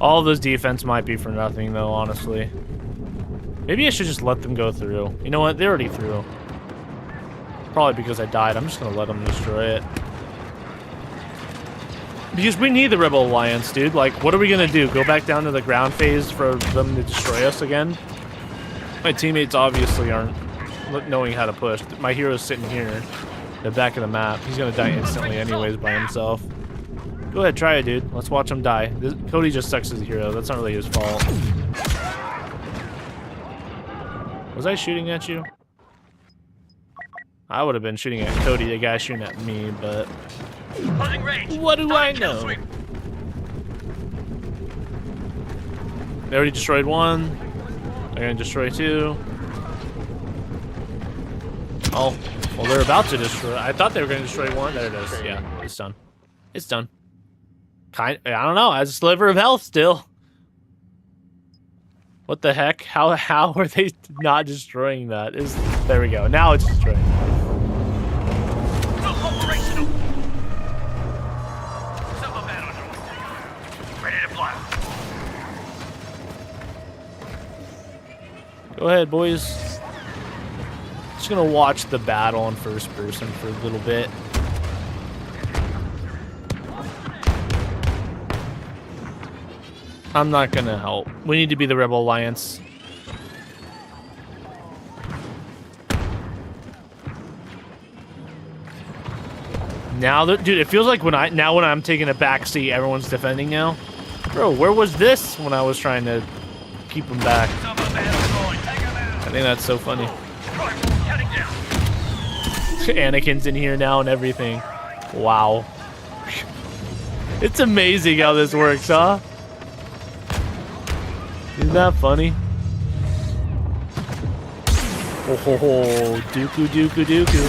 All of those defense might be for nothing, though, honestly. Maybe I should just let them go through. You know what? They're already through. Probably because I died. I'm just going to let them destroy it. Because we need the Rebel Alliance, dude. Like, what are we going to do? Go back down to the ground phase for them to destroy us again? My teammates obviously aren't knowing how to push. My hero's sitting here, the back of the map. He's going to die instantly anyways by himself. Go ahead, try it, dude. Let's watch him die. Cody just sucks as a hero. That's not really his fault. Was I shooting at you? I would have been shooting at Cody, the guy shooting at me, but... What do I know? They already destroyed one. They're gonna destroy two. Oh, well, they're about to destroy... I thought they were gonna destroy one. There it is. Yeah, it's done. It's done. I don't know. I have a sliver of health still. What the heck? How are they not destroying that? There we go. Now it's destroying. Ready to fly. Go ahead, boys. Just gonna watch the battle in first person for a little bit. I'm not gonna help. We need to be the Rebel Alliance. Now, dude, it feels like when I'm taking a backseat, everyone's defending now. Bro, where was this when I was trying to keep them back? I think that's so funny. Anakin's in here now and everything. Wow. It's amazing how this works, huh? Isn't that funny? Oh, dooku, dooku, dooku.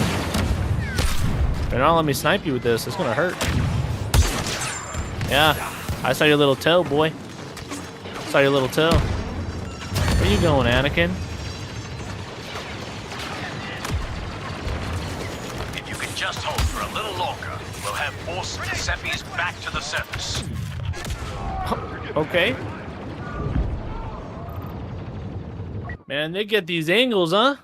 Better not let me snipe you with this. It's gonna hurt. Yeah, I saw your little toe, boy. Saw your little toe. Where you going, Anakin? If you can just hold for a little longer, we'll have forced the Seppies back to the surface. Okay. Man, they get these angles, huh?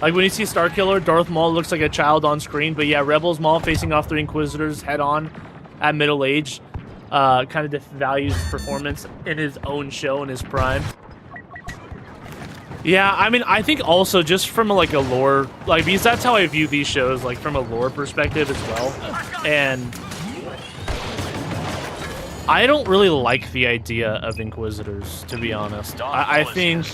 Like when you see Starkiller, Darth Maul looks like a child on screen, but yeah, Rebels Maul facing off 3 Inquisitors head on at middle age kind of devalues his performance in his own show in his prime. Yeah, I mean, I think also just from like a lore, like because that's how I view these shows, like from a lore perspective as well. And I don't really like the idea of Inquisitors, to be honest. I think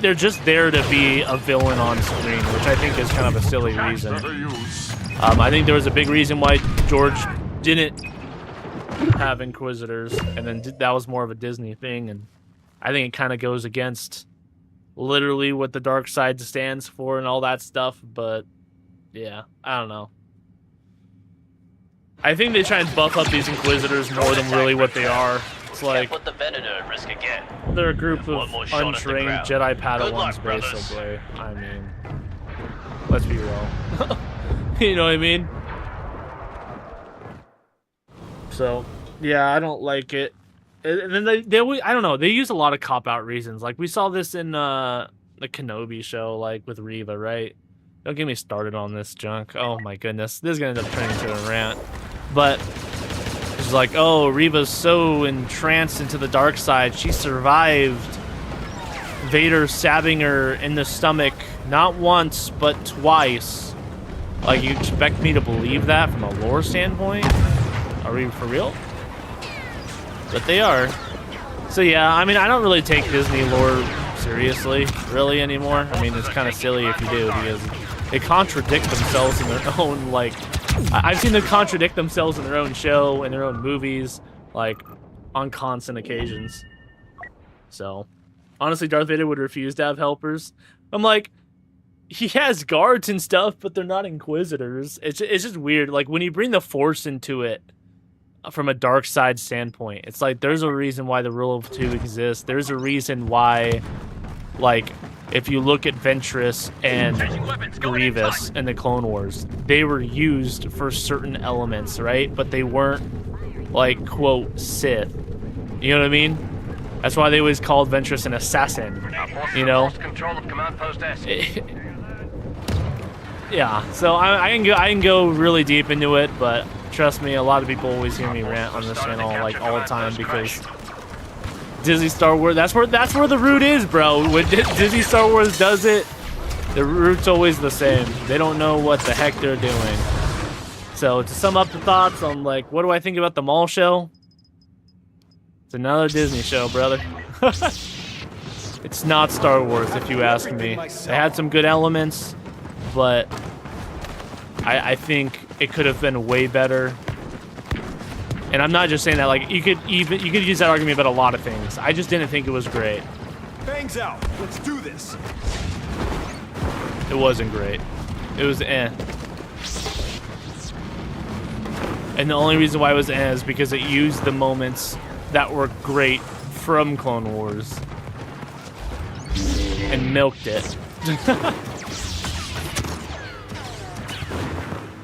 they're just there to be a villain on screen, which I think is kind of a silly reason. I think there was a big reason why George didn't have Inquisitors, and then that was more of a Disney thing, and I think it kind of goes against literally what the dark side stands for and all that stuff, but yeah, I don't know. I think they try and buff up these Inquisitors more than really what they are. It's like put the Venator at risk again. They're a group of untrained Jedi Padawans, basically. I mean, let's be real. You know what I mean? So, yeah, I don't like it. And then they I don't know, they use a lot of cop-out reasons. Like, we saw this in the Kenobi show, like, with Reva, right? Don't get me started on this junk. Oh my goodness. This is going to end up turning into a rant. But it's like, oh, Reva's so entranced into the dark side. She survived Vader stabbing her in the stomach not once, but twice. Like, you expect me to believe that from a lore standpoint? Are we for real? But they are. So yeah, I mean, I don't really take Disney lore seriously, really, anymore. I mean, it's kind of silly if you do, because they contradict themselves in their own, like... I've seen them contradict themselves in their own show, in their own movies, like, on constant occasions. So, honestly, Darth Vader would refuse to have helpers. I'm like, he has guards and stuff, but they're not Inquisitors. It's just weird. Like, when you bring the Force into it, from a dark side standpoint, it's like, there's a reason why the Rule of Two exists. There's a reason why, like... If you look at Ventress and Grievous in the Clone Wars, they were used for certain elements, right? But they weren't, like, quote, Sith. You know what I mean? That's why they always called Ventress an assassin, you know? Yeah, so I can go really deep into it, but trust me, a lot of people always hear me rant on this channel, like, all the time, because... Disney Star Wars, that's where the root is, bro. When Disney Star Wars does it, the root's always the same. They don't know what the heck they're doing. So to sum up the thoughts on, like, what do I think about the Maul show? It's another Disney show, brother. It's not Star Wars, if you ask me. It had some good elements, but I think it could have been way better. And I'm not just saying that, like, you could use that argument about a lot of things. I just didn't think it was great. Bangs out. Let's do this. It wasn't great. It was eh. And the only reason why it was eh is because it used the moments that were great from Clone Wars and milked it.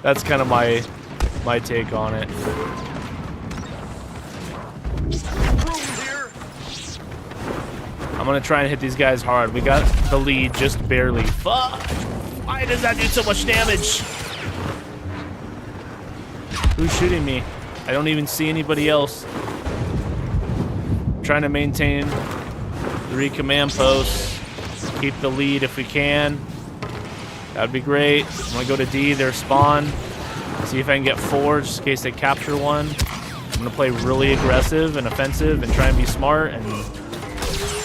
That's kind of my take on it. I'm gonna try and hit these guys hard. We got the lead just barely. Fuck! Why does that do so much damage? Who's shooting me? I don't even see anybody else. I'm trying to maintain 3 command posts. Keep the lead if we can. That'd be great. I'm gonna go to D, their spawn. See if I can get 4 just in case they capture one. I'm gonna play really aggressive and offensive and try and be smart and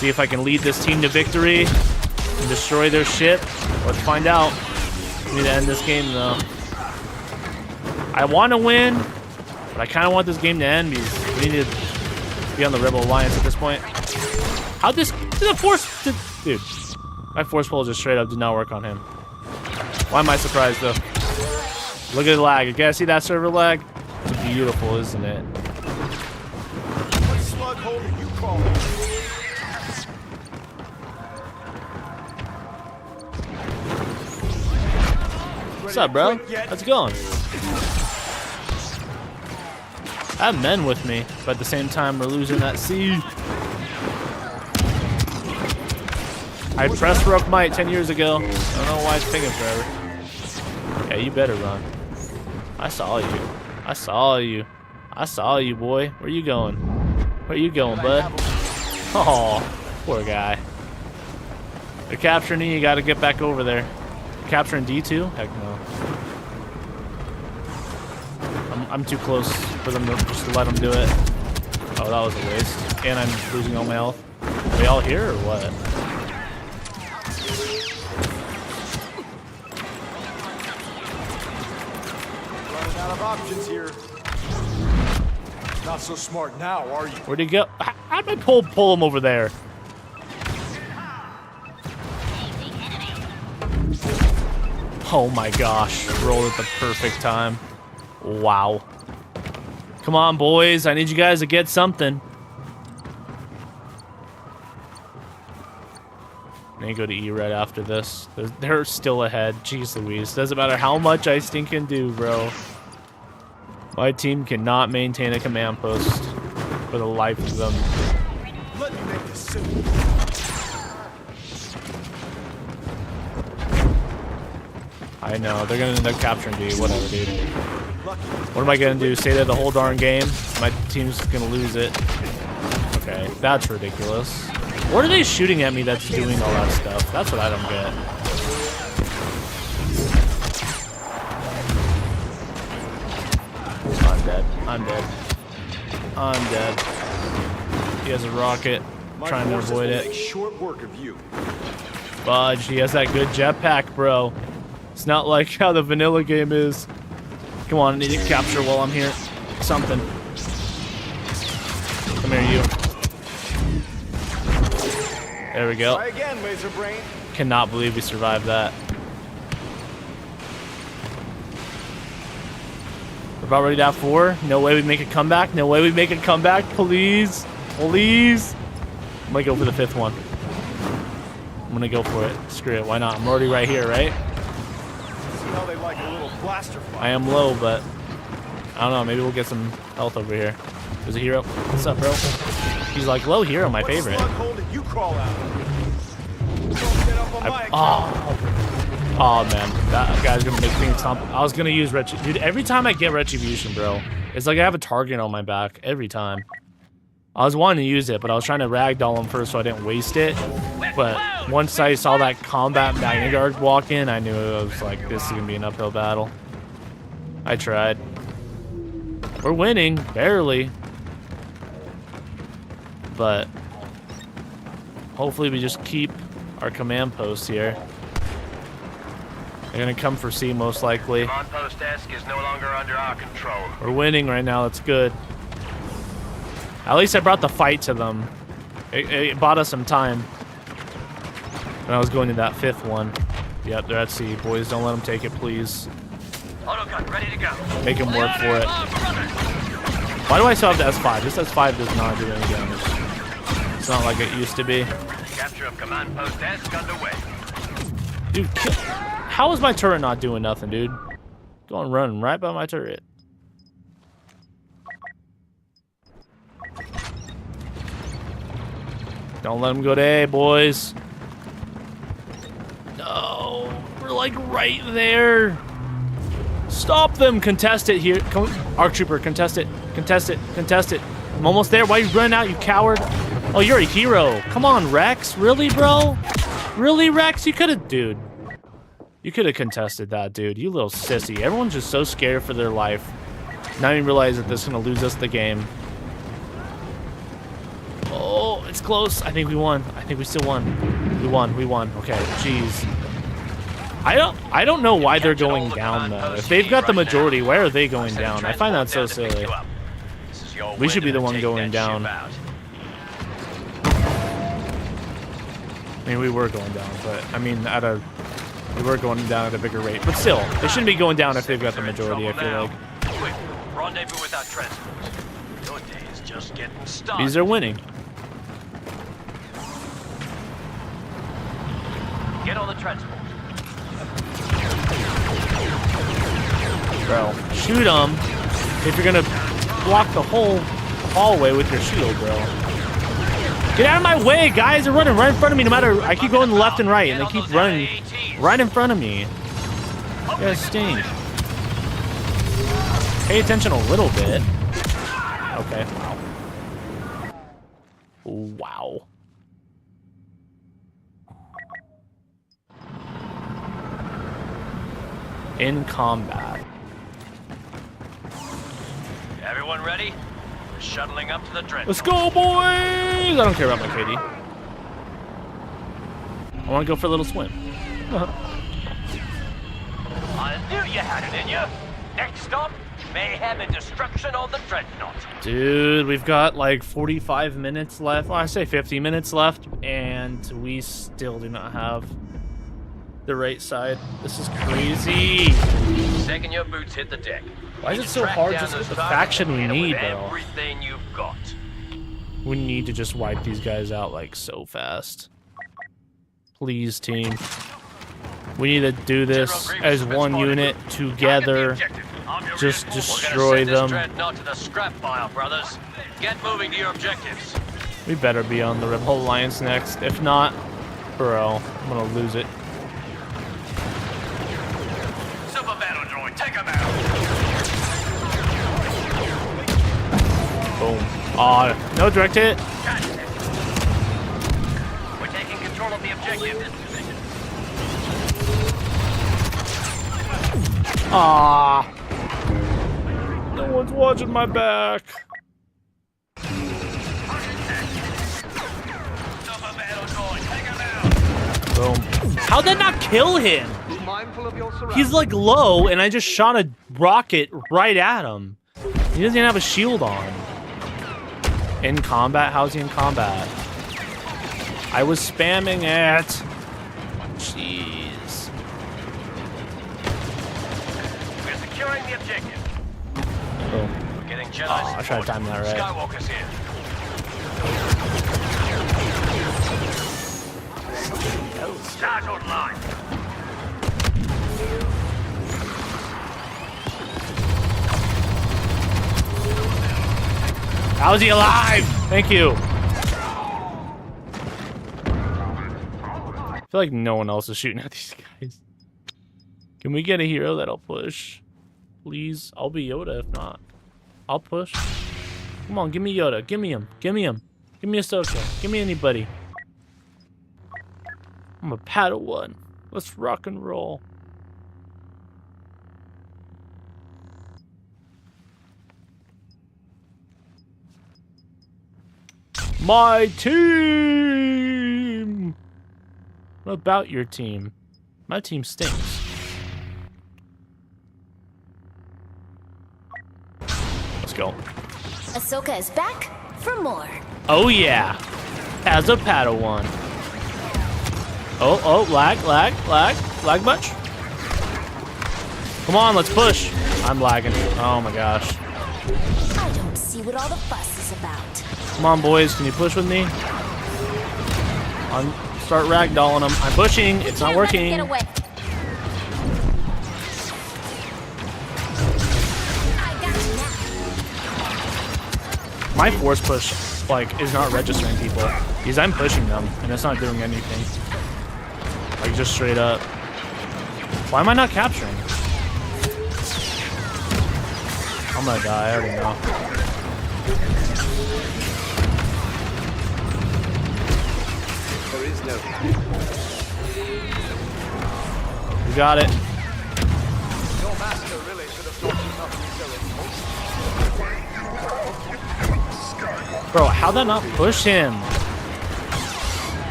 see if I can lead this team to victory and destroy their ship. Let's find out. We need to end this game though. I want to win, but I kind of want this game to end because we need to be on the Rebel Alliance at this point. How'd this... Dude, my force pull just straight up did not work on him. Why am I surprised though? Look at the lag. You guys see that server lag? It's beautiful, isn't it? What slug hole are you calling? What's up, bro? How's it going? I have men with me, but at the same time, we're losing that sea. I pressed Rook Might 10 years ago. I don't know why it's taking forever. Yeah, you better run. I saw you. I saw you. I saw you, boy. Where you going? Where you going, bud? Oh, poor guy. They're capturing you. You got to get back over there. Capturing D2? Heck no. I'm too close for them to just let them do it. Oh, that was a waste. And I'm losing all my health. Are they all here or what? Running out of options here. Not so smart now, are you? Where'd he go? How'd I pull him over there? Oh my gosh. Rolled at the perfect time. Wow. Come on, boys. I need you guys to get something. I need to go to E right after this. They're still ahead. Jeez Louise. Doesn't matter how much I can do, bro. My team cannot maintain a command post for the life of them. Let me make this simple. I know. They're going to end up capturing D. Whatever, dude. What am I going to do? Stay there the whole darn game? My team's going to lose it. Okay. That's ridiculous. What are they shooting at me that's doing all that stuff? That's what I don't get. I'm dead. I'm dead. I'm dead. He has a rocket. Trying to avoid it. Short work of you. Fudge. He has that good jetpack, bro. It's not like how the vanilla game is. Come on, I need to capture while I'm here. Something. Come here, you. There we go. Try again, Laser Brain. Cannot believe we survived that. We're about ready to have 4. No way we make a comeback. No way we make a comeback. Please. Please. I'm gonna go for the 5th one. I'm gonna go for it. Screw it. Why not? I'm already right here, right? How they like a little blaster fire. I am low, but I don't know. Maybe we'll get some health over here. There's a hero. What's up, bro? He's like low hero, my favorite. What slug hole did you crawl out? Oh man, that guy's gonna make me stomp. I was gonna use Dude, every time I get Retribution, bro, it's like I have a target on my back every time. I was wanting to use it, but I was trying to ragdoll him first so I didn't waste it. But once I saw that combat Magna Guard walk in, I knew it was like, this is gonna be an uphill battle. I tried. We're winning, barely. But hopefully we just keep our command posts here. They're gonna come for C most likely. Command post desk is no longer under our control. We're winning right now, that's good. At least I brought the fight to them. It bought us some time. When I was going to that 5th one. Yep, they're at C. Boys, don't let them take it, please. Autogun ready to go. Make them work for it. Why do I still have the S5? This S5 does not do any damage. It's not like it used to be. Capture of command post desk underway. Dude, how is my turret not doing nothing, dude? Going running right by my turret. Don't let them go to A, boys. No, we're like right there. Stop them. Contest it here. Come, ARC Trooper, contest it. Contest it. Contest it. I'm almost there. Why are you running out, you coward? Oh, you're a hero. Come on, Rex. Really, bro? Really, Rex? You could have, dude. You could have contested that, dude. You little sissy. Everyone's just so scared for their life. Not even realize that this is going to lose us the game. Oh, it's close. I think we won. I think we still won. We won. We won. Okay, jeez. I don't know why they're going down, though. If they've got the majority, why are they going down? I find that so silly. We should be the one going down. I mean, we were going down, but I mean, we were going down at a bigger rate. But still, they shouldn't be going down if they've got the majority, I feel like. Quick, rendezvous with our transport. Your day is just getting started. These are winning. Get on the transport. Bro, shoot them if you're gonna block the whole hallway with your shield, bro. Get out of my way, guys! They're running right in front of me. No matter, I keep going left and right, and they keep running right in front of me. You guys stink. Pay attention a little bit. Okay. Wow. Wow. In combat. Everyone ready? We're shuttling up to the dreadnought. Let's go, boys! I don't care about my KD. I want to go for a little swim. I knew you had it in you. Next stop, mayhem and destruction on the dreadnought. Dude, we've got like 45 minutes left. Well, I say 50 minutes left, and we still do not have the right side. This is crazy. Second your boots hit the deck. Why is it so hard just with the faction we need, bro? Everything you've got. We need to just wipe these guys out like so fast. Please, team. We need to do this as one unit together. Just destroy them. Dreadnought to the scrap pile, brothers. Get moving to your objectives. We better be on the Rebel Alliance next. If not, bro, I'm gonna lose it. Super battle droid, take him out. Boom. Aw, no direct hit. We're taking control of the objective. Ah. No one's watching my back. Boom. How'd that not kill him? He's like low, and I just shot a rocket right at him. He doesn't even have a shield on. In combat? How's he in combat? I was spamming it. Jeez. We're securing the objective. Boom. We're getting Jedi Oh, I tried to time that right. Skywalker's here. Start online. How is he alive? Thank you. I feel like no one else is shooting at these guys. Can we get a hero that'll push? Please? I'll be Yoda if not. I'll push. Come on, give me Yoda. Give me him. Give me him. Give me Ahsoka. Give me anybody. I'm a Padawan. Let's rock and roll. My team! What about your team? My team stinks. Let's go. Ahsoka is back for more. Oh yeah. As a Padawan. Oh, lag much? Come on, let's push. I'm lagging. Oh my gosh. I don't see what all the fuss is about. Come on, boys, can you push with me? Start ragdolling them. I'm pushing. It's not working. Get away. My force push, like, is not registering people. Because I'm pushing them, and it's not doing anything. Like, just straight up. Why am I not capturing? I'm gonna die, I already know. There is no. We got it. Your master really should have taught you not to be so impulsive. Bro, how'd that not push him?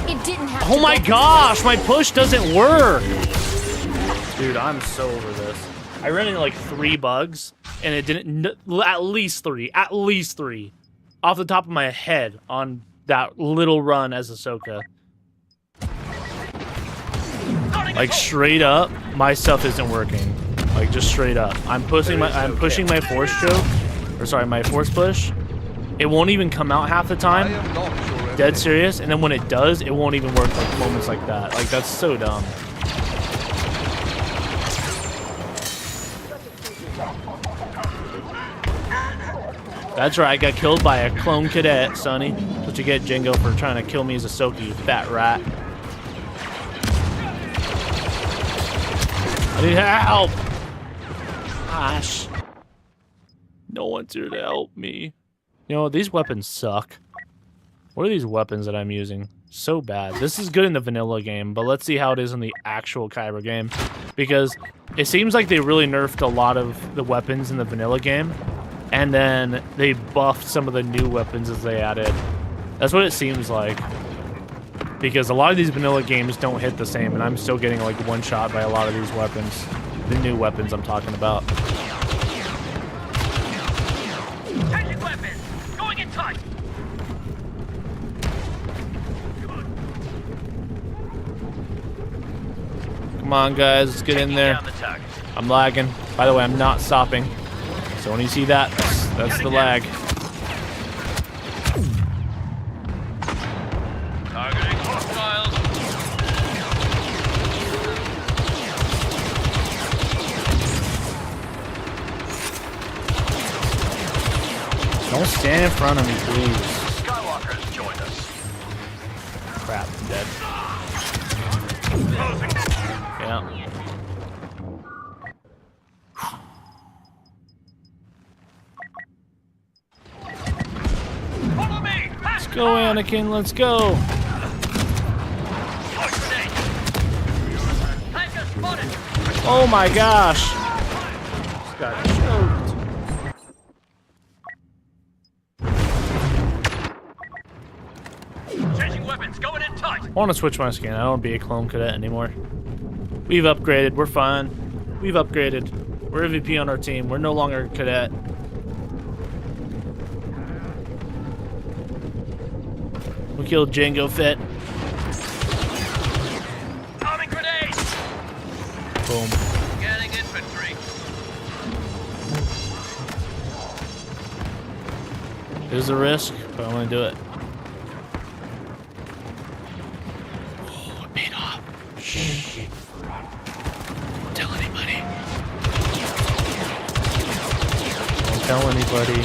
It didn't have Oh to my go gosh, my push doesn't work. Dude, I'm so over this. I ran into like 3 bugs, and it didn't. At least three. Off the top of my head on that little run as Ahsoka. Like straight up, my stuff isn't working. Like just straight up. I'm pushing my force choke, or sorry, my force push. It won't even come out half the time. Dead serious. And then when it does, it won't even work like moments like that. Like that's so dumb. That's right, I got killed by a clone cadet, Sonny. That's what you get, Jingo, for trying to kill me as Ahsoka, you fat rat. I need help! Gosh. No one's here to help me. You know, these weapons suck. What are these weapons that I'm using? So bad. This is good in the vanilla game, but let's see how it is in the actual KYBER game. Because it seems like they really nerfed a lot of the weapons in the vanilla game. And then they buffed some of the new weapons as they added. That's what it seems like. Because a lot of these vanilla games don't hit the same, and I'm still getting like one shot by a lot of these weapons. The new weapons I'm talking about. Changing weapons! Going in tight! Come on, guys, let's get in there. I'm lagging. By the way, I'm not stopping. So when you see that, that's the lag. Targeting hostiles. Don't stand in front of me, please. Skywalker's joined us. Crap, I'm dead. Yeah. Let's go, Anakin, let's go. Oh my gosh. Just got choked. Changing weapons, going in tight. I want to switch my skin. I don't want to be a clone cadet anymore. We've upgraded. We're fine. We've upgraded. We're MVP on our team. We're no longer a cadet. We killed Jango Fett. Arming grenade. Boom. Scanning infantry. There's a risk, but I'm gonna do it. Oh, it paid off. Shh. Don't tell anybody. Don't tell anybody.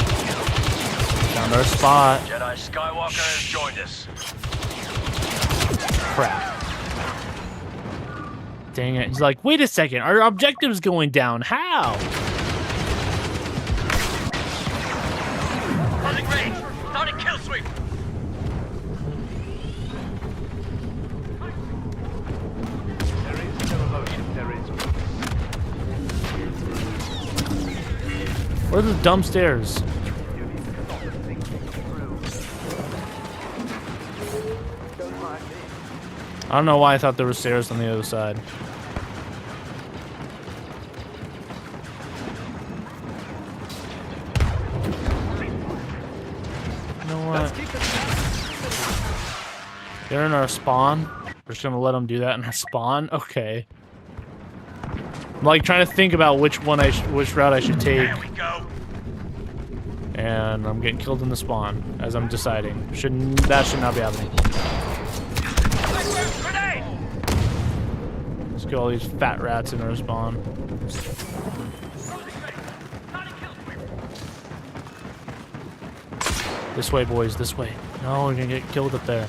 Found our spot. Jedi Skywalker has joined us. Crap. Dang it. He's like, wait a second. Our objective's going down. How? Closing range. Starting kill sweep. There is no emotion, there is. Where are the dumb stairs? I don't know why I thought there were stairs on the other side. You know what? They're in our spawn. We're just gonna let them do that in our spawn? Okay. I'm like trying to think about which route I should take. There we go. And I'm getting killed in the spawn as I'm deciding. That should not be happening. Let's get all these fat rats in our spawn. This way, boys, this way. No, we're gonna get killed up there.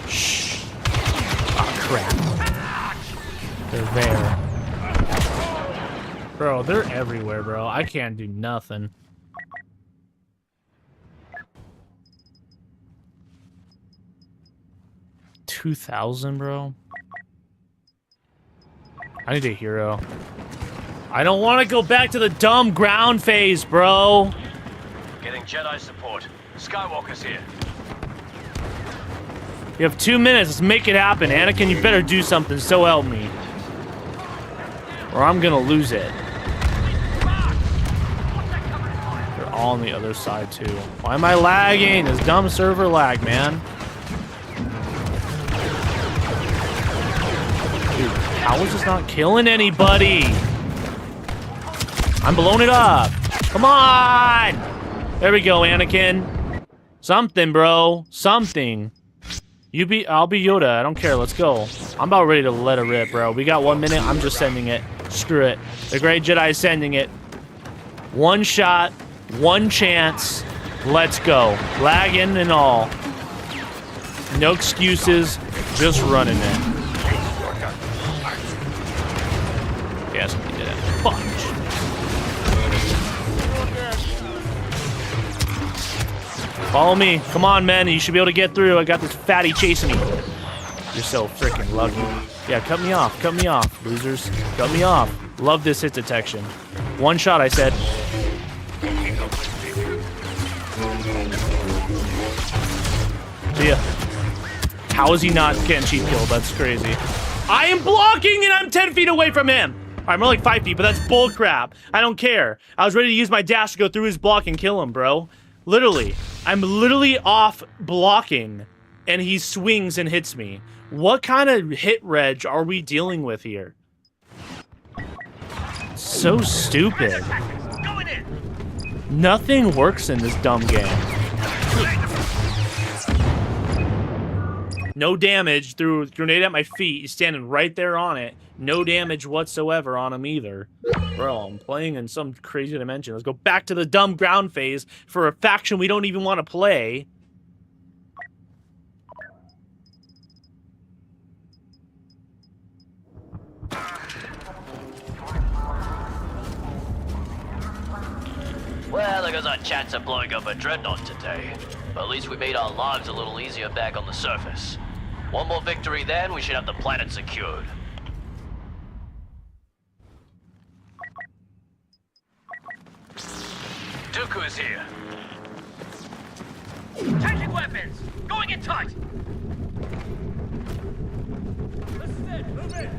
Shh. Oh, crap. They're there. Bro, they're everywhere, bro. I can't do nothing. $2,000, bro. I need a hero. I don't want to go back to the dumb ground phase, bro. Getting Jedi support. Skywalker's here. You have 2 minutes. Let's make it happen. Anakin, you better do something. So help me. Or I'm gonna lose it. They're all on the other side, too. Why am I lagging? This dumb server lag, man. Dude, how is this not killing anybody? I'm blowing it up. Come on! There we go, Anakin. Something, bro. Something. I'll be Yoda. I don't care. Let's go. I'm about ready to let it rip, bro. We got 1 minute. I'm just sending it. Screw it. The Great Jedi is sending it. One shot. One chance. Let's go. Lagging and all. No excuses. Just running it. Yes, we did it. Punch. Follow me. Come on, man. You should be able to get through. I got this fatty chasing me. You're so freaking lucky. Yeah, cut me off. Cut me off, losers. Cut me off. Love this hit detection. One shot, I said. See ya. How is he not getting cheap killed? That's crazy. I am blocking and I'm 10 feet away from him. I'm more like 5 feet, but that's bull crap. I don't care. I was ready to use my dash to go through his block and kill him, bro. Literally. I'm literally off blocking, and he swings and hits me. What kind of hit reg are we dealing with here? So stupid. Nothing works in this dumb game. No damage through a grenade at my feet. He's standing right there on it. No damage whatsoever on him either. Bro, I'm playing in some crazy dimension. Let's go back to the dumb ground phase for a faction we don't even want to play. Well, there goes our chance of blowing up a dreadnought today. But at least we made our lives a little easier back on the surface. One more victory then, we should have the planet secured. Dooku is here. Changing weapons! Going in tight! This is it! Move in!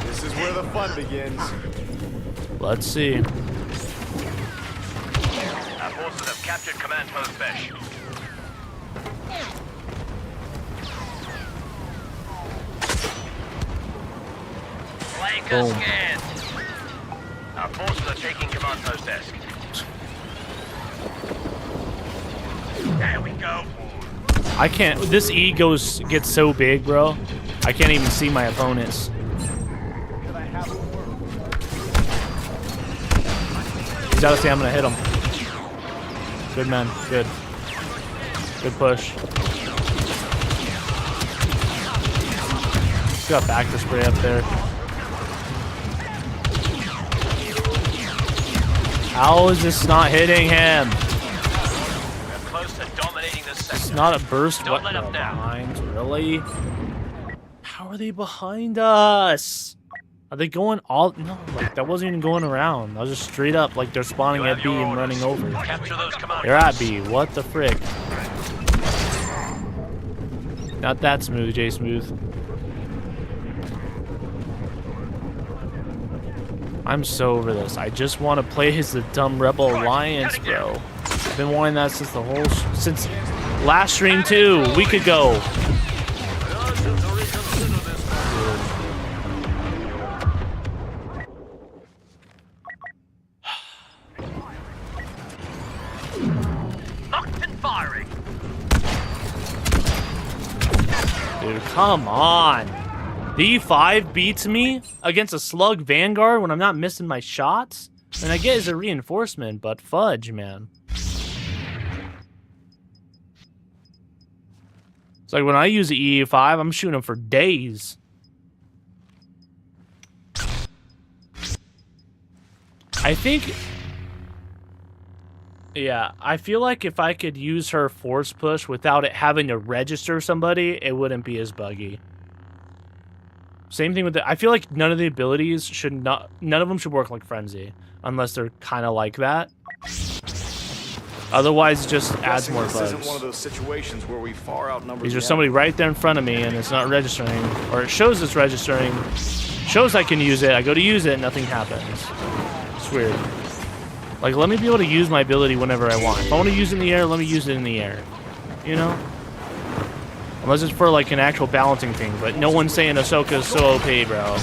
This is where the fun begins. Let's see. Our forces have captured command post Besh. Flanker scanned. Our forces are taking command post desk. There we go. I can't. This E gets so big, bro. I can't even see my opponents. He's out of stamina. Hit him. Good, man. Good. Good push. He's got back to spray up there. How is this not hitting him? We're close to dominating this sector. It's not a burst. Don't let up now. Behind, really? How are they behind us? Are they going all? No, like that wasn't even going around. I was just straight up, like they're spawning at B and running over. Capture those command They're at B. What the frick? Not that smooth, J Smooth. I'm so over this. I just want to play as the dumb Rebel Alliance, bro. I've been wanting that since the whole since last stream too, a week ago. Locked and firing. Dude, come on. The E5 beats me against a Slug Vanguard when I'm not missing my shots? And I get it's a reinforcement, but fudge, man. It's like when I use the E5, I'm shooting them for days. I think... Yeah, I feel like if I could use her force push without it having to register somebody, it wouldn't be as buggy. Same thing with the... I feel like none of the abilities should not... None of them should work like Frenzy. Unless they're kind of like that. Otherwise, it just adds more bugs. This isn't one of those situations where we far outnumber. Is there somebody right there in front of me and it's not registering? Or it shows it's registering. Shows I can use it. I go to use it and nothing happens. It's weird. Like, let me be able to use my ability whenever I want. If I want to use it in the air, let me use it in the air. You know? Unless it's for, like, an actual balancing thing. But no one's saying Ahsoka's so OP, bro.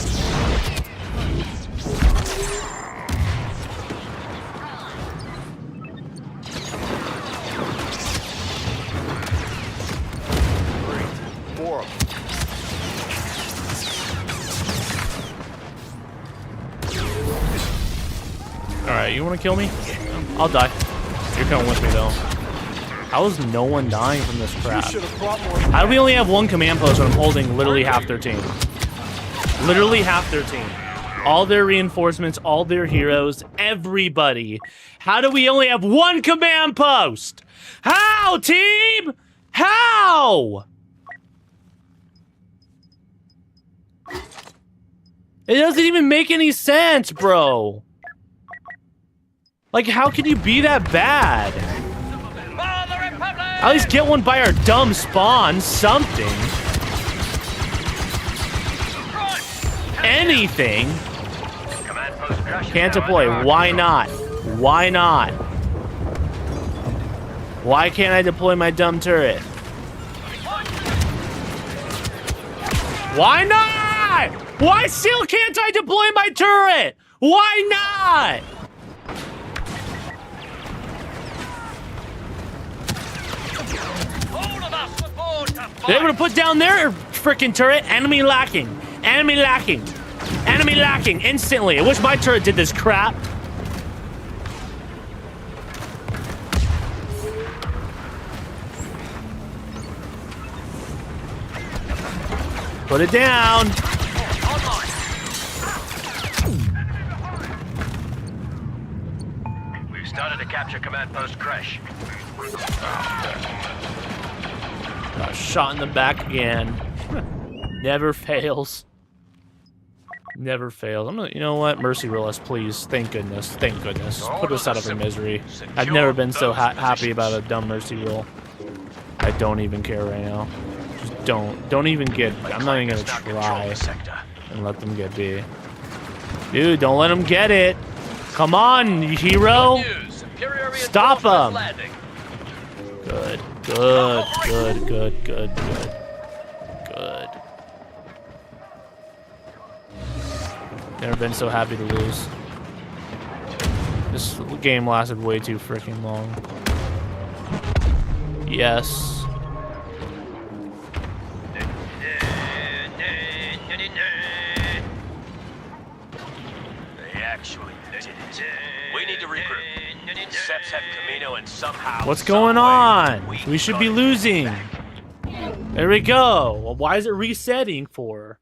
Alright, you want to kill me? I'll die. You're coming with me, though. How is no one dying from this crap? How do we only have one command post when I'm holding literally half their team? Literally half their team. All their reinforcements, all their heroes, everybody. How do we only have one command post? How, team? How? It doesn't even make any sense, bro. Like, how can you be that bad? At least get one by our dumb spawn, something. Anything. Can't deploy. Why not? Why not? Why can't I deploy my dumb turret? Why not? Why still can't I deploy my turret? Why not? They're able to put down their freaking turret. Enemy lacking. Enemy lacking. Enemy lacking instantly. I wish my turret did this crap. Put it down. We've started to capture command post Crash. Got shot in the back again. Never fails. Never fails. I'm gonna, you know what? Mercy roll us, please. Thank goodness. Thank goodness. Put us out of our misery. I've never been so happy about a dumb mercy roll. I don't even care right now. Just don't even get. I'm not even gonna try and let them get B. Dude, don't let them get it. Come on, hero. Stop them. Good. Good, good, good, good, good. Good. Never been so happy to lose. This game lasted way too freaking long. Yes. They actually did it. We need to regroup. Seps have Camino and somehow. What's going on? We should be losing. There we go. Well, why is it resetting for?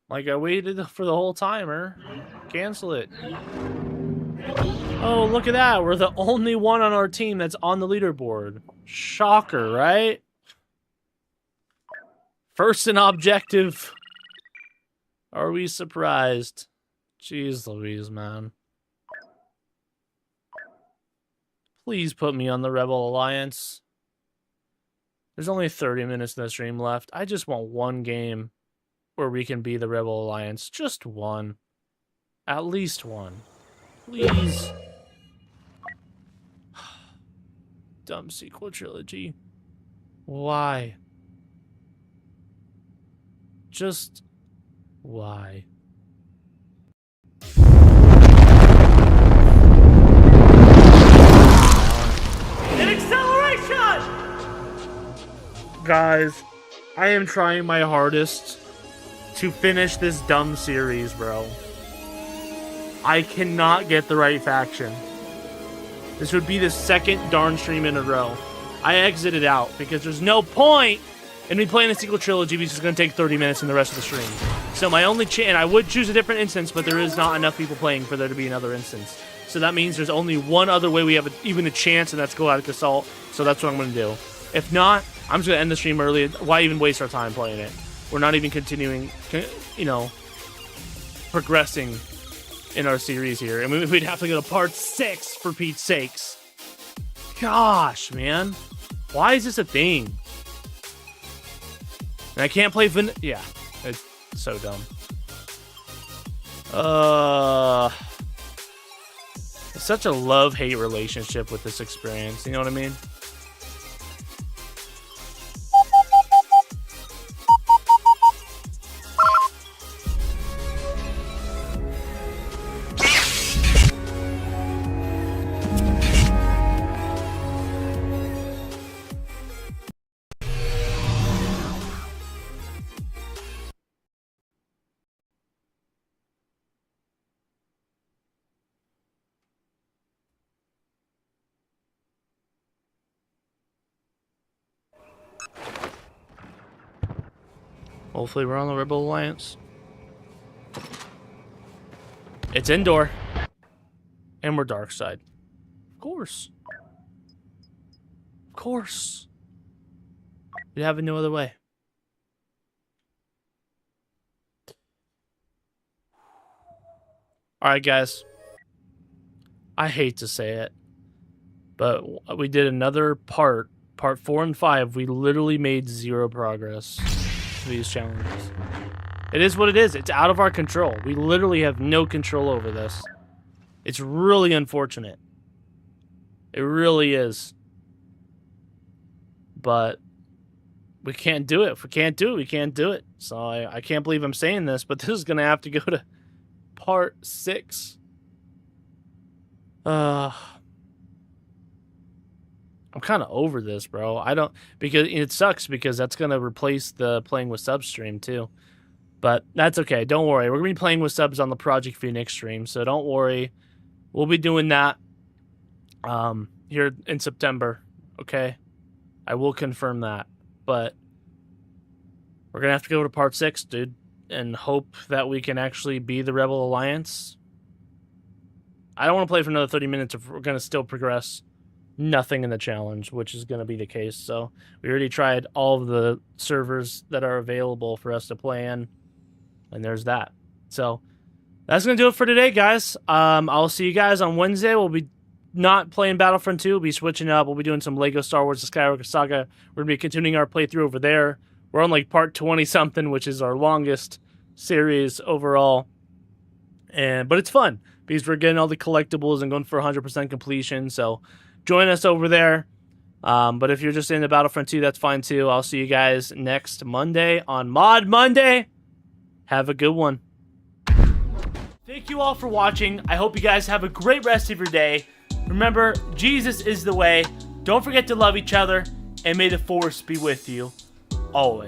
Like I waited for the whole timer. Cancel it. Oh, look at that. We're the only one on our team that's on the leaderboard. Shocker, right? First and objective. Are we surprised? Jeez Louise, man. Please put me on the Rebel Alliance. There's only 30 minutes in the stream left. I just want one game where we can be the Rebel Alliance. Just one. At least one. Please. Dumb sequel trilogy. Why? Just why? In acceleration! guys, I am trying my hardest to finish this dumb series, bro. I cannot get the right faction. This would be the second darn stream in a row. I exited out because there's no point in me playing the sequel trilogy because it's going to take 30 minutes in the rest of the stream. So my only chance, and I would choose a different instance, but there is not enough people playing for there to be another instance. So that means there's only one other way we have even a chance, and that's Galactic Assault. So that's what I'm going to do. If not, I'm just going to end the stream early. Why even waste our time playing it? We're not even continuing, you know, progressing in our series here. I mean, we'd have to go to part 6 for Pete's sakes. Gosh, man. Why is this a thing? And I can't play yeah, it's so dumb. It's such a love-hate relationship with this experience, you know what I mean? Hopefully we're on the Rebel Alliance. It's indoor. And we're dark side. Of course. Of course. We'd have it no other way. Alright, guys. I hate to say it, but we did another part 4 and 5. We literally made 0 progress. These challenges. It is what it is. It's out of our control. We literally have no control over this. It's really unfortunate. It really is. But we can't do it. If we can't do it, we can't do it. So I can't believe I'm saying this, but this is going to have to go to part 6. I'm kind of over this, bro. Because it sucks because that's going to replace the playing with subs stream too. But that's okay. Don't worry. We're going to be playing with subs on the Project Phoenix stream, so don't worry. We'll be doing that here in September, okay? I will confirm that. But we're going to have to go to part 6, dude, and hope that we can actually be the Rebel Alliance. I don't want to play for another 30 minutes if we're going to still progress nothing in the challenge, which is going to be the case. So we already tried all of the servers that are available for us to play in, and there's that. So that's going to do it for today, guys. I'll see you guys on Wednesday. We'll be not playing Battlefront 2. We'll be switching up. We'll be doing some Lego Star Wars The Skywalker Saga. We're going to be continuing our playthrough over there. We're on like part 20-something, which is our longest series overall. But it's fun because we're getting all the collectibles and going for 100% completion. So join us over there. But if you're just into Battlefront 2, that's fine too. I'll see you guys next Monday on Mod Monday. Have a good one. Thank you all for watching. I hope you guys have a great rest of your day. Remember, Jesus is the way. Don't forget to love each other, and may the Force be with you always.